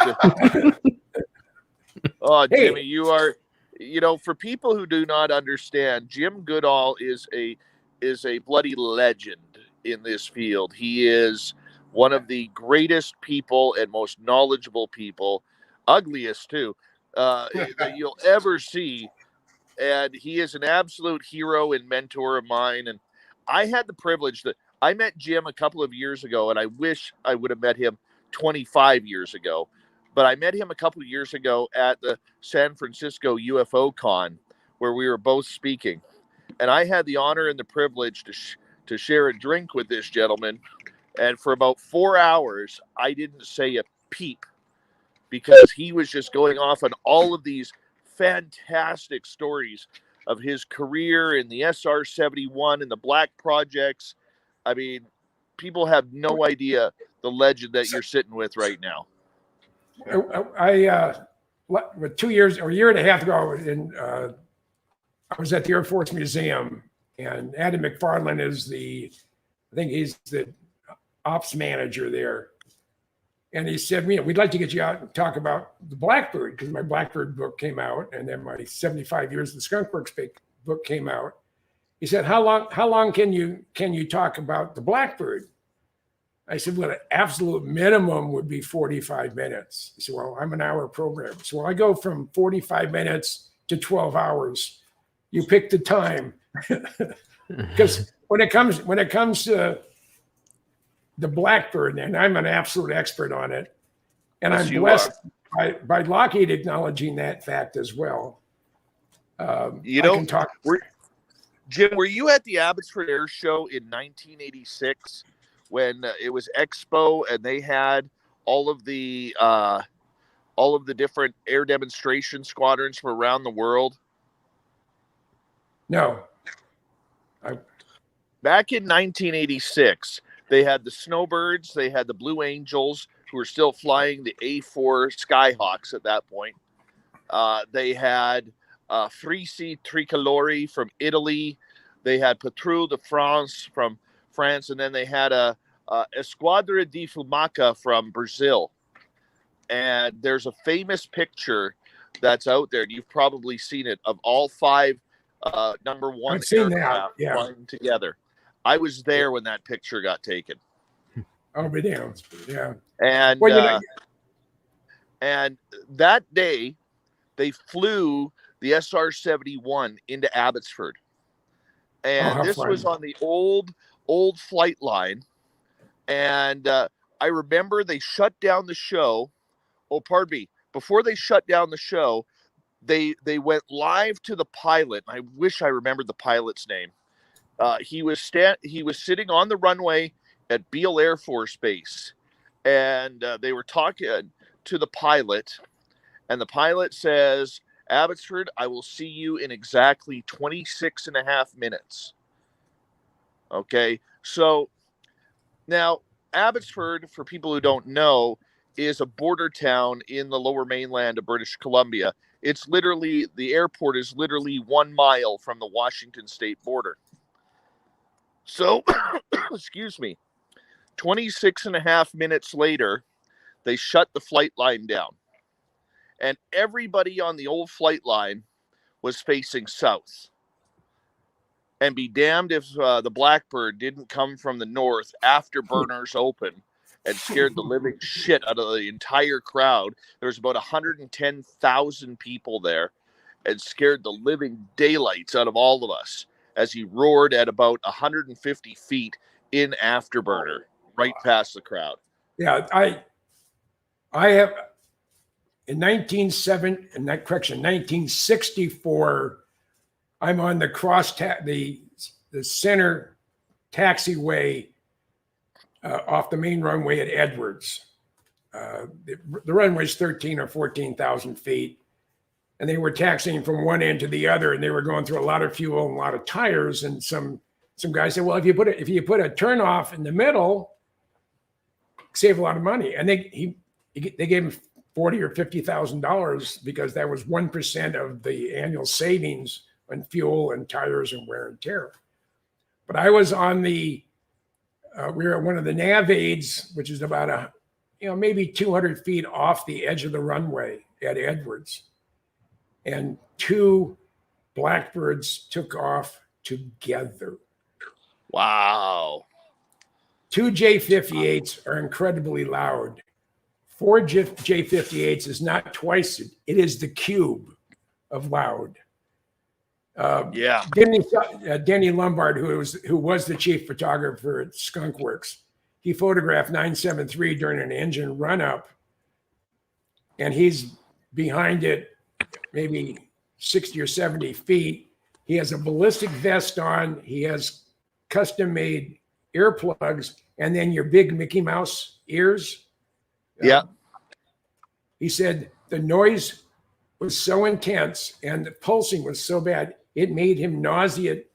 oh, Hey. Jimmy, you are, for people who do not understand, Jim Goodall is a bloody legend in this field. He is one of the greatest people and most knowledgeable people, ugliest too, that you'll ever see. And he is an absolute hero and mentor of mine. And I had the privilege that I met Jim a couple of years ago, and I wish I would have met him 25 years ago. But I met him a couple of years ago at the San Francisco UFO Con, where we were both speaking. And I had the honor and the privilege to share a drink with this gentleman. And for about 4 hours, I didn't say a peep because he was just going off on all of these fantastic stories of his career in the SR-71 and the Black Projects. I mean, people have no idea the legend that you're sitting with right now. I 2 years or a year and a half ago, I was at the Air Force Museum, and Adam McFarland is I think he's the ops manager there. And he said, "We'd like to get you out and talk about the Blackbird," because my Blackbird book came out, and then my 75 Years of the Skunk Works book came out. He said, how long can you talk about the Blackbird?" I said, "Well, the absolute minimum would be 45 minutes. He said, "Well, I'm an hour program." So I go from 45 minutes to 12 hours. You pick the time. Because when it comes to the blackbird, and I'm an absolute expert on it, and Yes, I'm you blessed by Lockheed acknowledging that fact as well. You I know, can talk. Jim, were you at the Abbotsford Air Show in 1986 when it was Expo and they had all of the different air demonstration squadrons from around the world? No. Back in 1986, they had the Snowbirds, they had the Blue Angels, who were still flying the A4 Skyhawks at that point. They had Frisi Tricolori from Italy. They had Patrouille de France from France, and then they had a Esquadra di Fumaca from Brazil. And there's a famous picture that's out there. You've probably seen it, of all 5 number 1 I've seen that, aircraft yeah. flying together. I was there when that picture got taken. Oh, but yeah. And Well, and that day, they flew the SR-71 into Abbotsford. And this was on the old flight line. And I remember they shut down the show. Oh, pardon me. Before they shut down the show, they went live to the pilot. I wish I remembered the pilot's name. He was sitting on the runway at Beale Air Force Base, and they were talking to the pilot, and the pilot says, "Abbotsford, I will see you in exactly 26 and a half minutes." Okay, so now Abbotsford, for people who don't know, is a border town in the lower mainland of British Columbia. It's literally, the airport is literally 1 mile from the Washington state border. So, excuse me, 26 and a half minutes later, they shut the flight line down. And everybody on the old flight line was facing south. And be damned if the Blackbird didn't come from the north after burners open and scared the living shit out of the entire crowd. There was about 110,000 people there, and scared the living daylights out of all of us as he roared at about 150 feet in afterburner, right past the crowd. Yeah, I have in 1964. I'm on the the center taxiway off the main runway at Edwards. The runway is 13 or 14,000 feet, and they were taxiing from one end to the other, and they were going through a lot of fuel and a lot of tires. And some guys said, "Well, if you put a turnoff in the middle, save a lot of money." And they gave him $40,000 or $50,000 because that was 1% of the annual savings on fuel and tires and wear and tear. But I was on we were at one of the nav aids, which is about maybe 200 feet off the edge of the runway at Edwards. And 2 Blackbirds took off together. Wow. 2 J-58s are incredibly loud. 4 J-58s is not twice it is the cube of loud. Yeah. Denny Lombard, who was the chief photographer at Skunk Works, he photographed 973 during an engine run-up, and he's behind it maybe 60 or 70 feet. He has a ballistic vest on. He has custom-made earplugs, and then your big Mickey Mouse ears. Yeah. He said the noise was so intense and the pulsing was so bad, it made him nauseated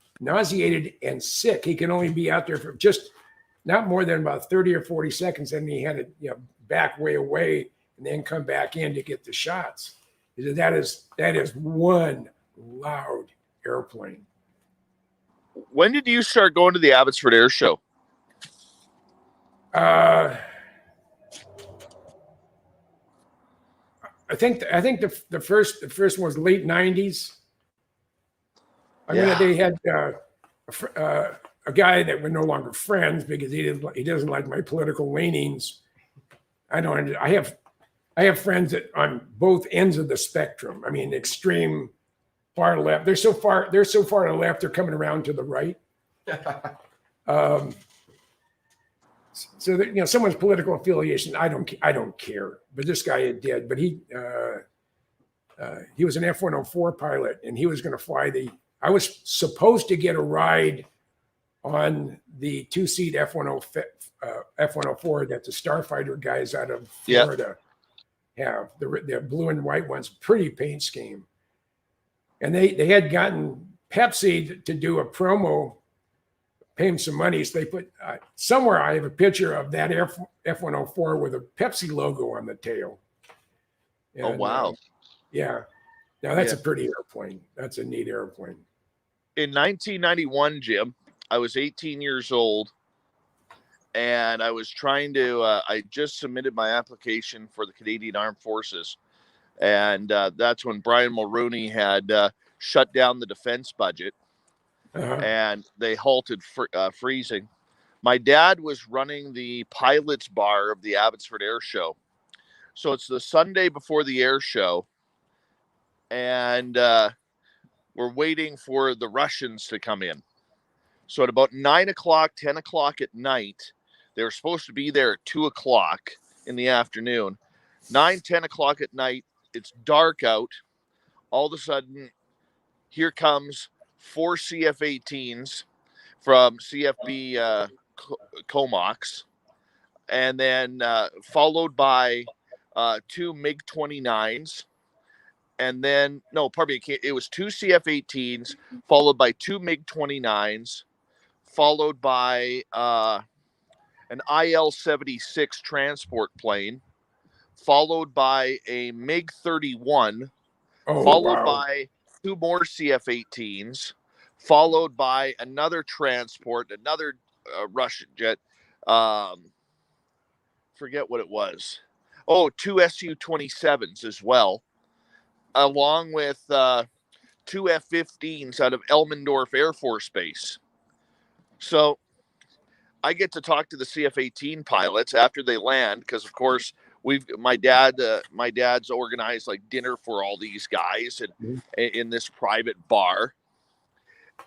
and sick. He can only be out there for just not more than about 30 or 40 seconds, and he had to back way away and then come back in to get the shots. He said that is one loud airplane. When did you start going to the Abbotsford Air Show? I think the first one was late 90s. They had a guy that we're no longer friends because he doesn't like my political leanings. I have friends on both ends of the spectrum. I mean, extreme far left. They're so far to the left, they're coming around to the right. So that, someone's political affiliation, I don't care. But this guy did. But he was an F-104 pilot, and he was going to fly I was supposed to get a ride on the 2-seat F-104 that the Starfighter guys out of Florida have. The blue and white ones, pretty paint scheme. And they had gotten Pepsi to do a promo, pay him some money. So they put somewhere, I have a picture of that F-104 with a Pepsi logo on the tail. And, oh, wow. Yeah. Now that's a pretty airplane. That's a neat airplane. In 1991, Jim, I was 18 years old, and I was trying to, I just submitted my application for the Canadian Armed Forces. And that's when Brian Mulroney had shut down the defense budget, and they halted freezing. My dad was running the pilot's bar of the Abbotsford Air Show. So it's the Sunday before the air show, and we're waiting for the Russians to come in. So at about 9 o'clock, 10 o'clock at night, they were supposed to be there at 2 o'clock in the afternoon. 9, 10 o'clock at night, it's dark out. All of a sudden, here comes 4 CF-18s from CFB Comox, and then followed by 2 MiG-29s. And then, no, pardon me, it was 2 CF-18s, followed by 2 MiG-29s, followed by an IL-76 transport plane, followed by a MiG-31, followed by 2 more CF-18s, followed by another transport, another Russian jet, forget what it was. Oh, 2 Su-27s as well, along with 2 F-15s out of Elmendorf Air Force Base. So I get to talk to the CF-18 pilots after they land, because of course my dad's organized like dinner for all these guys and in this private bar,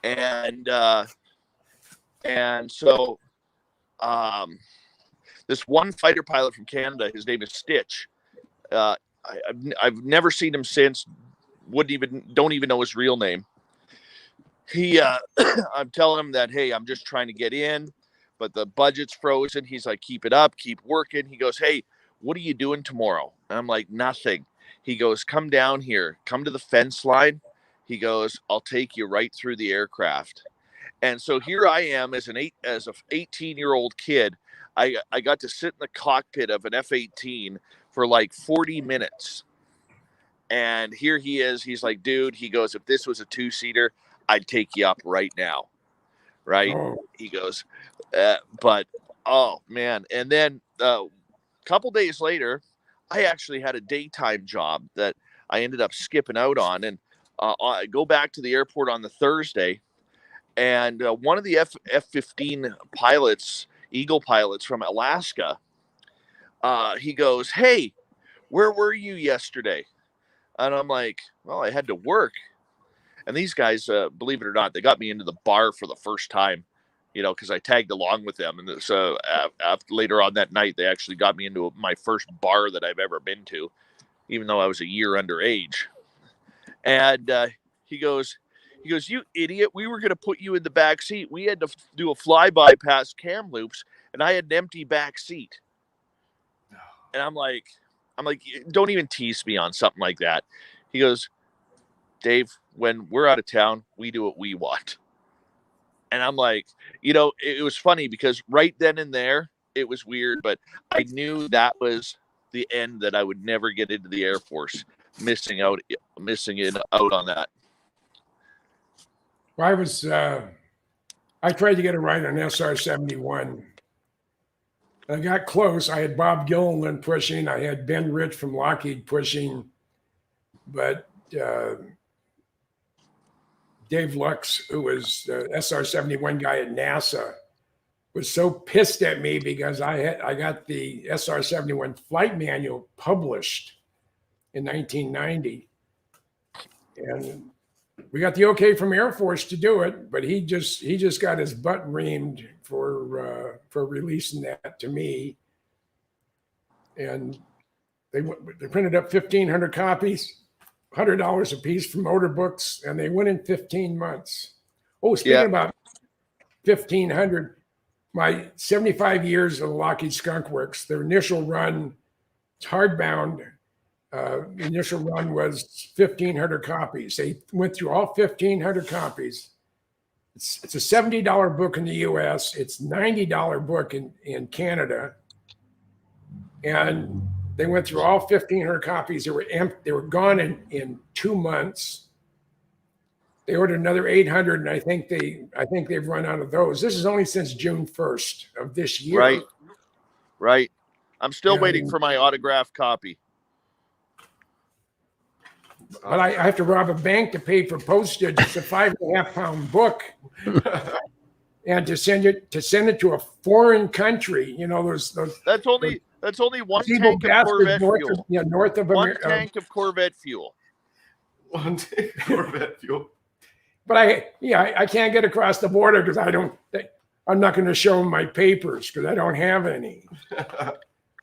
and so this one fighter pilot from Canada, his name is Stitch. I've never seen him since. Don't even know his real name. He, I'm telling him that, hey, I'm just trying to get in, but the budget's frozen. He's like, keep it up, keep working. He goes, hey, what are you doing tomorrow? And I'm like, nothing. He goes, come down here, come to the fence line. He goes, I'll take you right through the aircraft. And so here I am as an 18-year-old kid. I got to sit in the cockpit of an F-18 for like 40 minutes. And here he is. He's like, dude, he goes, if this was a 2-seater, I'd take you up right now. Right. He goes, but, oh, man. And then a couple days later, I actually had a daytime job that I ended up skipping out on. And I go back to the airport on the Thursday. And one of the F-15 pilots, Eagle pilots from Alaska, he goes, hey, where were you yesterday? And I'm like, well, I had to work. And these guys, believe it or not, they got me into the bar for the first time, because I tagged along with them. And so later on that night, they actually got me into my first bar that I've ever been to, even though I was a year underage. And he goes, you idiot, we were going to put you in the back seat. We had to do a flyby past Kamloops, and I had an empty back seat. And I'm like, don't even tease me on something like that. He goes, Dave, when we're out of town, we do what we want. And I'm like, it was funny because right then and there, it was weird, but I knew that was the end, that I would never get into the Air Force, missing out on that. Well, I tried to get a ride on SR-71. I got close. I had Bob Gilliland pushing. I had Ben Rich from Lockheed pushing. But Dave Lux, who was the SR-71 guy at NASA, was so pissed at me because I got the SR-71 flight manual published in 1990. And we got the okay from Air Force to do it, but he just got his butt reamed for releasing that to me. And they printed up 1,500 copies, $100 a piece from Motor Books, and they went in 15 months. Oh, speaking about 1,500, my 75 years of Lockheed Skunk Works, their initial run, it's hardbound. The initial run was 1,500 copies. They went through all 1,500 copies. It's a $70 book in the U.S. It's $90 book in Canada, and they went through all 1,500 copies. They were gone in 2 months. They ordered another 800, and I think they've run out of those. This is only since June 1st of this year. Right. I'm still waiting for my autographed copy. But I have to rob a bank to pay for postage. It's a 5.5 pound book, and to send it to a foreign country. You know, those That's only one evil tank of bastards Corvette north fuel. North of One America. tank of Corvette fuel. One tank of Corvette fuel. But I can't get across the border because I'm not going to show them my papers because I don't have any.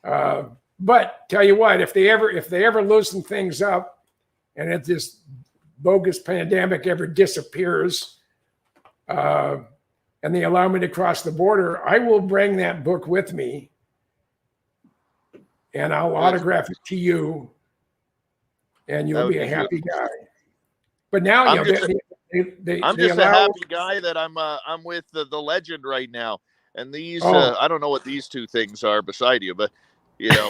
But tell you what, if they ever loosen things up, and if this bogus pandemic ever disappears, and they allow me to cross the border, I will bring that book with me, and I'll autograph it to you, and you'll be a happy guy. But now I'm just a happy guy that I'm with the legend right now. And these I don't know what these two things are beside you, but you know.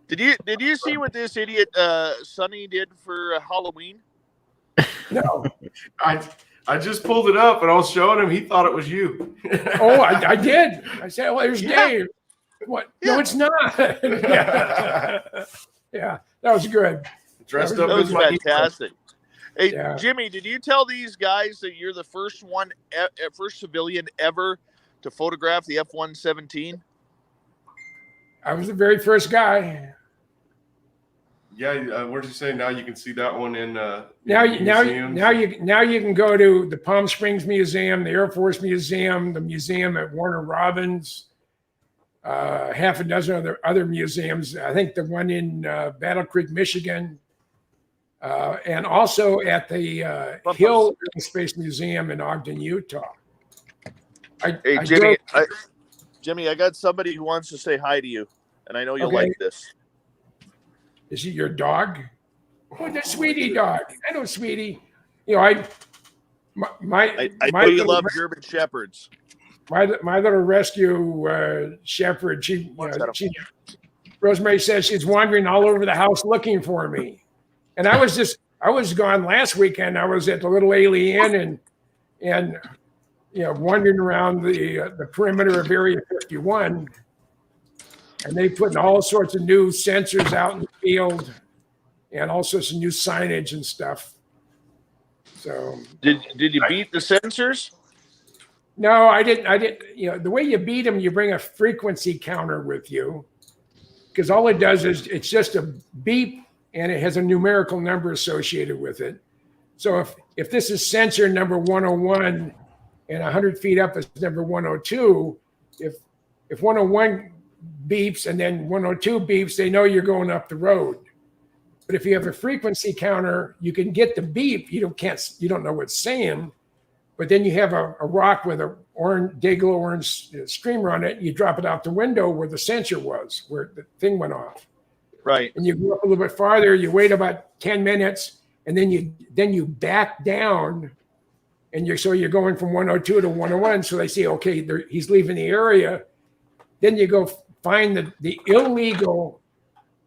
Did you see what this idiot Sonny did for Halloween? No. I just pulled it up and I was showing him. He thought it was you. Oh, I did. I said, "Well, there's Dave." What? Yeah. No, it's not. Yeah, that was good. Dressed up that was as my fantastic. Hey, Jimmy, did you tell these guys that you're the first civilian ever to photograph the F-117? I was the very first guy. Yeah, where'd you say? Now you can see that one in now you can go to the Palm Springs Museum, the Air Force Museum, the museum at Warner Robins, half a dozen other museums. I think the one in Battle Creek, Michigan, and also at the Hill Space Museum in Ogden, Utah. Jimmy, I got somebody who wants to say hi to you, and I know you'll like this. Is he your dog? Oh, the Sweetie dog. I know Sweetie. You know, I know you love German Shepherds. My little rescue shepherd. Rosemary says she's wandering all over the house looking for me, and I was gone last weekend. I was at the Little Alien and wandering around the perimeter of Area 51. And they put in all sorts of new sensors out in the field and all sorts of new signage and stuff. So did you beat the sensors? No, I didn't. The way you beat them, you bring a frequency counter with you, because all it does is it's just a beep and it has a numerical number associated with it. So if this is sensor number 101 and 100 feet up is number 102, if 101 beeps and then 102 beeps, they know you're going up the road. But if you have a frequency counter, you can get the beep. You don't know what it's saying, but then you have a rock with a day glow orange streamer on it. You drop it out the window where the sensor was, where the thing went off. Right. And you go up a little bit farther. You wait about 10 minutes, and then you back down, and you're going from 102 to 101. So they say, okay, he's leaving the area. Then you go find the illegal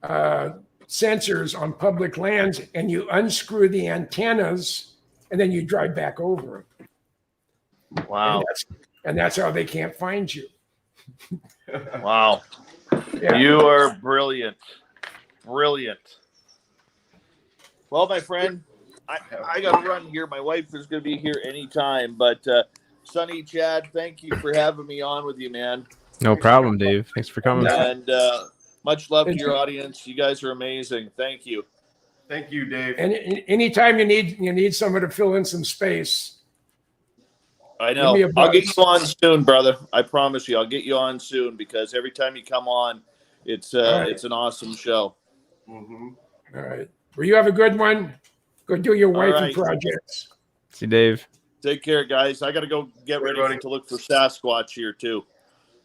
sensors on public lands, and you unscrew the antennas, and then you drive back over them. Wow. And that's how they can't find you. Wow. Yeah. You are brilliant. Brilliant. Well, my friend, I got to run here. My wife is going to be here anytime. But, Sonny, Chad, thank you for having me on with you, man. No problem, Dave. Thanks for coming. And much love to your audience. You guys are amazing. Thank you. Thank you, Dave. And anytime you need someone to fill in some space, I give know. me a I'll get buzz. you on soon, brother. I promise you, I'll get you on soon because every time you come on, it's right. it's an awesome show. Mm-hmm. All right. Well, you have a good one. Go do your wifey right. projects. See, Dave. Take care, guys. I got to go get ready buddy. to look for Sasquatch here too.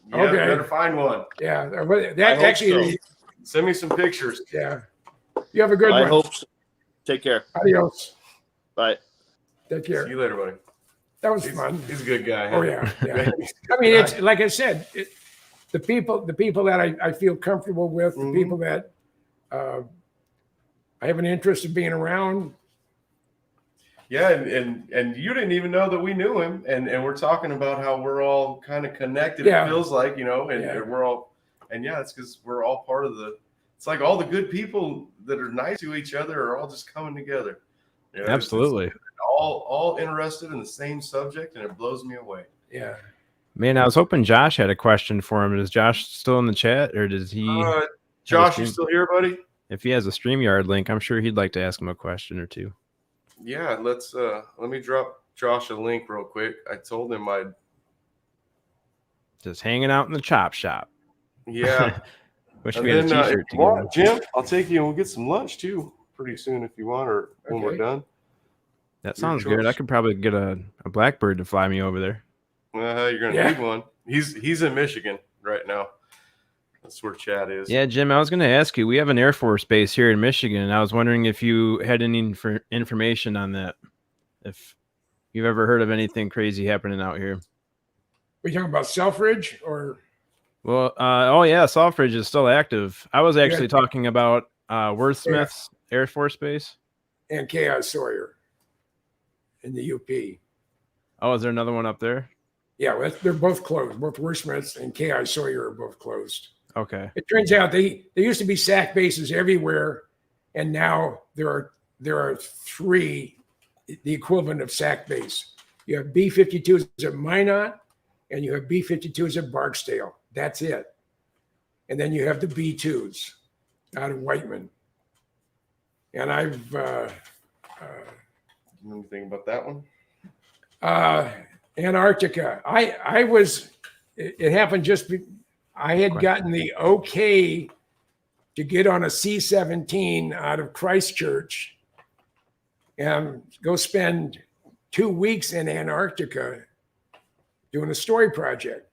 Yeah, Okay. better find one. Yeah. I That hope actually, so. Send me some pictures. yeah. You have a good I one. hope so. Take care. Adios. Bye. Take See care. you later, buddy. That was fun. He's a good guy. Oh yeah. I mean, it's like I said, the people that I feel comfortable with, the people that I have an interest in being around. Yeah, and you didn't even know that we knew him, and we're talking about how we're all kind of connected. Yeah. It feels like, and Yeah. we're all, and yeah, it's because we're all part of the. It's like all the good people that are nice to each other are all just coming together. Absolutely. It's all interested in the same subject, and it blows me away. Yeah. Man, I was hoping Josh had a question for him. Is Josh still in the chat, or does he? Josh, you still here, buddy? If he has a StreamYard link, I'm sure he'd like to ask him a question or two. Yeah, let me drop Josh a link real quick. I told him I'd. Just hanging out in the chop shop. Yeah. Wish And we had a then, t-shirt if you together. want, Jim, I'll take you and we'll get some lunch too pretty soon if you want, or when we're Okay. done. That your sounds good. I choice. could probably get a blackbird to fly me over there. You're gonna Yeah. need one. He's in Michigan right now. That's where Chad is. Yeah, Jim, I was going to ask you, we have an Air Force base here in Michigan, and I was wondering if you had any information on that. If you've ever heard of anything crazy happening out here. We talking about Selfridge or? Well, oh yeah, Selfridge is still active. I was actually talking about Wordsmith's Air Force Base. And K.I. Sawyer in the UP. Oh, is there another one up there? Yeah, well, they're both closed. Both Wordsmiths and K.I. Sawyer are both closed. Okay. It turns out there used to be SAC bases everywhere, and now there are three, the equivalent of SAC base. You have B-52s at Minot, and you have B-52s at Barksdale. That's it. And then you have the B-2s out of Whiteman. And I've Anything about that one? Antarctica. I was. It happened just. I had gotten the okay to get on a C-17 out of Christchurch and go spend 2 weeks in Antarctica doing a story project.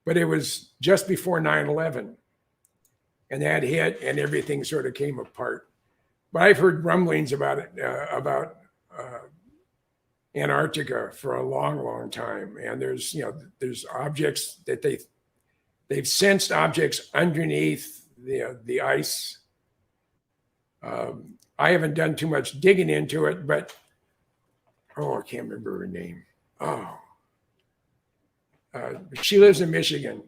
But it was just before 9/11, and that hit, and everything sort of came apart. But I've heard rumblings about it, about Antarctica for a long, long time. And there's objects that they've sensed objects underneath the ice. I haven't done too much digging into it, but I can't remember her name. She lives in Michigan.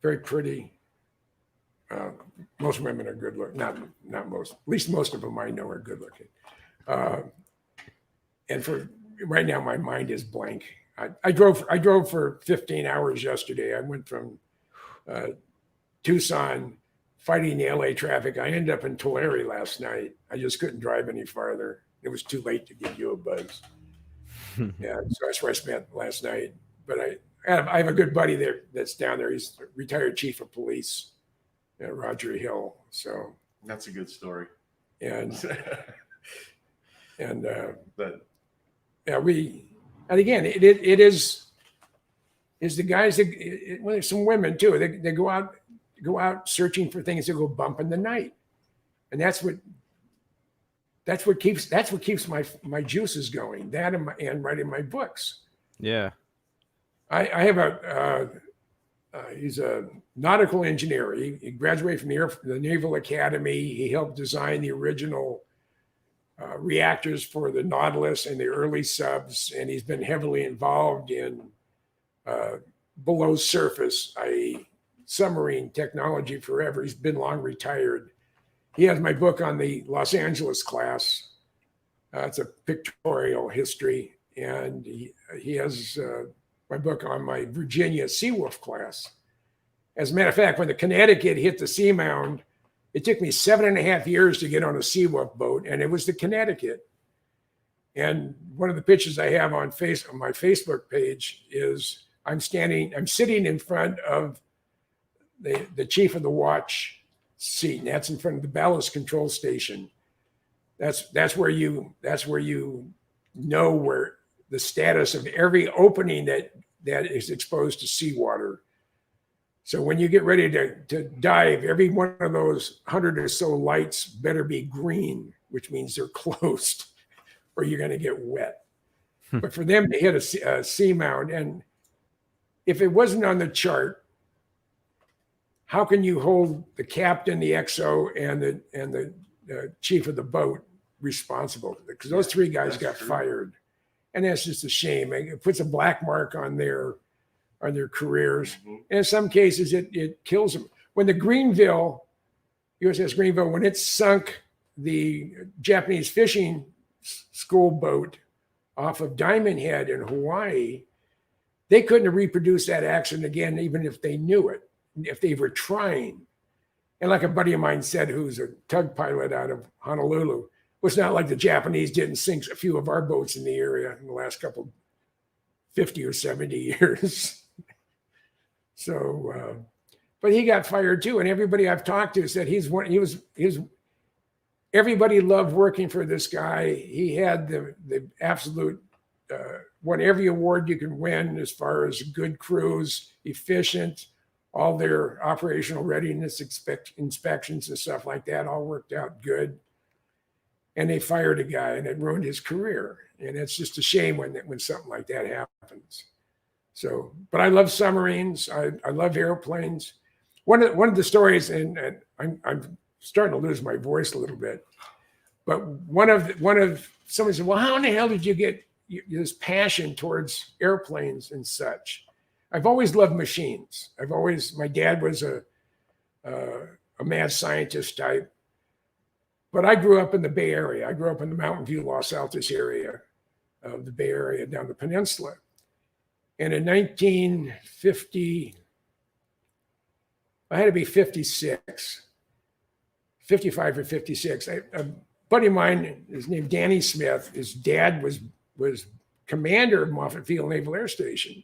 Very pretty. Most women are good looking. Not most. At least most of them I know are good looking. And for right now, my mind is blank. I drove for 15 hours yesterday. I went from Tucson, fighting the LA traffic. I ended up in Tulare last night. I just couldn't drive any farther. It was too late to give you a buzz. Yeah, so that's where I spent last night. But I have a good buddy there that's down there. He's a retired chief of police at Roger Hill. So That's a good story. and But yeah, and again, it is the guys that well, there's some women too. They go out searching for things that go bump in the night, and that's what keeps my juices going. That and writing my books. Yeah. I have he's a nautical engineer. He graduated from the Naval Academy. He helped design the original reactors for the Nautilus and the early subs, and he's been heavily involved in below surface, i.e. submarine technology forever. He's been long retired. He has my book on the Los Angeles class. It's a pictorial history, and he has my book on my Virginia Seawolf class. As a matter of fact, when the Connecticut hit the seamound, it took me 7.5 years to get on a Seawolf boat, and it was the Connecticut. And one of the pictures I have on my Facebook page is I'm sitting in front of the chief of the watch seat, and that's in front of the ballast control station. That's where you know where the status of every opening that is exposed to seawater. So when you get ready to dive, every one of those 100 or so lights better be green, which means they're closed, or you're going to get wet. But for them to hit a seamount, and if it wasn't on the chart, how can you hold the captain, the XO, and the chief of the boat responsible? Because those three guys got fired, and that's just a shame. It puts a black mark on their careers. And in some cases, it kills them. When the Greenville, USS Greenville, when it sunk the Japanese fishing school boat off of Diamond Head in Hawaii, they couldn't have reproduced that accident again, even if they knew it, if they were trying. And like a buddy of mine said, who's a tug pilot out of Honolulu, it was not like the Japanese didn't sink a few of our boats in the area in the last couple 50 or 70 years. So, but he got fired too. And everybody I've talked to said everybody loved working for this guy. He had the absolute, won every award you can win as far as good crews, efficient, all their operational readiness inspections and stuff like that all worked out good. And they fired a guy, and it ruined his career. And it's just a shame when something like that happens. So, but I love submarines. I love airplanes. One of the stories, and I'm starting to lose my voice a little bit, but somebody said, well, how in the hell did you get this passion towards airplanes and such? I've always loved machines. My dad was a mad scientist type, but I grew up in the Bay Area. I grew up in the Mountain View, Los Altos area of the Bay Area down the peninsula. And in 1950, I had to be 56, 55 or 56. A buddy of mine is named Danny Smith. His dad was commander of Moffett Field Naval Air Station.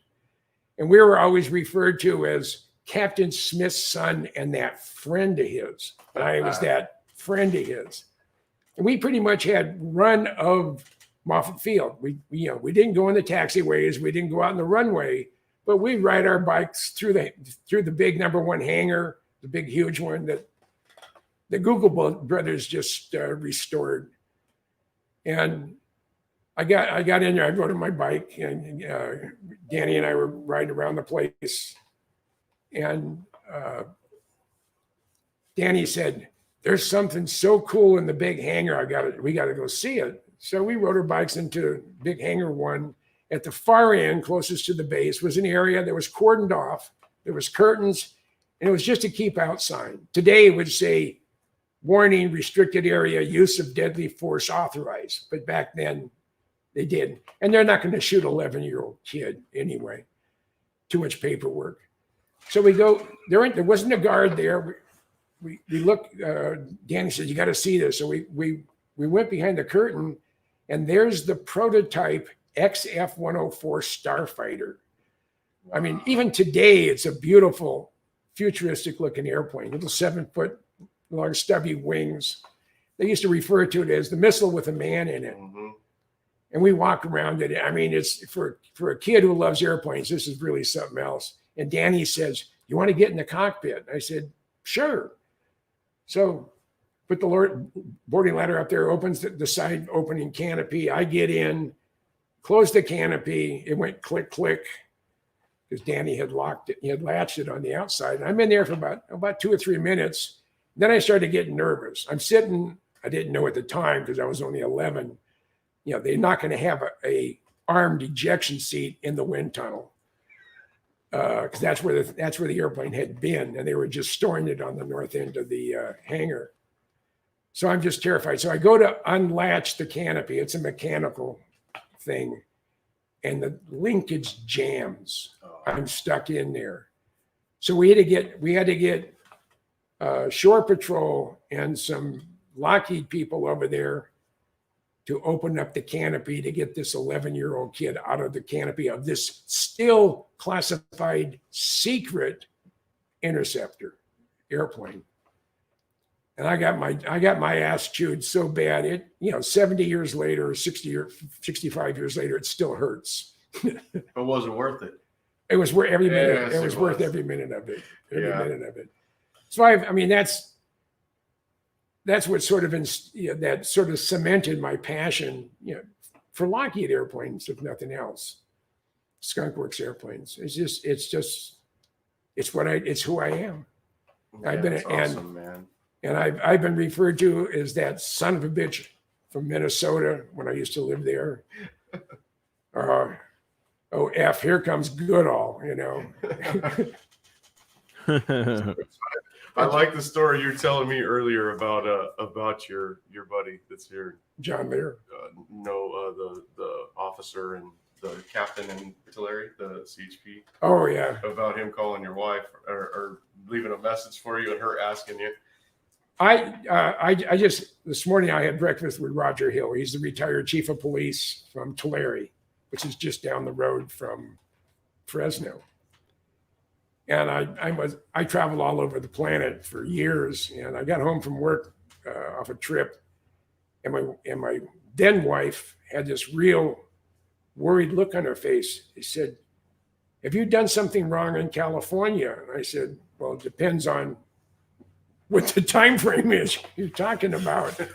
And we were always referred to as Captain Smith's son and that friend of his. But I was that friend of his. And we pretty much had run of Moffett Field. We didn't go in the taxiways, we didn't go out on the runway, but we'd ride our bikes through the big #1 hangar, the big huge one that the Google brothers just restored. And I got in there, I rode on my bike, and Danny and I were riding around the place. And Danny said, there's something so cool in the big hangar, we got to go see it. So we rode our bikes into big hangar 1. At the far end, closest to the base, was an area that was cordoned off. There was curtains, and it was just a keep out sign. Today it would say, warning, restricted area, use of deadly force authorized. But back then they did. And they're not going to shoot an 11-year-old kid anyway. Too much paperwork. So we go, there wasn't a guard there. We looked, Danny said, you got to see this. So we went behind the curtain, and there's the prototype XF-104 Starfighter. I mean, even today, it's a beautiful, futuristic looking airplane, little 7-foot long stubby wings. They used to refer to it as the missile with a man in it. Mm-hmm. And we walk around it. I mean, it's for a kid who loves airplanes, this is really something else. And Danny says, you want to get in the cockpit? I said, sure. So put the boarding ladder up there, opens the side opening canopy. I get in, close the canopy. It went click, click, because Danny had locked it. He had latched it on the outside. And I'm in there for about 2 or 3 minutes. Then I started getting nervous. I'm sitting, I didn't know at the time because I was only 11. You know, they're not going to have a armed ejection seat in the wind tunnel because that's where the airplane had been, and they were just storing it on the north end of the hangar. So I'm just terrified. So I go to unlatch the canopy. It's a mechanical thing, and the linkage jams. I'm stuck in there. So we had to get Shore Patrol and some Lockheed people over there to open up the canopy to get this 11-year-old kid out of the canopy of this still classified secret interceptor airplane. And I got my ass chewed so bad, it, 70 years later, or 60 or 65 years later, it still hurts. It wasn't worth it. It was worth every minute. Yes, It was it worth was. every minute of it. Every Yeah. minute of it. So that's what sort of that sort of cemented my passion, for Lockheed airplanes, if nothing else. Skunk Works airplanes. It's who I am. I've been That's awesome, man. And I've been referred to as that son of a bitch from Minnesota when I used to live there. Here comes Goodall, I like the story you're telling me earlier about your buddy that's here. John Lear. The officer and the captain in Tulare, the CHP. Oh yeah. About him calling your wife or leaving a message for you and her asking you. I just this morning I had breakfast with Roger Hill. He's the retired chief of police from Tulare, which is just down the road from Fresno. And I traveled all over the planet for years, and I got home from work off a trip, and my then wife had this real worried look on her face. He said, "Have you done something wrong in California?" And I said, "Well, it depends on what the time frame is you're talking about." He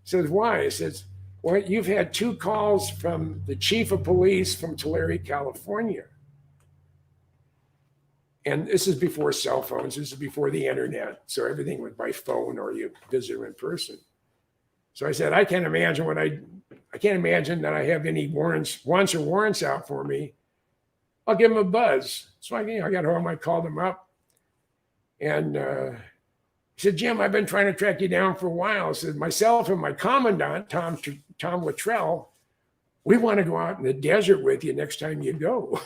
says, "Why?" I says, "Well, you've had 2 calls from the chief of police from Tulare, California. And this is before cell phones. This is before the internet. So everything was by phone or you visit in person." So I said, I can't imagine that I have any wants or warrants out for me. I'll give him a buzz. So I got home, I called him up, and he said, "Jim, I've been trying to track you down for a while." I said, "Myself and my commandant, Tom Luttrell, we want to go out in the desert with you next time you go."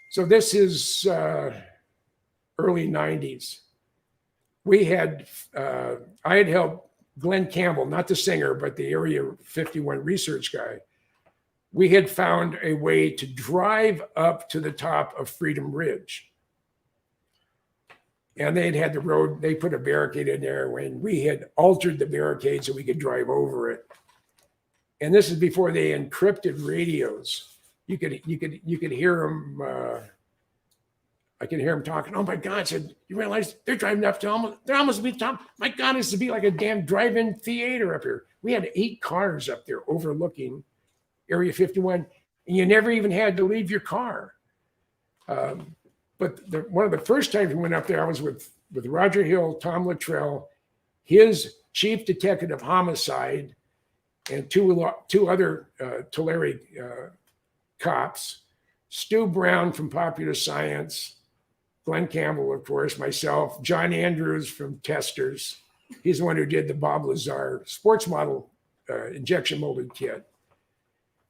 So this is early 90s. I had helped Glenn Campbell, not the singer, but the Area 51 research guy. We had found a way to drive up to the top of Freedom Ridge. And they had the road, they put a barricade in there when we had altered the barricade so we could drive over it. And this is before they encrypted radios. You could hear them. I could hear them talking. "Oh my God!" I said, "You realize they're driving up to they're almost be top. My God, this would be like a damn drive-in theater up here." We had 8 cars up there overlooking Area 51, and you never even had to leave your car. But one of the first times we went up there, I was with Roger Hill, Tom Luttrell, his chief detective of homicide, and two other Tulare cops, Stu Brown from Popular Science, Glenn Campbell, of course, myself, John Andrews from Testers. He's the one who did the Bob Lazar sports model injection molded kit.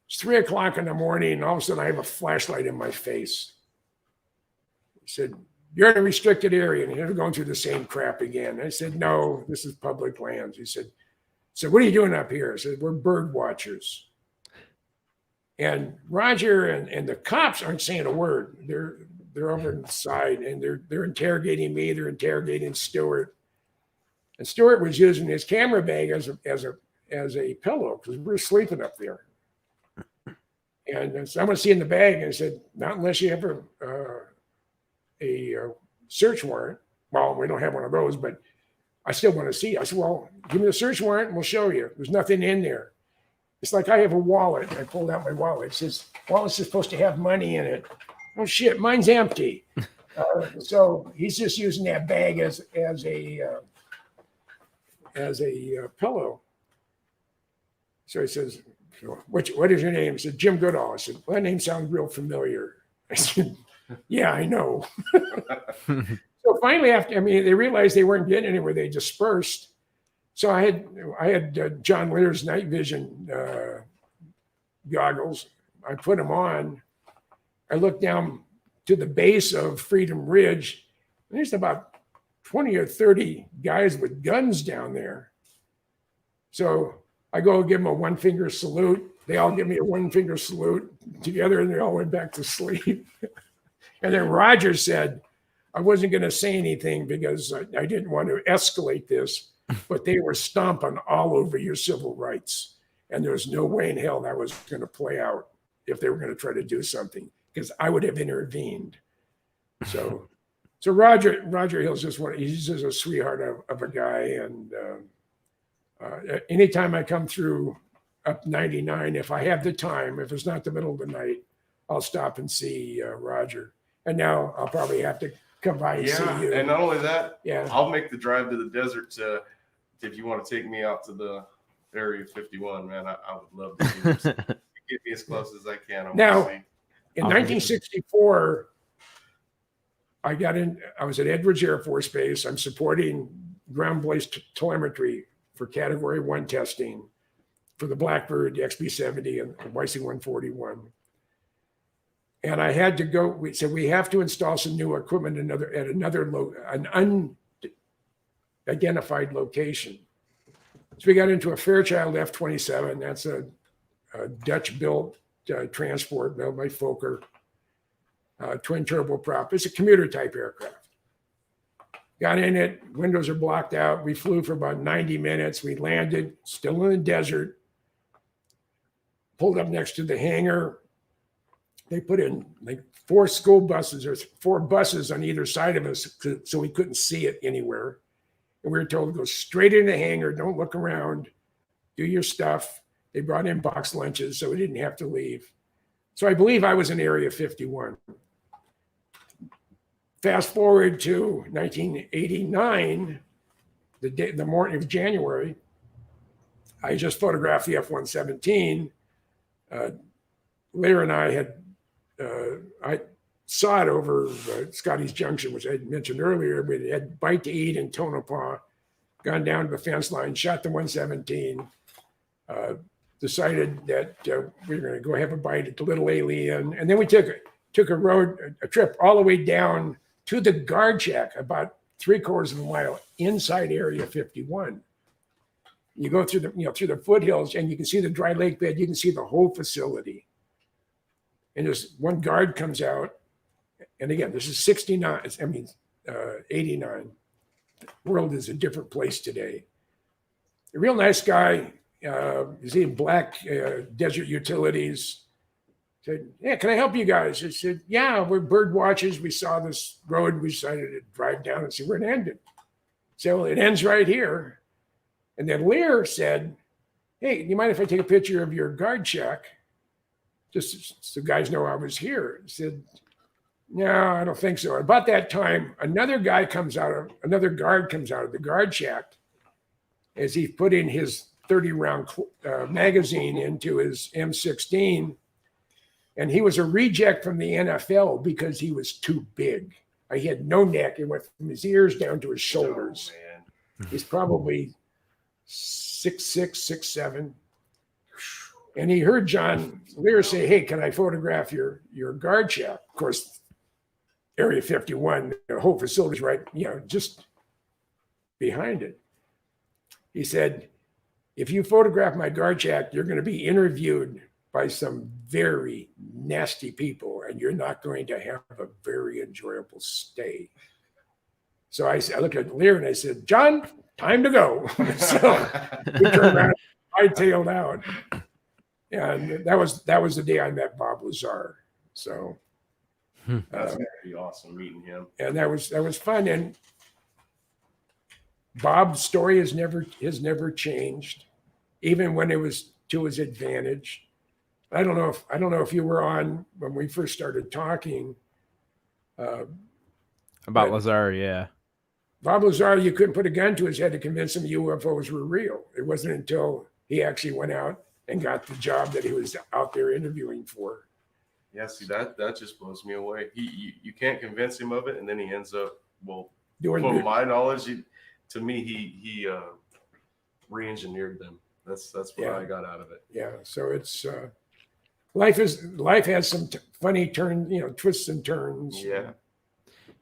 It's 3 o'clock in the morning, and all of a sudden I have a flashlight in my face. He said, "You're in a restricted area, and you're going through the same crap again." I said, "No, this is public lands." He said, "What are you doing up here?" I said, "We're bird watchers." And Roger and the cops aren't saying a word. They're over inside, and they're interrogating me. They're interrogating Stewart, and Stewart was using his camera bag as a pillow because we're sleeping up there. And so I'm going to see in the bag, and I said, "Not unless you have a search warrant." "Well, we don't have one of those, but I still want to see." I said, "Well, give me the search warrant and we'll show you. There's nothing in there." It's like I have a wallet. I pulled out my wallet. It says, "Wallet's supposed to have money in it." Oh shit, mine's empty. So he's just using that bag as a pillow. So he says, what is your name?" He said, "Jim Goodall." I said, "Well, that name sounds real familiar." I said, "Yeah, I know." So finally, they realized they weren't getting anywhere. They dispersed. So I had John Lear's night vision goggles. I put them on. I looked down to the base of Freedom Ridge. And there's about 20 or 30 guys with guns down there. So I go give them a one finger salute. They all give me a one finger salute together, and they all went back to sleep. And then Roger said, I wasn't going to say anything because I didn't want to escalate this, but they were stomping all over your civil rights. And there was no way in hell that was going to play out if they were going to try to do something, because I would have intervened. So Roger Hill's he's just a sweetheart of a guy. And anytime I come through up 99, if I have the time, if it's not the middle of the night, I'll stop and see Roger. And now I'll probably have to come by and see you. And not only that, yeah, I'll make the drive to the desert if you want to take me out to the Area 51, man. I would love to see this. Get me as close as I can. Now, in 1964, I was at Edwards Air Force Base. I'm supporting ground-based telemetry for Category 1 testing for the Blackbird, the XB-70, and the YC-141. And I had to go. We said we have to install some new equipment at an unidentified location. So we got into a Fairchild F-27. That's a Dutch-built transport built by Fokker, twin turboprop. It's a commuter type aircraft. Got in it. Windows are blocked out. We flew for about 90 minutes. We landed, still in the desert. Pulled up next to the hangar. They put in like 4 school buses or 4 buses on either side of us, so we couldn't see it anywhere. And we were told to go straight in the hangar, don't look around, do your stuff. They brought in box lunches, so we didn't have to leave. So I believe I was in Area 51. Fast forward to 1989, the morning of January, I just photographed the F-117. Lear and I had, I saw it over Scotty's Junction, which I had mentioned earlier. We had bite to eat in Tonopah, gone down to the fence line, shot the 117, decided that we were going to go have a bite at the Little Alien. And then we took a trip all the way down to the guard shack, about 3/4 of a mile inside Area 51. You go through the foothills, and you can see the dry lake bed. You can see the whole facility. And there's one guard comes out, and again, this is 89. 89. The world is a different place today. A real nice guy. He's in black desert utilities. Said, yeah, can I help you guys? I said, yeah, we're bird watchers. We saw this road. We decided to drive down and see where it ended. So it ends right here. And then Lear said, hey, do you mind if I take a picture of your guard shack? Just so guys know I was here. He said, no, I don't think so. About that time, another guard comes out of the guard shack as he put in his 30-round magazine into his M16. And he was a reject from the NFL because he was too big. He had no neck. It went from his ears down to his shoulders. Oh, man. He's probably 6'6", 6'7". And he heard John Lear say, hey, can I photograph your guard shack? Of course, Area 51, the whole facility's right, just behind it. He said, if you photograph my guard shack, you're going to be interviewed by some very nasty people, and you're not going to have a very enjoyable stay. So I looked at Lear and I said, John, time to go. So we turned around, I tailed out. And that was the day I met Bob Lazar. So That's gonna be awesome meeting him. And that was fun. And Bob's story has never changed, even when it was to his advantage. I don't know if you were on when we first started talking about Lazar. Yeah, Bob Lazar, you couldn't put a gun to his head to convince him UFOs were real. It wasn't until he actually went out and got the job that he was out there interviewing for. Yeah, see that just blows me away. You can't convince him of it, and then he ends up Doing from my knowledge, to me he re-engineered them. That's what I got out of it. Yeah, so it's life has some funny turns, twists and turns. Yeah.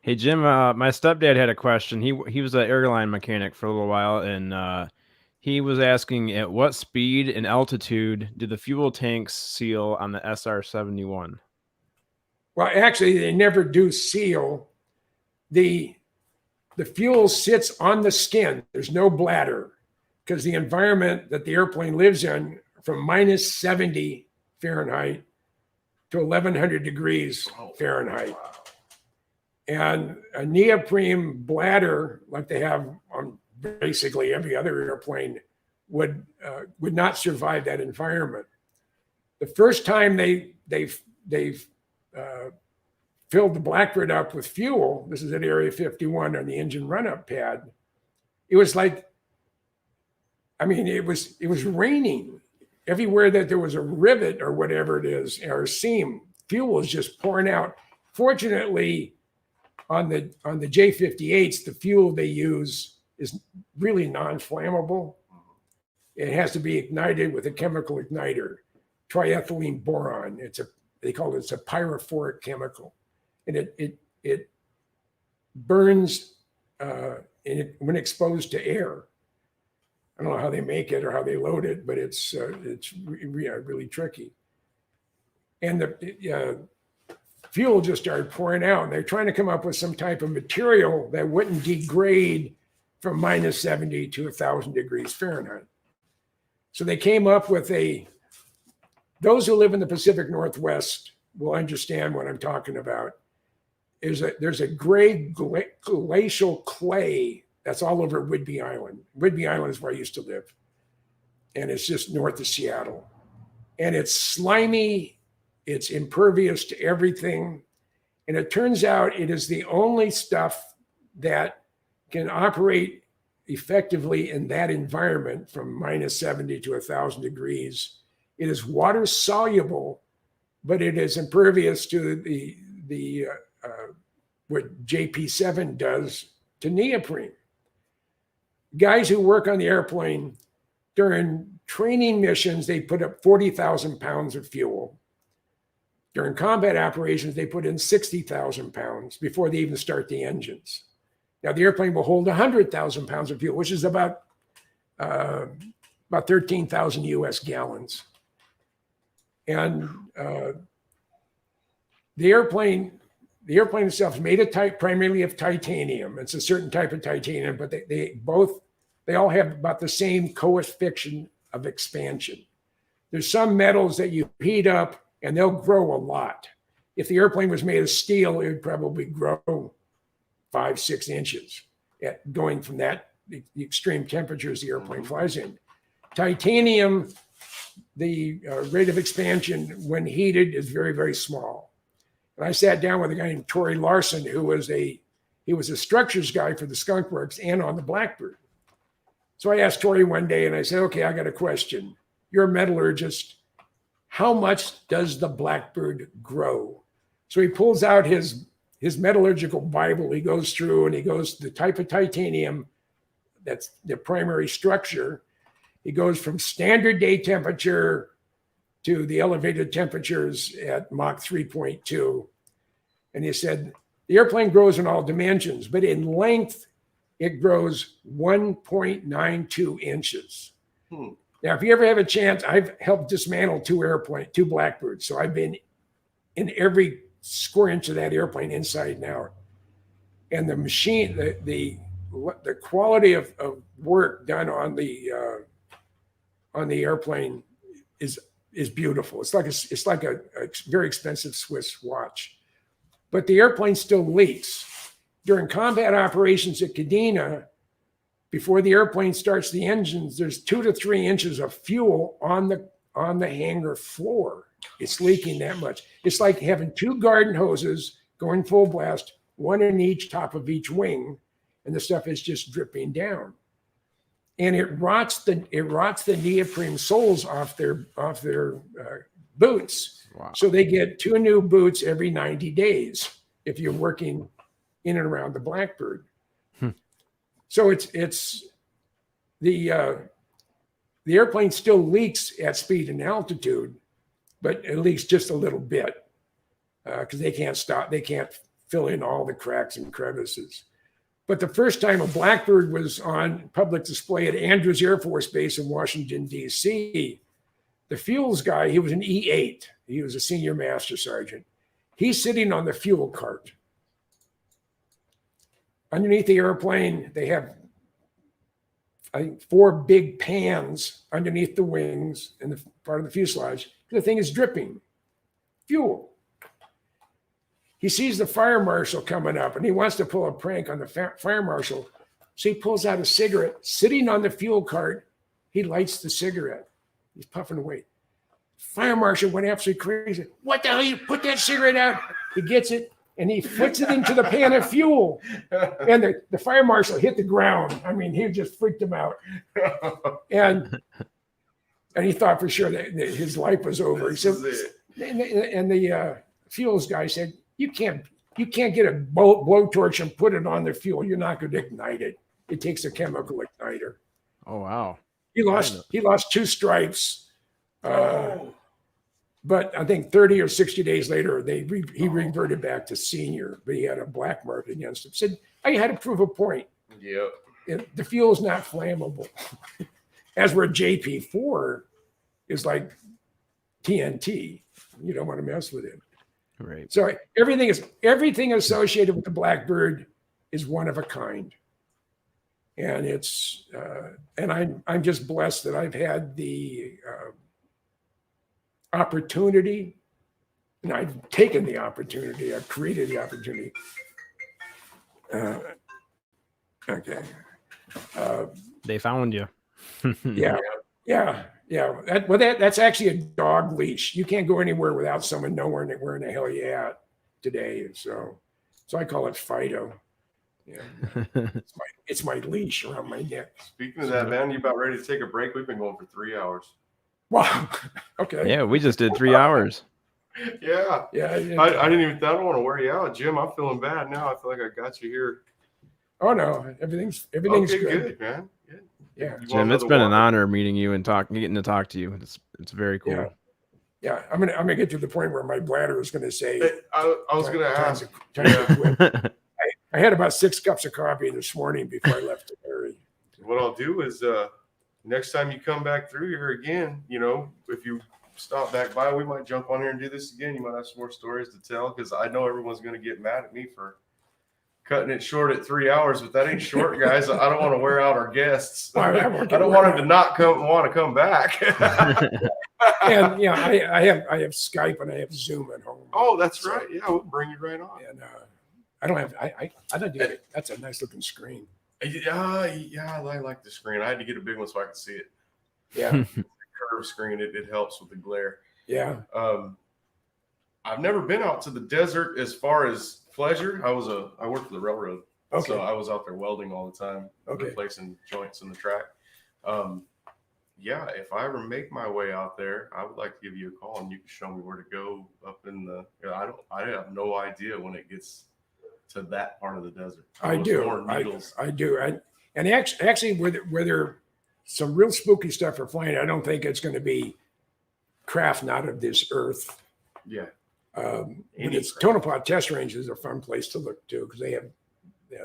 Hey Jim, my stepdad had a question. He was an airline mechanic for a little while, and he was asking at what speed and altitude do the fuel tanks seal on the SR-71? Well, actually, they never do seal. The fuel sits on the skin. There's no bladder because the environment that the airplane lives in, from minus 70 Fahrenheit to 1100 degrees Fahrenheit. And a neoprene bladder, like they have on basically every other airplane, would not survive that environment. The first time they filled the Blackbird up with fuel, this is at Area 51 on the engine run-up pad, it was like, it was raining. Everywhere that there was a rivet or whatever it is, or seam, fuel was just pouring out. Fortunately, on the J58s, the fuel they use is really non-flammable. It has to be ignited with a chemical igniter, triethylene boron. They call it a pyrophoric chemical, and it burns when exposed to air. I don't know how they make it or how they load it, but it's really tricky. And the fuel just started pouring out. And they're trying to come up with some type of material that wouldn't degrade from minus 70 to 1,000 degrees Fahrenheit. So they came up with those who live in the Pacific Northwest will understand what I'm talking about. There's a gray glacial clay that's all over Whidbey Island. Whidbey Island is where I used to live. And it's just north of Seattle. And it's slimy, it's impervious to everything. And it turns out it is the only stuff that can operate effectively in that environment from minus 70 to 1,000 degrees. It is water soluble, but it is impervious to the what JP7 does to neoprene. Guys who work on the airplane during training missions, they put up 40,000 pounds of fuel. During combat operations, they put in 60,000 pounds before they even start the engines. Now, the airplane will hold 100,000 pounds of fuel, which is about 13,000 US gallons. And the airplane itself is made primarily of titanium. It's a certain type of titanium, but they all have about the same coefficient of expansion. There's some metals that you heat up and they'll grow a lot. If the airplane was made of steel, it would probably grow 5-6 inches going from the extreme temperatures the airplane flies in. Titanium, the rate of expansion when heated is very, very small. And I sat down with a guy named Torrey Larson, who was a structures guy for the Skunk Works and on the Blackbird. So I asked Torrey one day and I said, okay, I got a question. You're a metallurgist. How much does the Blackbird grow? So he pulls out his metallurgical Bible. He goes through and he goes the type of titanium, that's the primary structure. He goes from standard day temperature to the elevated temperatures at Mach 3.2. And he said, the airplane grows in all dimensions, but in length, it grows 1.92 inches. Now, if you ever have a chance, I've helped dismantle two Blackbirds. So I've been in every square inch of that airplane inside and out. And the machine, the quality of work done on the airplane is beautiful. It's like a very expensive Swiss watch. But the airplane still leaks. During combat operations at Kadena, before the airplane starts the engines, there's 2 to 3 inches of fuel on the hangar floor. It's leaking that much. It's like having 2 garden hoses going full blast, one in each top of each wing, and the stuff is just dripping down. And it rots the neoprene soles off their boots. Wow. So So they get 2 new boots every 90 days if you're working in and around the Blackbird. So it's the airplane still leaks at speed and altitude, but at least just a little bit, because they can't fill in all the cracks and crevices. But the first time a Blackbird was on public display at Andrews Air Force Base in Washington, D.C., the fuels guy, he was an E8. He was a senior master sergeant. He's sitting on the fuel cart. Underneath the airplane, they have, I think, 4 big pans underneath the wings and the part of the fuselage. The thing is dripping fuel. He sees the fire marshal coming up and he wants to pull a prank on the fire marshal. So he pulls out a cigarette, sitting on the fuel cart. He lights the cigarette. He's puffing away. Fire marshal went absolutely crazy. What the hell? You put that cigarette out? He gets it and he puts it into the pan of fuel. And the fire marshal hit the ground. I mean, he just freaked him out. And he thought for sure that his life was over. He said, and the fuels guy said, You can't get a blowtorch and put it on the fuel. You're not going to ignite it. It takes a chemical igniter. Oh wow! He lost 2 stripes, but I think 30 or 60 days later, he reverted back to senior. But he had a black mark against him. Said I had to prove a point. Yep. The fuel is not flammable. As where JP4 is like TNT. You don't want to mess with it. Right. So everything associated with the Blackbird is one of a kind, and it's and I'm just blessed that I've had the opportunity, and I've taken the opportunity. I've created the opportunity. Okay. They found you. Yeah. That's actually a dog leash. You can't go anywhere without someone knowing where in the hell you at today. So I call it Fido. Yeah, it's my leash around my neck. Speaking of that, man, you about ready to take a break? We've been going for 3 hours. Wow. Okay. Yeah, we just did 3 hours. Yeah. I don't want to wear you out, Jim. I'm feeling bad now. I feel like I got you here. Oh no, everything's Okay, good, man. Good. Yeah, Jim, it's been an honor meeting you and getting to talk to you. It's very cool. Yeah. I'm gonna get to the point where my bladder is gonna say. I was gonna ask. I had about 6 cups of coffee this morning before I left to Mary. What I'll do is next time you come back through here again, if you stop back by, we might jump on here and do this again. You might have some more stories to tell, because I know everyone's gonna get mad at me for cutting it short at 3 hours, but that ain't short, guys. I don't want to wear out our guests. I don't want them to not want to come back. And I have Skype and I have Zoom at home. Oh, that's right. Yeah, we'll bring you right on. And I don't do it. That's a nice looking screen. Yeah, I like the screen. I had to get a big one so I could see it. Yeah, curved screen. It helps with the glare. Yeah. I've never been out to the desert as far as pleasure. I worked for the railroad, so I was out there welding all the time, replacing joints in the track. Yeah, if I ever make my way out there, I would like to give you a call and you can show me where to go up in the. I have no idea when it gets to that part of the desert. I do. And actually, where there some real spooky stuff are flying, I don't think it's going to be craft not of this earth. Yeah. Tonopah Test Range is a fun place to look to, because they have,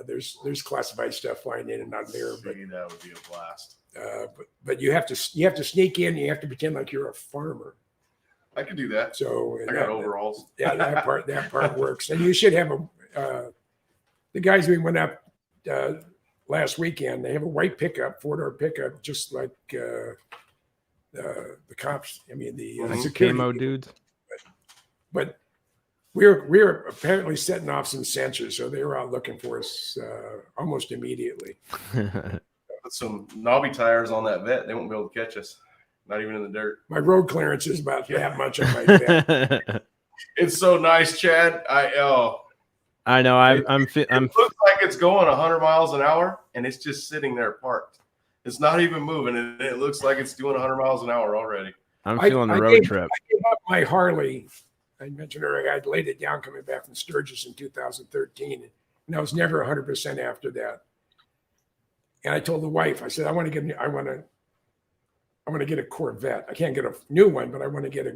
there's classified stuff flying in and out of there. But that would be a blast. But you have to sneak in. You have to pretend like you're a farmer. I could do that. So I got overalls. Yeah, that part works. And you should have the guys we went up last weekend. They have a white pickup, 4-door pickup, just like the cops. I mean the security camo dudes. But we were apparently setting off some sensors, so they were out looking for us almost immediately. Put some knobby tires on that vet. They won't be able to catch us. Not even in the dirt. My road clearance is about that much on my vet. It's so nice, Chad. I know. It looks like it's going 100 miles an hour, and it's just sitting there parked. It's not even moving, and it looks like it's doing 100 miles an hour already. I'm feeling the road trip. I gave up my Harley. I mentioned earlier, I'd laid it down coming back from Sturgis in 2013, and I was never 100% after that. And I told the wife, I said, I want to I want to get a Corvette. I can't get a new one, but I want to get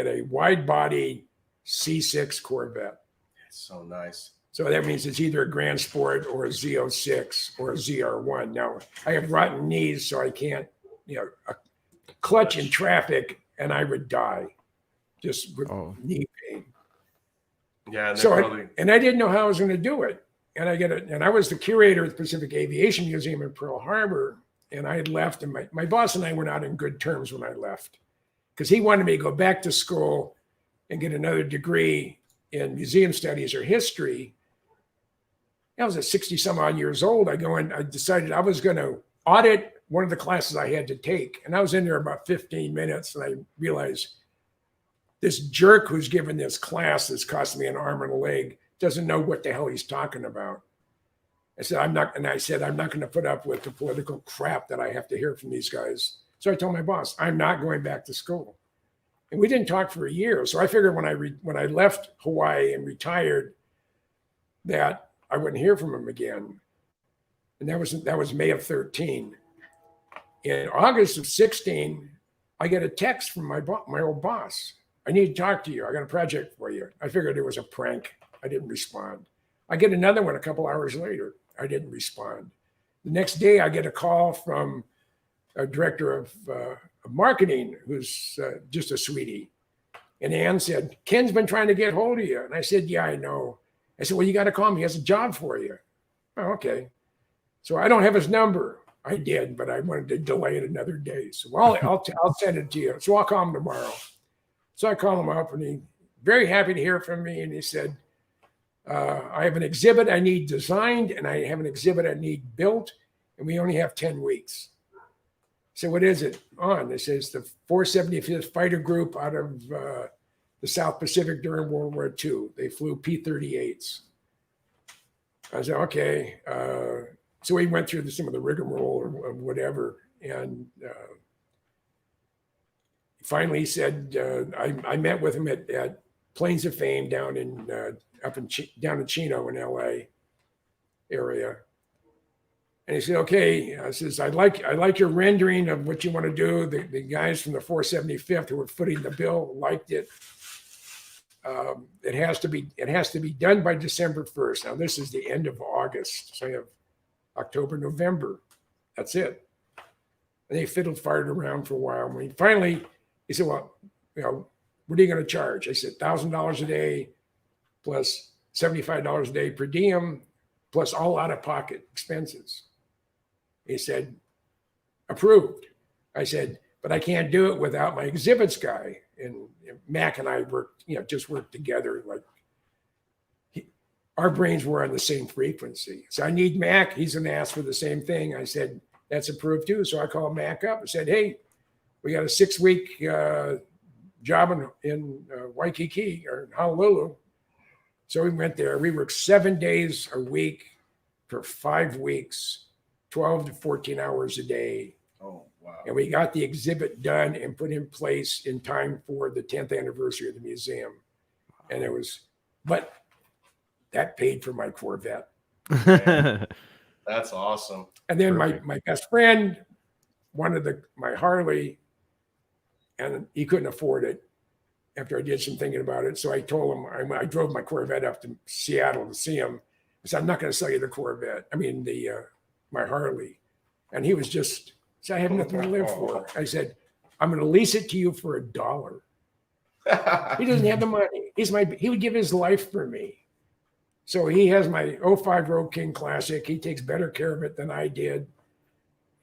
a wide body C6 Corvette. It's so nice. So that means it's either a Grand Sport or a Z06 or a ZR1. Now I have rotten knees, so I can't, a clutch in traffic and I would die just with knee pain. Yeah, and So probably... I didn't know how I was going to do it. And I was the curator of the Pacific Aviation Museum in Pearl Harbor, and I had left, and my boss and I were not in good terms when I left, because he wanted me to go back to school and get another degree in museum studies or history. I was at 60 some odd years old. I decided I was going to audit one of the classes I had to take. And I was in there about 15 minutes, and I realized this jerk who's given this class that's costing me an arm and a leg doesn't know what the hell he's talking about. I said, I'm not going to put up with the political crap that I have to hear from these guys. So I told my boss, I'm not going back to school. And we didn't talk for a year. So I figured when I left Hawaii and retired that I wouldn't hear from him again. And that was May of 13. In August of 16, I get a text from my old boss. I need to talk to you. I got a project for you. I figured it was a prank. I didn't respond. I get another one a couple hours later. I didn't respond. The next day, I get a call from a director of marketing who's just a sweetie. And Ann said, Ken's been trying to get hold of you. And I said, yeah, I know. I said, well, you got to call him. He has a job for you. Oh, okay. So I don't have his number. I did, but I wanted to delay it another day. So I'll send it to you. So I'll call him tomorrow. So I call him up, and he's very happy to hear from me. And he said, I have an exhibit I need designed, and I have an exhibit I need built, and we only have 10 weeks. So what is it on? It says the 475th Fighter Group out of the South Pacific during World War II. They flew P-38s. I said, okay. So we went through some of the rigmarole or whatever, and finally he said, I met with him at Plains of Fame down in down in Chino in LA area. And he said, okay, I says, I like your rendering of what you want to do. The guys from the 475th who were footing the bill liked it. It has to be done by December 1st. Now this is the end of August. So I have October, November. That's it. And they fiddled-farted around for a while. When he said, well, what are you going to charge? I said, $1,000 a day plus $75 a day per diem, plus all out-of-pocket expenses. He said, approved. I said, but I can't do it without my exhibits guy. And Mac and I worked together. Like our brains were on the same frequency. So I need Mac. He's going to ask for the same thing. I said, that's approved too. So I called Mac up and said, hey, we got a 6-week job in Waikiki or Honolulu. So we went there. We worked 7 days a week for 5 weeks, 12 to 14 hours a day. Oh, wow. And we got the exhibit done and put in place in time for the 10th anniversary of the museum. And but that paid for my Corvette. Man, that's awesome. And then my best friend wanted my Harley, and he couldn't afford it after I did some thinking about it. So I told him, I drove my Corvette up to Seattle to see him. I said, I'm not going to sell you the Corvette. I mean, my Harley. And he was just, so I have nothing to live for. I said, I'm going to lease it to you for $1. He doesn't have the money. He would give his life for me. So he has my 05 Road King Classic. He takes better care of it than I did.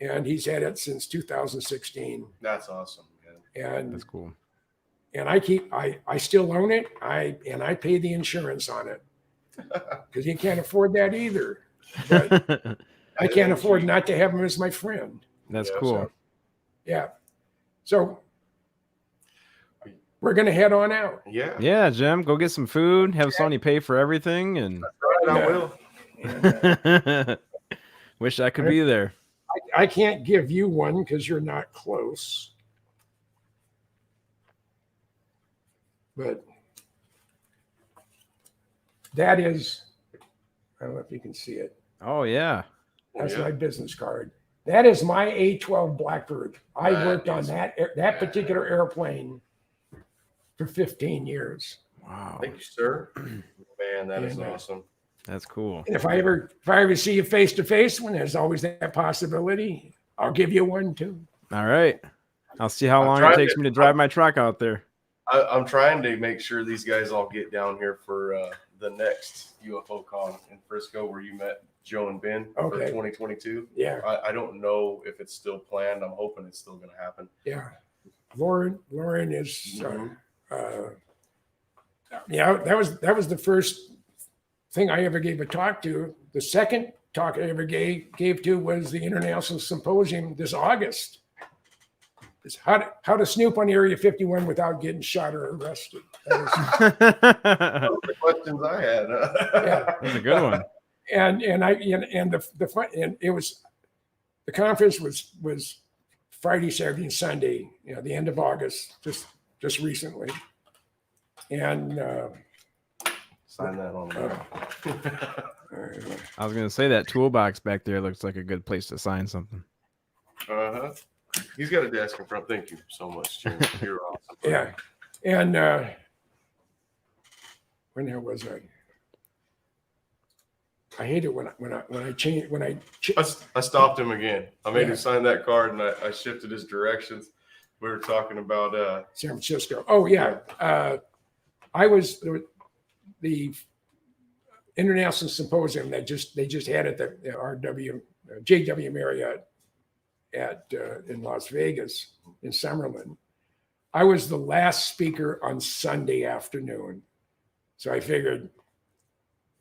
And he's had it since 2016. That's awesome, man. And That's cool. And I still own it. I pay the insurance on it because you can't afford that either. But I can't afford not to have him as my friend. That's cool. So, yeah. So we're going to head on out. Yeah. Yeah, Jim, go get some food, have Sonny pay for everything, and I will. wish I could be there. I can't give you one because you're not close. But that is, I don't know if you can see it. Oh yeah. That's my business card. That is my A-12 Blackbird. I That worked on is that particular airplane for 15 years. Wow. Thank you, sir. Man, that is And, awesome. That's cool. And if I ever see you face to face, when there's always that possibility, I'll give you one too. All right. I'll see how I'm long it trying takes to- me to drive my truck out there. I'm trying to make sure these guys all get down here for the next UFO con in Frisco where you met Joe and Ben for Okay. 2022. Yeah, I don't know if it's still planned. I'm hoping it's still going to happen. yeah. Lauren is. Mhm. Yeah, that was the first thing I ever gave a talk to. The second talk I ever gave to was the International Symposium this August. It's how to snoop on Area 51 without getting shot or arrested. That was- That's Those are the questions I had. Yeah. a good one. And it was the conference was Friday, Saturday, and Sunday. You know, the end of August, just recently. And Sign that on there. I was gonna say that toolbox back there looks like a good place to sign something. Uh-huh. He's got a desk in front. Thank you so much, Jim. You're awesome. yeah, and when there was I hate it when I change I stopped him again. I made Yeah. him sign that card, and I shifted his directions. We were talking about San Francisco. Oh yeah, I was the International Symposium that they just had at the JW Marriott in Las Vegas in Summerlin. I was the last speaker on Sunday afternoon, so I figured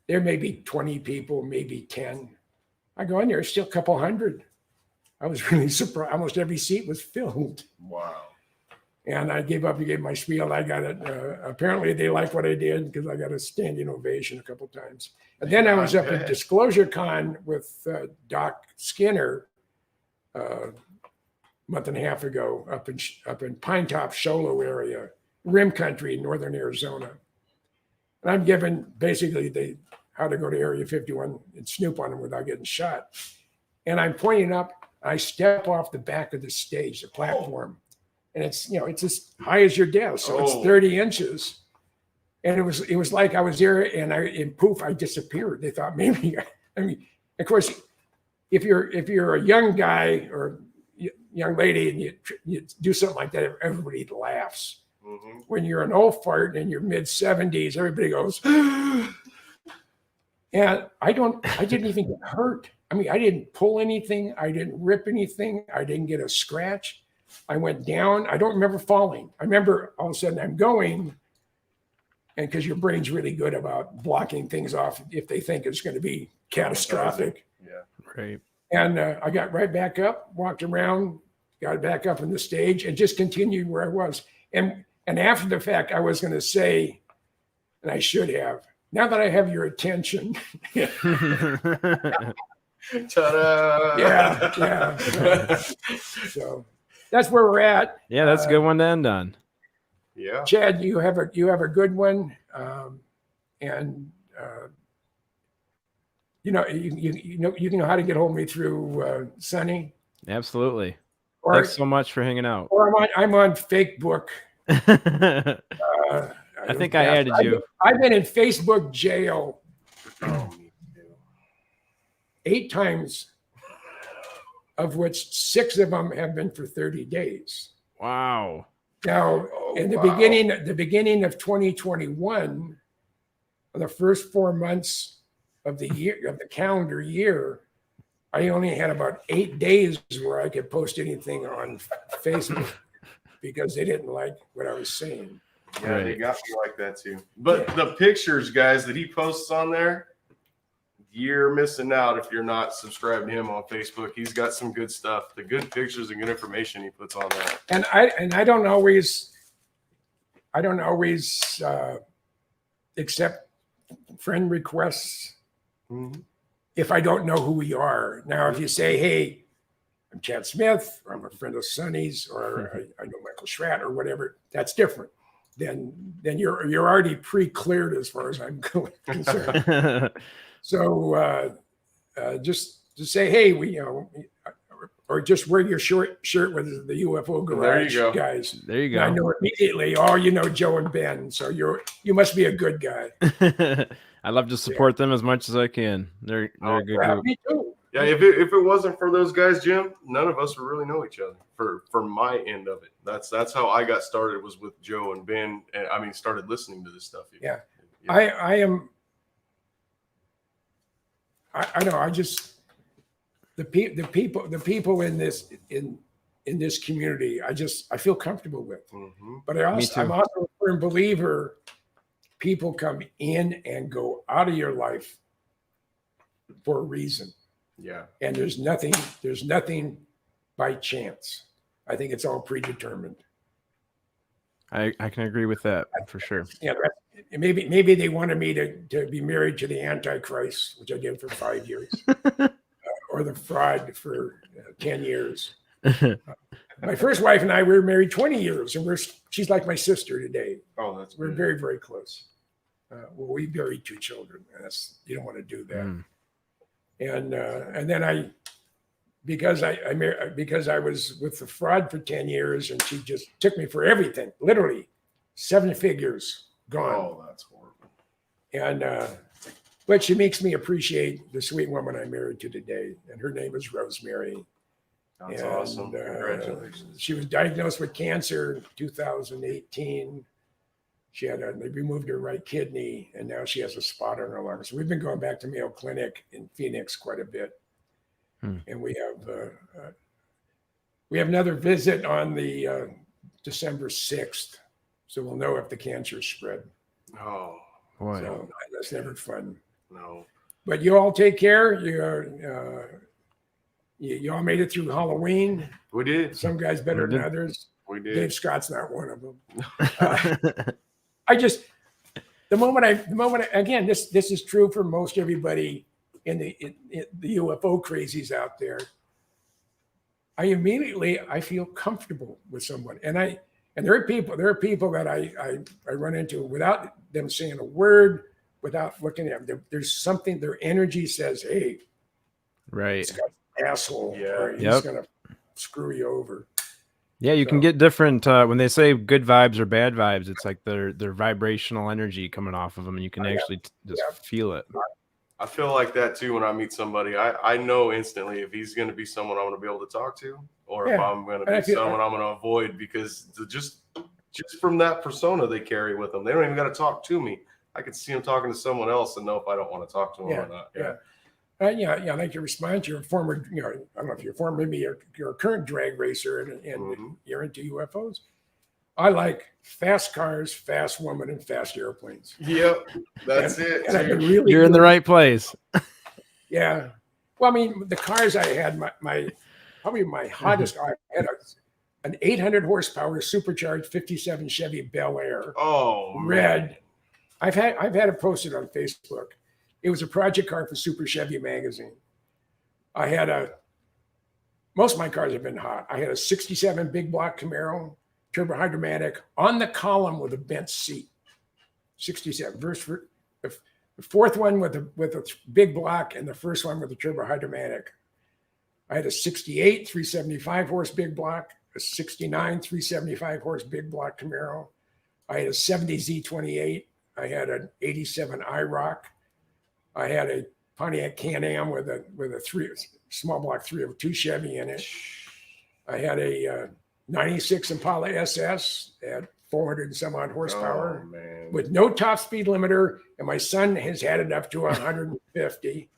there may be 20 people, maybe 10. I go in there, still a couple hundred. I was really surprised. Almost every seat was filled. wow. And I gave my spiel. I got it. Apparently, they liked what I did because I got a standing ovation a couple times. And then I was up at Disclosure Con with Doc Skinner a month and a half ago up in Pine Top, Sholo area, Rim Country, northern Arizona. And I'm given basically how to go to Area 51 and snoop on them without getting shot. And I'm pointing up. I step off the back of the stage, the platform. And it's it's as high as your desk, so it's 30 inches. And it was like I was there, and poof, I disappeared. They thought maybe, of course, if you're a young guy or young lady and you do something like that, everybody laughs. Mm-hmm. When you're an old fart in your mid 70s, everybody goes, and I didn't even get hurt. I mean, I didn't pull anything, I didn't rip anything, I didn't get a scratch. I went down. I don't remember falling. I remember all of a sudden I'm going, and because your brain's really good about blocking things off if they think it's going to be catastrophic. Yeah. Right. And I got right back up, walked around, got back up on the stage, and just continued where I was. And after the fact, I was going to say, and I should have, now that I have your attention. Ta-da! Yeah. So that's where we're at. Yeah, that's a good one to end on. Yeah. Chad, you have a good one, and you know how to get hold of me through Sunny. Absolutely. Or, Thanks so much for hanging out. or I'm on Facebook. I think I added you. I've been in Facebook jail Oh, me too. 8 times, of which 6 of them have been for 30 days. Wow. Now, in the beginning of 2021, the first 4 months of the year, of the calendar year, I only had about 8 days where I could post anything on Facebook because they didn't like what I was saying. Yeah, they Right. got me like that too. But the pictures, guys, that he posts on there, you're missing out if you're not subscribed to him on Facebook. He's got some good stuff. The good pictures and good information he puts on there. And I don't always accept friend requests if I don't know who we are. Now, if you say, "Hey, I'm Chad Smith," or "I'm a friend of Sonny's," or I know Michael Schratt, or whatever, that's different. Then you're already pre-cleared as far as I'm concerned. So just to say, "Hey, or just wear your short shirt with the UFO Garage go. guys. There you And I go. know immediately, oh, you know Joe and Ben, so you must be a good guy. I love to support them as much as I can. They're a good Yeah, group. me too. Yeah, if it wasn't for those guys, Jim, none of us would really know each other. For my end of it, that's how I got started, was with Joe and Ben, and I mean started listening to this stuff. Yeah. Yeah. I know. I just the people in this community. I feel comfortable with. Mm-hmm. But Me too. I'm also a firm believer. People come in and go out of your life for a reason, Yeah. and there's nothing by chance. I think it's all predetermined. I can agree with that for sure. Yeah, maybe they wanted me to be married to the Antichrist, which I did for 5 years, or the fraud for 10 years. My first wife and I, we were married 20 years, and she's like my sister today. Oh, that's We're good. very, very close. Well, we buried 2 children. You don't want to do that. Mm. And then because I was with the fraud for 10 years, and she just took me for everything, literally 7 figures gone. Oh, that's horrible. And but she makes me appreciate the sweet woman I married to today, and her name is Rosemary. That's And, awesome. Congratulations. She was diagnosed with cancer in 2018. They removed her right kidney, and now she has a spot on her lung. So we've been going back to Mayo Clinic in Phoenix quite a bit. And we have another visit on the December 6th. So we'll know if the cancer spread. Oh, Boy. So that's never fun. no. But you all take care. You all made it through Halloween. We did. Some guys better We than did. others. We did. Dave Scott's not one of them. The moment again, this is true for most everybody in the UFO crazies out there. I feel comfortable with someone, and there are people that I run into without them saying a word, without looking at them. There's something, their energy says, hey, Right. this guy's an asshole, Yeah. or he's Yep. gonna screw you over. Yeah, you can So- get different when they say good vibes or bad vibes. It's like their vibrational energy coming off of them, and you can actually just feel it. I feel like that too when I meet somebody. I know instantly if he's going to be someone I'm going to be able to talk to, or if Yeah. I'm going to And I be feel- someone I'm going to avoid, because just from that persona they carry with them, they don't even got to talk to me. I can see them talking to someone else and know if I don't want to talk to them or not. Yeah. I'd like to respond to your former, I don't know if you're former, maybe you're a current drag racer and Mhm. you're into UFOs. I like fast cars, fast women, and fast airplanes. Yep, that's it. And I've been too. really You're in the good- right place. Yeah. Well, I mean, the cars I had, probably my hottest car, I had an 800 horsepower supercharged 57 Chevy Bel Air. Oh, Red. man. I've had it posted on Facebook. It was a project car for Super Chevy magazine. I had most of my cars have been hot. I had a 67 big block Camaro, turbo hydromatic on the column with a bent seat. 67. The fourth one with a big block, and the first one with a turbo hydromatic. I had a 68 375 horse big block, a 69 375 horse big block Camaro. I had a 70 Z28. I had an 87 IROC. I had a Pontiac Can-Am with a small block 302 Chevy in it. I had a 96 Impala SS at 400 and some odd horsepower Oh, man. with no top speed limiter, and my son has had it up to 150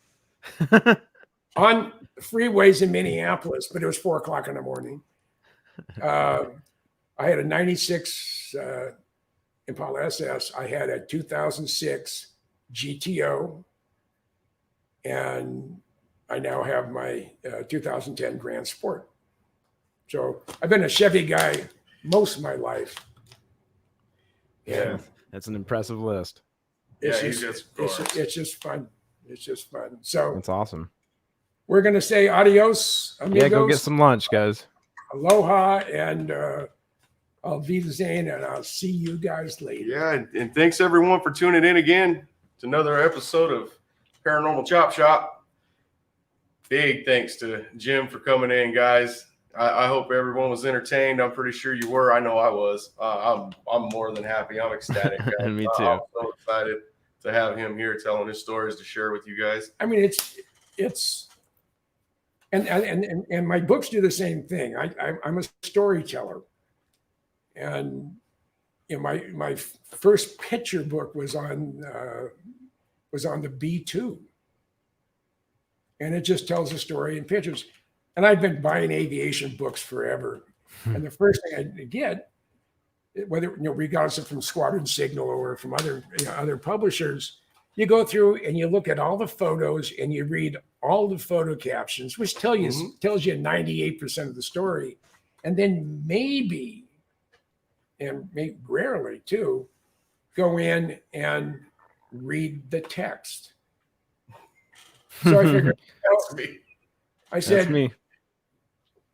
on freeways in Minneapolis, but it was 4:00 in the morning. I had a 96 Impala SS. I had a 2006 GTO, and I now have my 2010 Grand Sport. So I've been a Chevy guy most of my life. Yeah. That's an impressive list. It's Yeah, just, he's got scars. it's just fun. It's just fun. So That's awesome. we're going to say adios, amigos. Yeah, go get some lunch, guys. Aloha, and Auf Wiedersehen, and I'll see you guys later. Yeah, and thanks everyone for tuning in again to another episode of Paranormal Chop Shop. big thanks to Jim for coming in, guys. I hope everyone was entertained. I'm pretty sure you were. I know I was. I'm more than happy. I'm ecstatic. Guys. Me too. I'm so excited to have him here telling his stories to share with you guys. I mean, it's and my books do the same thing. I'm a storyteller, and you know, my first picture book was on the B2, and it just tells a story in pictures. And I've been buying aviation books forever, and the first thing I get, whether regardless of from Squadron Signal or from other publishers, you go through and you look at all the photos and you read all the photo captions, which tells you 98% of the story, and then maybe, and maybe rarely too, go in and read the text. So I figured, I said, That's me.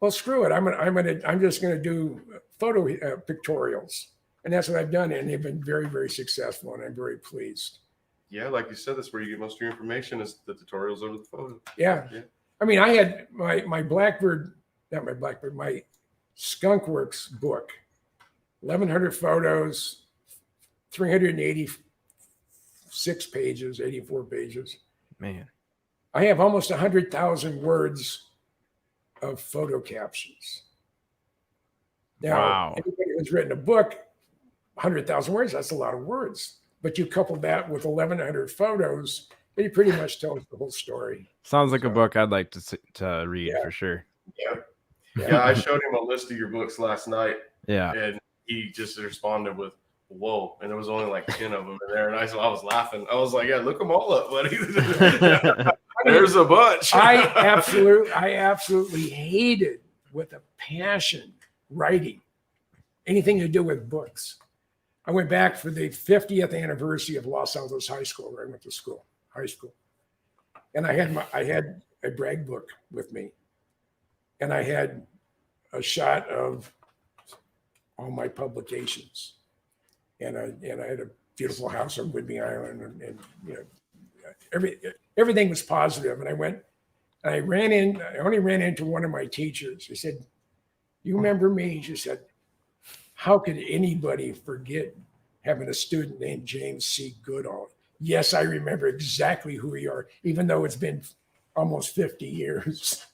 well, screw it. I'm just gonna do photo pictorials, and that's what I've done, and they've been very, very successful, and I'm very pleased. Yeah, like you said, that's where you get most of your information is the tutorials over the photo. Yeah. I mean, I had my Skunkworks book, 1,100 photos, 386 pages, 84 pages. Man. I have almost 100,000 words of photo captions. Now, Wow. anybody who's written a book, 100,000 words, that's a lot of words. But you couple that with 1,100 photos, it pretty much tells the whole story. Sounds like a book I'd like to read for sure. Yeah, I showed him a list of your books last night. Yeah. And he just responded with, whoa. And there was only like 10 of them in there. And I was laughing. I was like, yeah, look them all up, buddy. There's a bunch. I absolutely hated with a passion writing, anything to do with books. I went back for the 50th anniversary of Los Altos High School, where I went to high school. And I had a brag book with me. And I had a shot of all my publications. And I had a beautiful house on Whidbey Island, and you know, everything was positive. And I only ran into one of my teachers. He said, "You remember me?" She said, "How could anybody forget having a student named James C. Goodall?" Yes, I remember exactly who you are, even though it's been almost 50 years.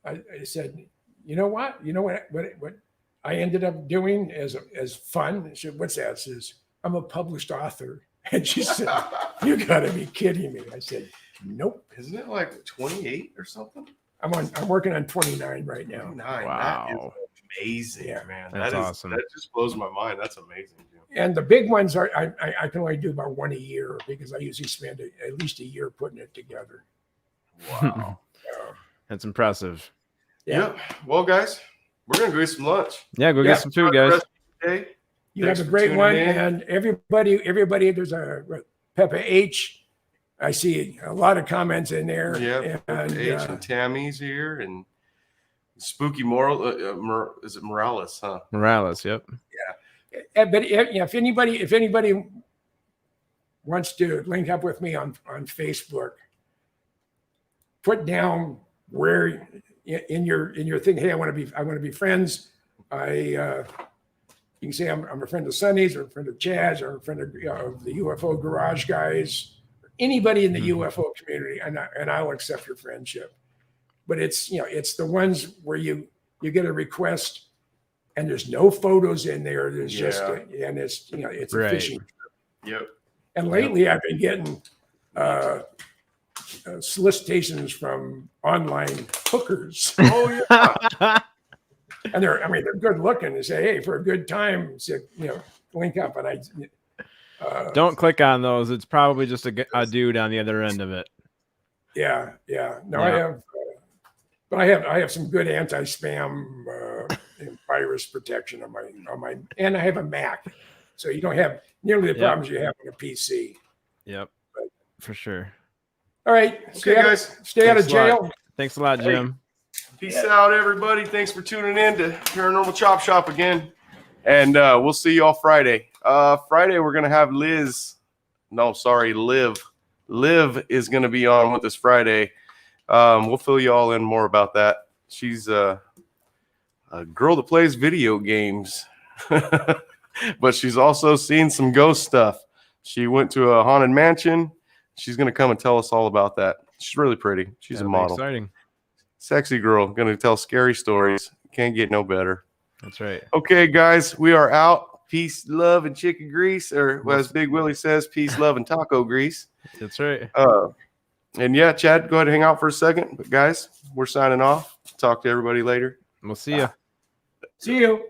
I said, you know what I ended up doing as fun? She said, "What's that?" She says, "I'm a published author." And she said, "You gotta be kidding me." I said, "Nope." Isn't it like 28 or something? I'm working on 29 right now. 29. Wow. That is amazing, man. That's awesome. That just blows my mind. That's amazing, Jim. And the big ones are I can only do about one a year because I usually spend at least a year putting it together. Wow. That's impressive. Yeah. Well, guys, we're gonna go get some lunch. Yeah, go get some food, guys. You Thanks have a for great tuning one, in. and everybody. There's a Peppa H. I see a lot of comments in there. Yeah, and H and Tammy's here, and Spooky Moral. Is it Morales? Huh? Morales. Yep. but if anybody wants to link up with me on Facebook, put down where in your thing. Hey, I want to be friends. You can say I'm a friend of Sonny's, or a friend of Chad's, or a friend of the UFO Garage guys, anybody in the UFO community, and I'll accept your friendship. But it's the ones where you get a request and there's no photos in there. There's just it's a Right. fishing trip. Yep. And lately I've been getting solicitations from online hookers. Oh yeah. And they're good looking. They say, hey, for a good time, link up. And Don't click on those. It's probably just a dude on the other end of it. Yeah. No, Yeah. I have some good anti-spam and virus protection on my, and I have a Mac, so you don't have nearly the problems you have on a PC. Yep, for sure. All right, Okay, guys. Stay out of Thanks a lot. jail. Thanks a lot, Jim. Peace out, everybody. Thanks for tuning in to Paranormal Chop Shop again. And we'll see you all Friday. Friday, we're going to have Liv Liv is going to be on with us Friday. We'll fill you all in more about that. She's a girl that plays video games, but she's also seen some ghost stuff. She went to a haunted mansion. She's going to come and tell us all about that. She's really pretty. She's a That'll be model. exciting. Sexy girl. Going to tell scary stories. Can't get no better. That's right. Okay, guys, we are out. Peace, love, and chicken grease, or as Big Willie says, peace, love, and taco grease. That's right. And yeah, Chad, go ahead and hang out for a second. But guys, we're signing off. Talk to everybody later. We'll see you. See you.